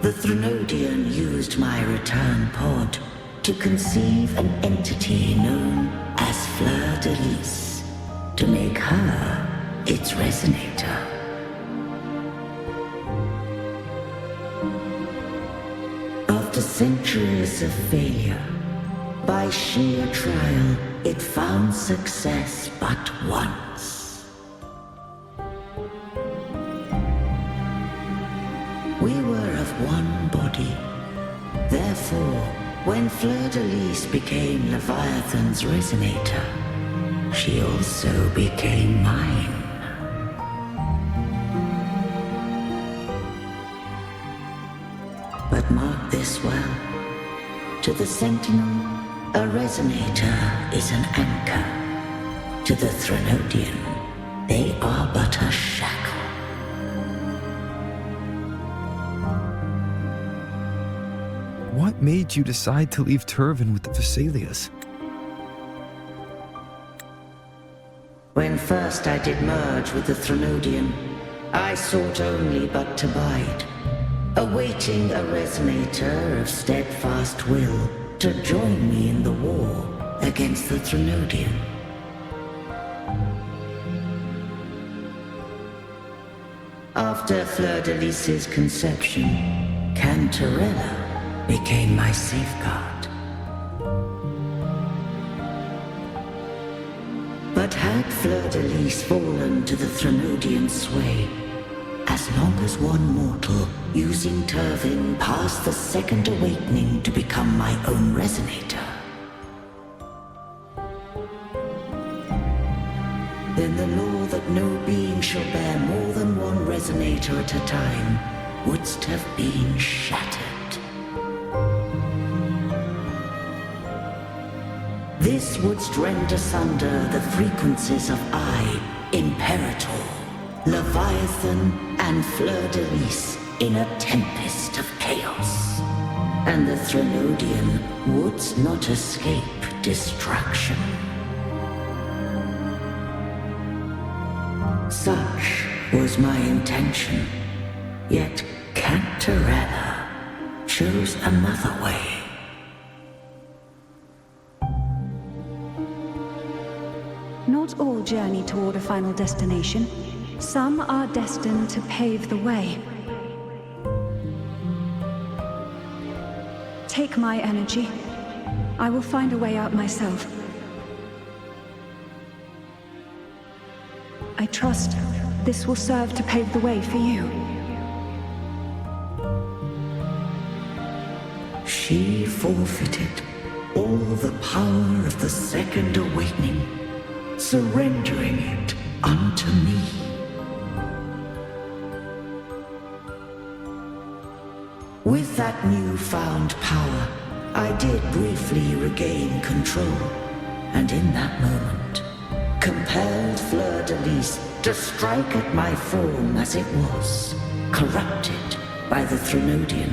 I: The Threnodian used my return pod to conceive an entity known as Fleur de Lis, to make her its Resonator. After centuries of failure, by sheer trial, it found success but once. We were of one body. Therefore, when Fleur de Lis became Leviathan's Resonator, she also became mine. But mark this well. To the Sentinel, a Resonator is an anchor. To the Threnodian, they are but a shackle.
A: What made you decide to leave Turvan with the Vesalias?
I: When first I did merge with the Threnodian, I sought only but to bide, awaiting a Resonator of steadfast will to join me in the war against the Threnodian. After Fleur-de-Lis's conception, Cantarella became my safeguard. But had Fleur-de-Lis fallen to the Threnodian sway, as long as one mortal using Turvin passed the second awakening to become my own resonator, then the law that no being shall bear more than one resonator at a time wouldst have been shattered. This wouldst rend asunder the frequencies of I, Imperator, Leviathan, and Fleur-de-Lis in a tempest of chaos, and the Threnodian wouldst not escape destruction. Such was my intention, yet Cantarella chose another way.
G: Not all journey toward a final destination. Some are destined to pave the way. Take my energy. I will find a way out myself. I trust this will serve to pave the way for you.
I: She forfeited all the power of the second awakening, surrendering it unto me. With that newfound power, I did briefly regain control, and in that moment, compelled Fleur-de-Lis to strike at my form as it was, corrupted by the Threnodian.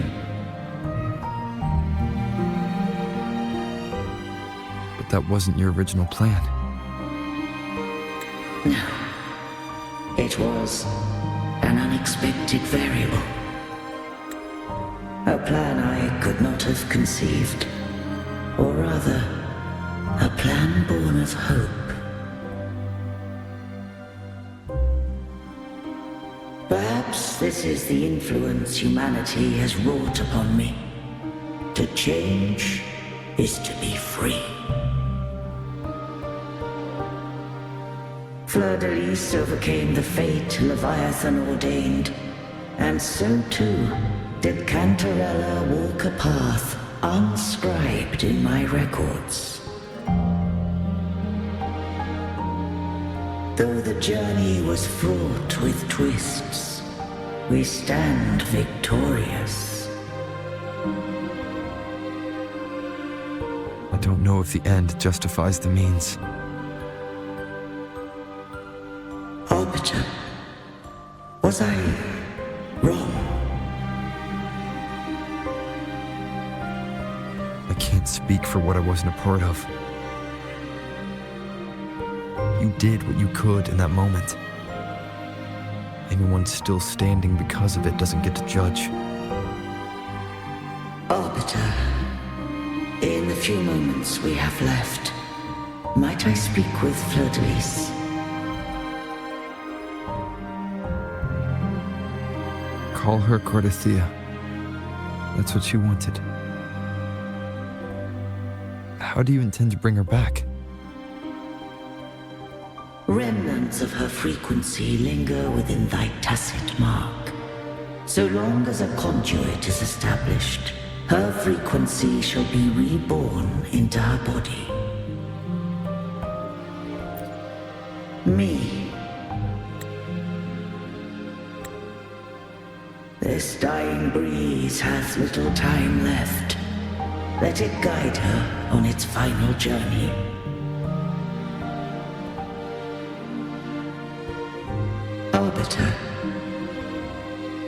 A: But that wasn't your original plan.
I: No. It was an unexpected variable. A plan I could not have conceived, or rather, a plan born of hope. Perhaps this is the influence humanity has wrought upon me. To change is to be free. Fleur-de-Lis overcame the fate Leviathan ordained, and so too did Cantarella walk a path unscribed in my records. Though the journey was fraught with twists, we stand victorious.
A: I don't know if the end justifies the means.
I: Arbiter, was I wrong?
A: I can't speak for what I wasn't a part of. You did what you could in that moment. Anyone still standing because of it doesn't get to judge.
I: Arbiter, in the few moments we have left, might I speak with Fleur-de-Lis?
A: Call her Cartethyia. That's what she wanted. How do you intend to bring her back?
I: Remnants of her frequency linger within thy tacit mark. So long as a conduit is established, her frequency shall be reborn into her body. Me. This dying breeze hath little time left. Let it guide her on its final journey. Arbiter,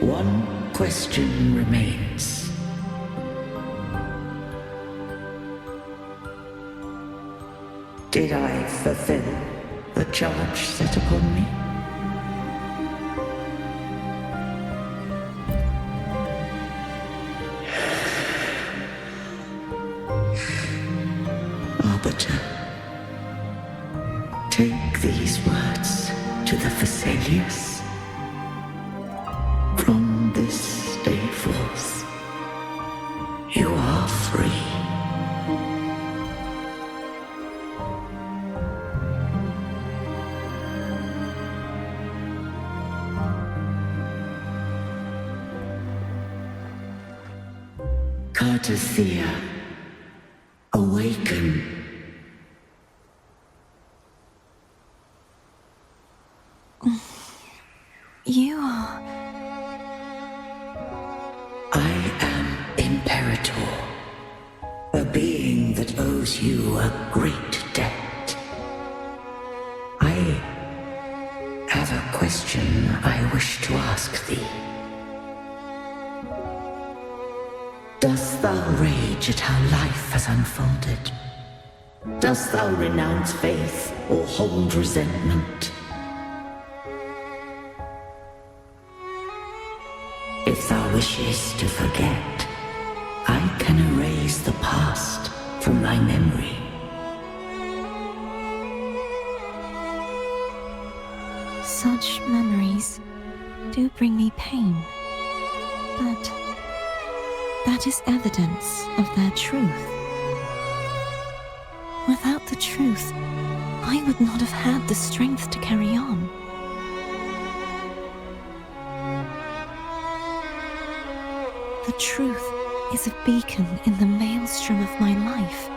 I: one question remains. Did I fulfill the charge set upon me? Arbiter, take these words to the Phasaelius. Cartethyia, awaken.
D: You are...
I: I am Imperator, a being that owes you a great debt. I have a question I wish to ask thee. Dost thou rage at how life has unfolded? Dost thou renounce faith or hold resentment? If thou wishes to forget, I can erase the past from thy memory.
D: Such memories do bring me pain, but that is evidence of their truth. Without the truth, I would not have had the strength to carry on. The truth is a beacon in the maelstrom of my life.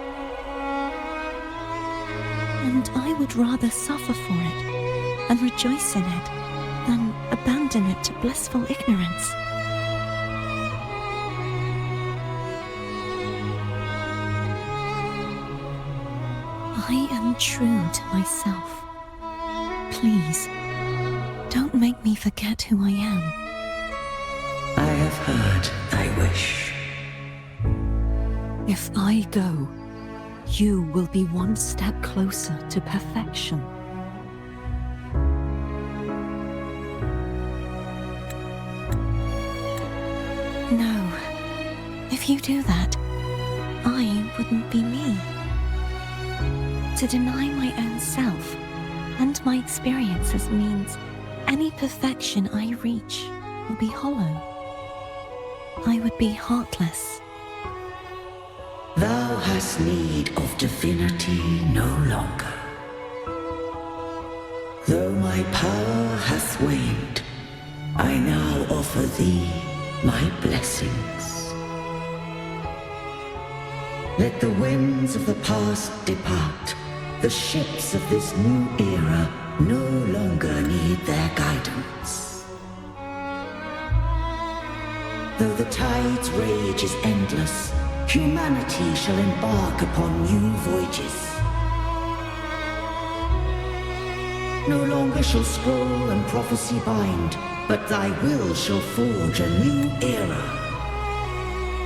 D: And I would rather suffer for it and rejoice in it than abandon it to blissful ignorance. I am true to myself. Please, don't make me forget who I am.
I: I have heard thy wish.
L: If I go, you will be one step closer to perfection.
D: No. If you do that, I wouldn't be me. To deny my own self and my experiences means any perfection I reach will be hollow. I would be heartless.
I: Thou hast need of divinity no longer. Though my power hath waned, I now offer thee my blessings. Let the winds of the past depart. The ships of this new era no longer need their guidance. Though the tide's rage is endless, humanity shall embark upon new voyages. No longer shall scroll and prophecy bind, but thy will shall forge a new era.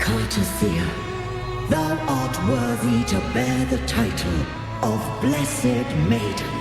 I: Cartethyia, thou art worthy to bear the title of Blessed Maiden.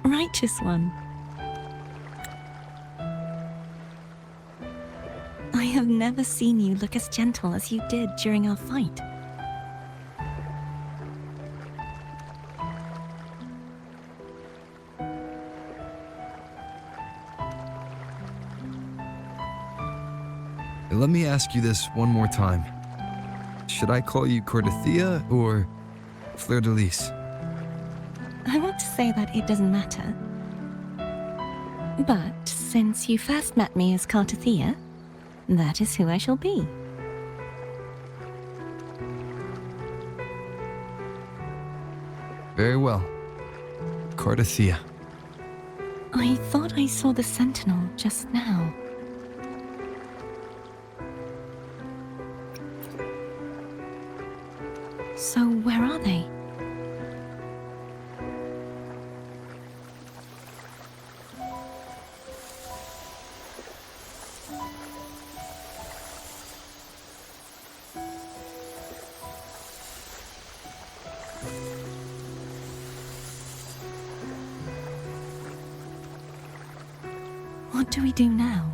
D: Righteous one. I have never seen you look as gentle as you did during our fight.
A: Let me ask you this one more time. Should I call you Cartethyia or Fleur de Lis?
D: I want to say that it doesn't matter. But since you first met me as Cartethyia, that is who I shall be.
A: Very well. Cartethyia.
D: I thought I saw the sentinel just now. So where are they? What do we do now?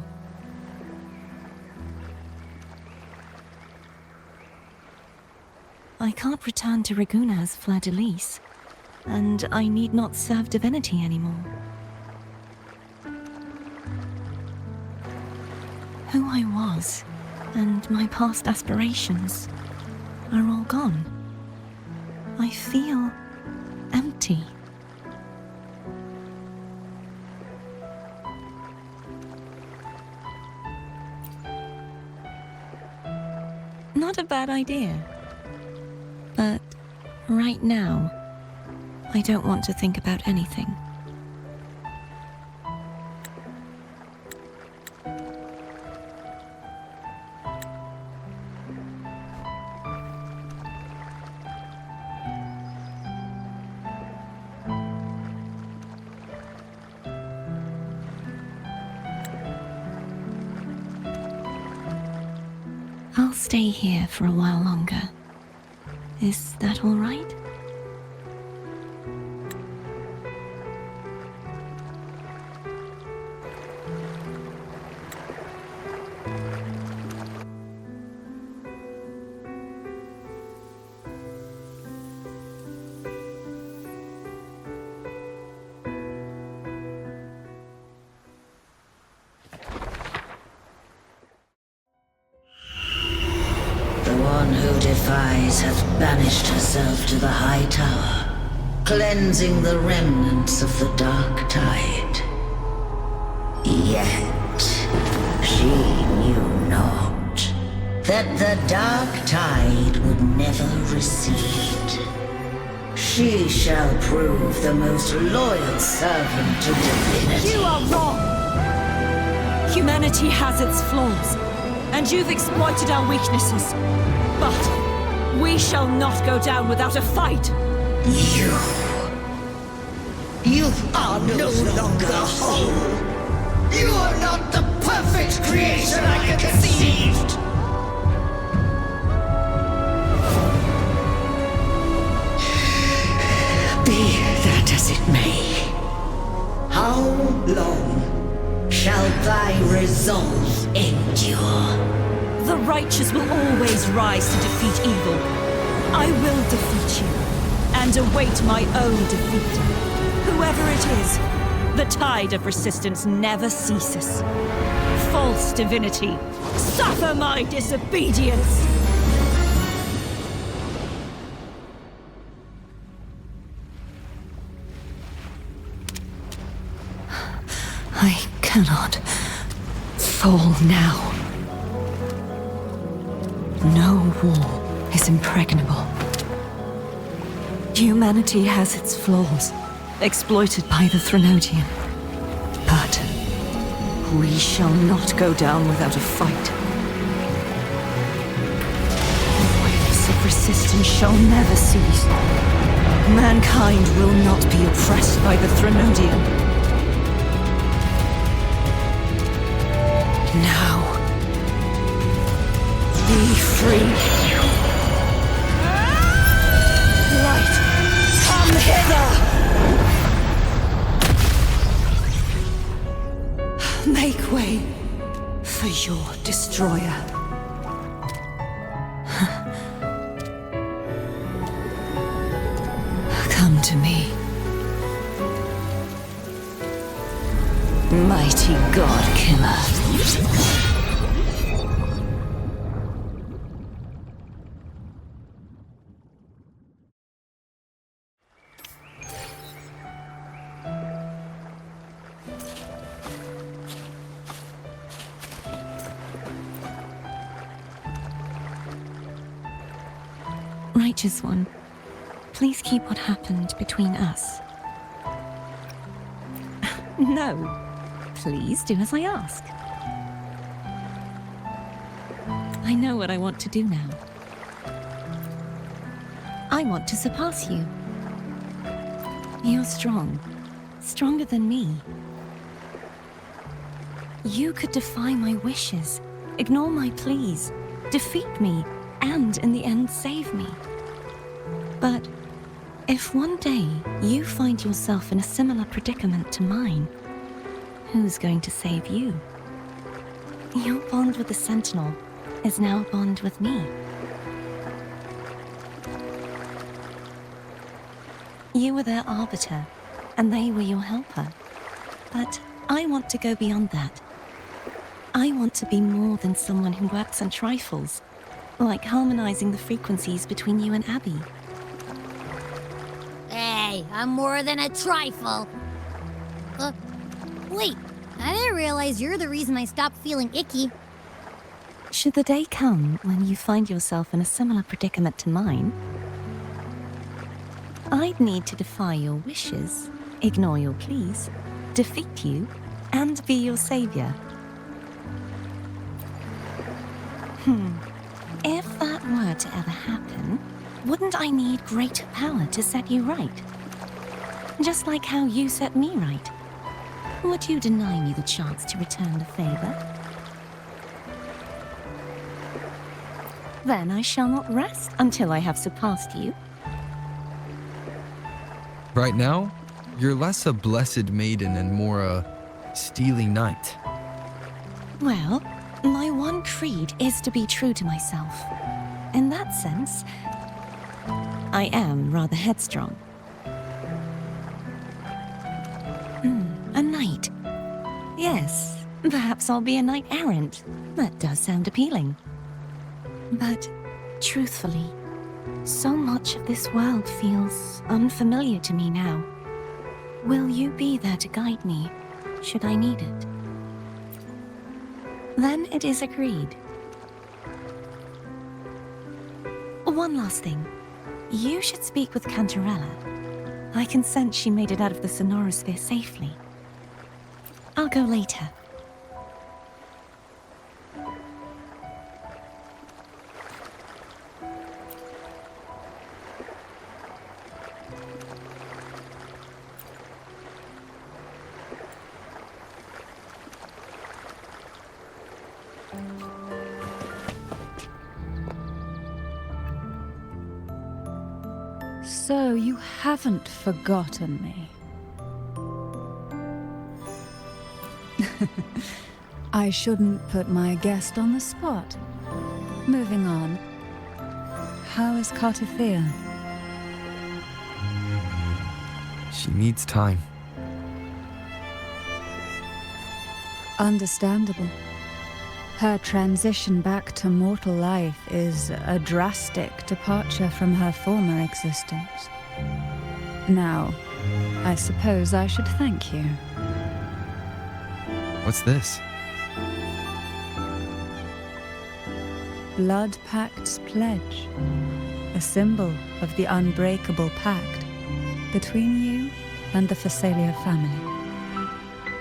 D: I can't return to Reguna as Fleur-de-Lis, and I need not serve divinity anymore. Who I was, and my past aspirations, are all gone. I feel empty. Not a bad idea. But right now, I don't want to think about anything. I'll stay here for a while longer. Is that all right?
I: Who defies hath banished herself to the high tower, cleansing the remnants of the dark tide. Yet she knew not that the dark tide would never recede. She shall prove the most loyal servant to divinity.
J: You are wrong! Humanity has its flaws, and you've exploited our weaknesses. But we shall not go down without a fight!
I: You are no longer whole! You are not the perfect creation I conceived! Be that as it may, how long shall thy resolve endure?
J: The righteous will always rise to defeat evil. I will defeat you, and await my own defeat. Whoever it is, the tide of resistance never ceases. False divinity, suffer my disobedience!
D: I cannot fall now. No wall is impregnable. Humanity has its flaws, exploited by the Threnodian. But we shall not go down without a fight. The waves of resistance shall never cease. Mankind will not be oppressed by the Threnodian. Now, be free.
J: Light, come hither!
D: Make way for your destroyer. Come to me. Mighty God Killer. Righteous One, please keep what happened between us. No. Please do as I ask. I know what I want to do now. I want to surpass you. You're strong. Stronger than me. You could defy my wishes, ignore my pleas, defeat me, and in the end save me. But if one day you find yourself in a similar predicament to mine, who's going to save you? Your bond with the Sentinel is now a bond with me. You were their arbiter, and they were your helper. But I want to go beyond that. I want to be more than someone who works on trifles, like harmonizing the frequencies between you and Abby.
B: Hey, I'm more than a trifle. Wait, I didn't realize you're the reason I stopped feeling icky.
D: Should the day come when you find yourself in a similar predicament to mine, I'd need to defy your wishes, ignore your pleas, defeat you, and be your savior. If that were to ever happen, wouldn't I need greater power to set you right? Just like how you set me right. Would you deny me the chance to return the favor? Then I shall not rest until I have surpassed you.
A: Right now, you're less a blessed maiden and more a steely knight.
D: Well, my one creed is to be true to myself. In that sense, I am rather headstrong. A knight. Yes, perhaps I'll be a knight errant. That does sound appealing. But, truthfully, so much of this world feels unfamiliar to me now. Will you be there to guide me, should I need it? Then it is agreed. One last thing. You should speak with Cantarella. I can sense she made it out of the sonorosphere safely. I'll go later.
G: So you haven't forgotten me. I shouldn't put my guest on the spot. Moving on. How is Cartethyia?
A: She needs time.
G: Understandable. Her transition back to mortal life is a drastic departure from her former existence. Now, I suppose I should thank you.
A: What's this?
G: Blood Pact's pledge. A symbol of the unbreakable pact between you and the Phasalia family.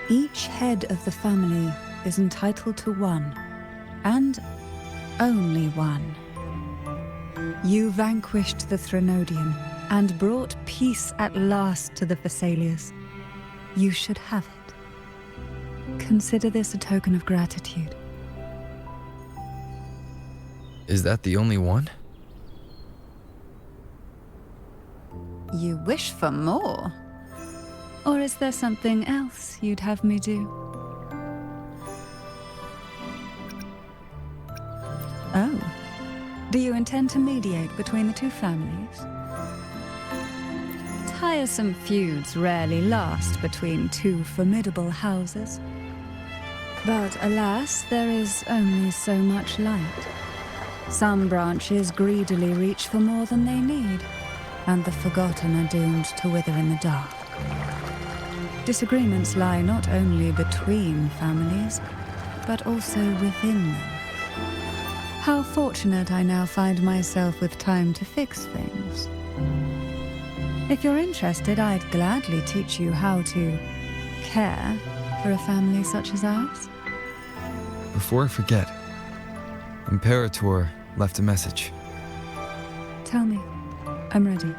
G: Each head of the family is entitled to one, and only one. You vanquished the Threnodian and brought peace at last to the Phasalias. You should have it. Consider this a token of gratitude.
A: Is that the only one?
G: You wish for more? Or is there something else you'd have me do? Oh. Do you intend to mediate between the two families? Tiresome feuds rarely last between two formidable houses. But alas, there is only so much light. Some branches greedily reach for more than they need, and the forgotten are doomed to wither in the dark. Disagreements lie not only between families, but also within them. How fortunate I now find myself with time to fix things. If you're interested, I'd gladly teach you how to care for a family such as ours.
A: Before I forget, Imperator left a message.
G: Tell me. I'm ready.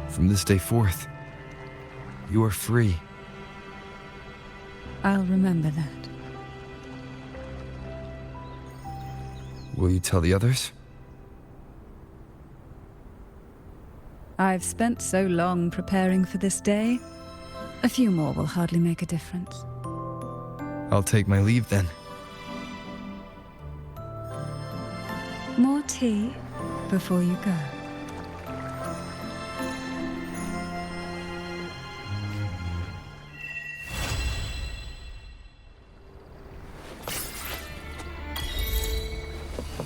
A: From this day forth, you are free.
G: I'll remember that.
A: Will you tell the others?
G: I've spent so long preparing for this day. A few more will hardly make a difference.
A: I'll take my leave then.
G: More tea before you go.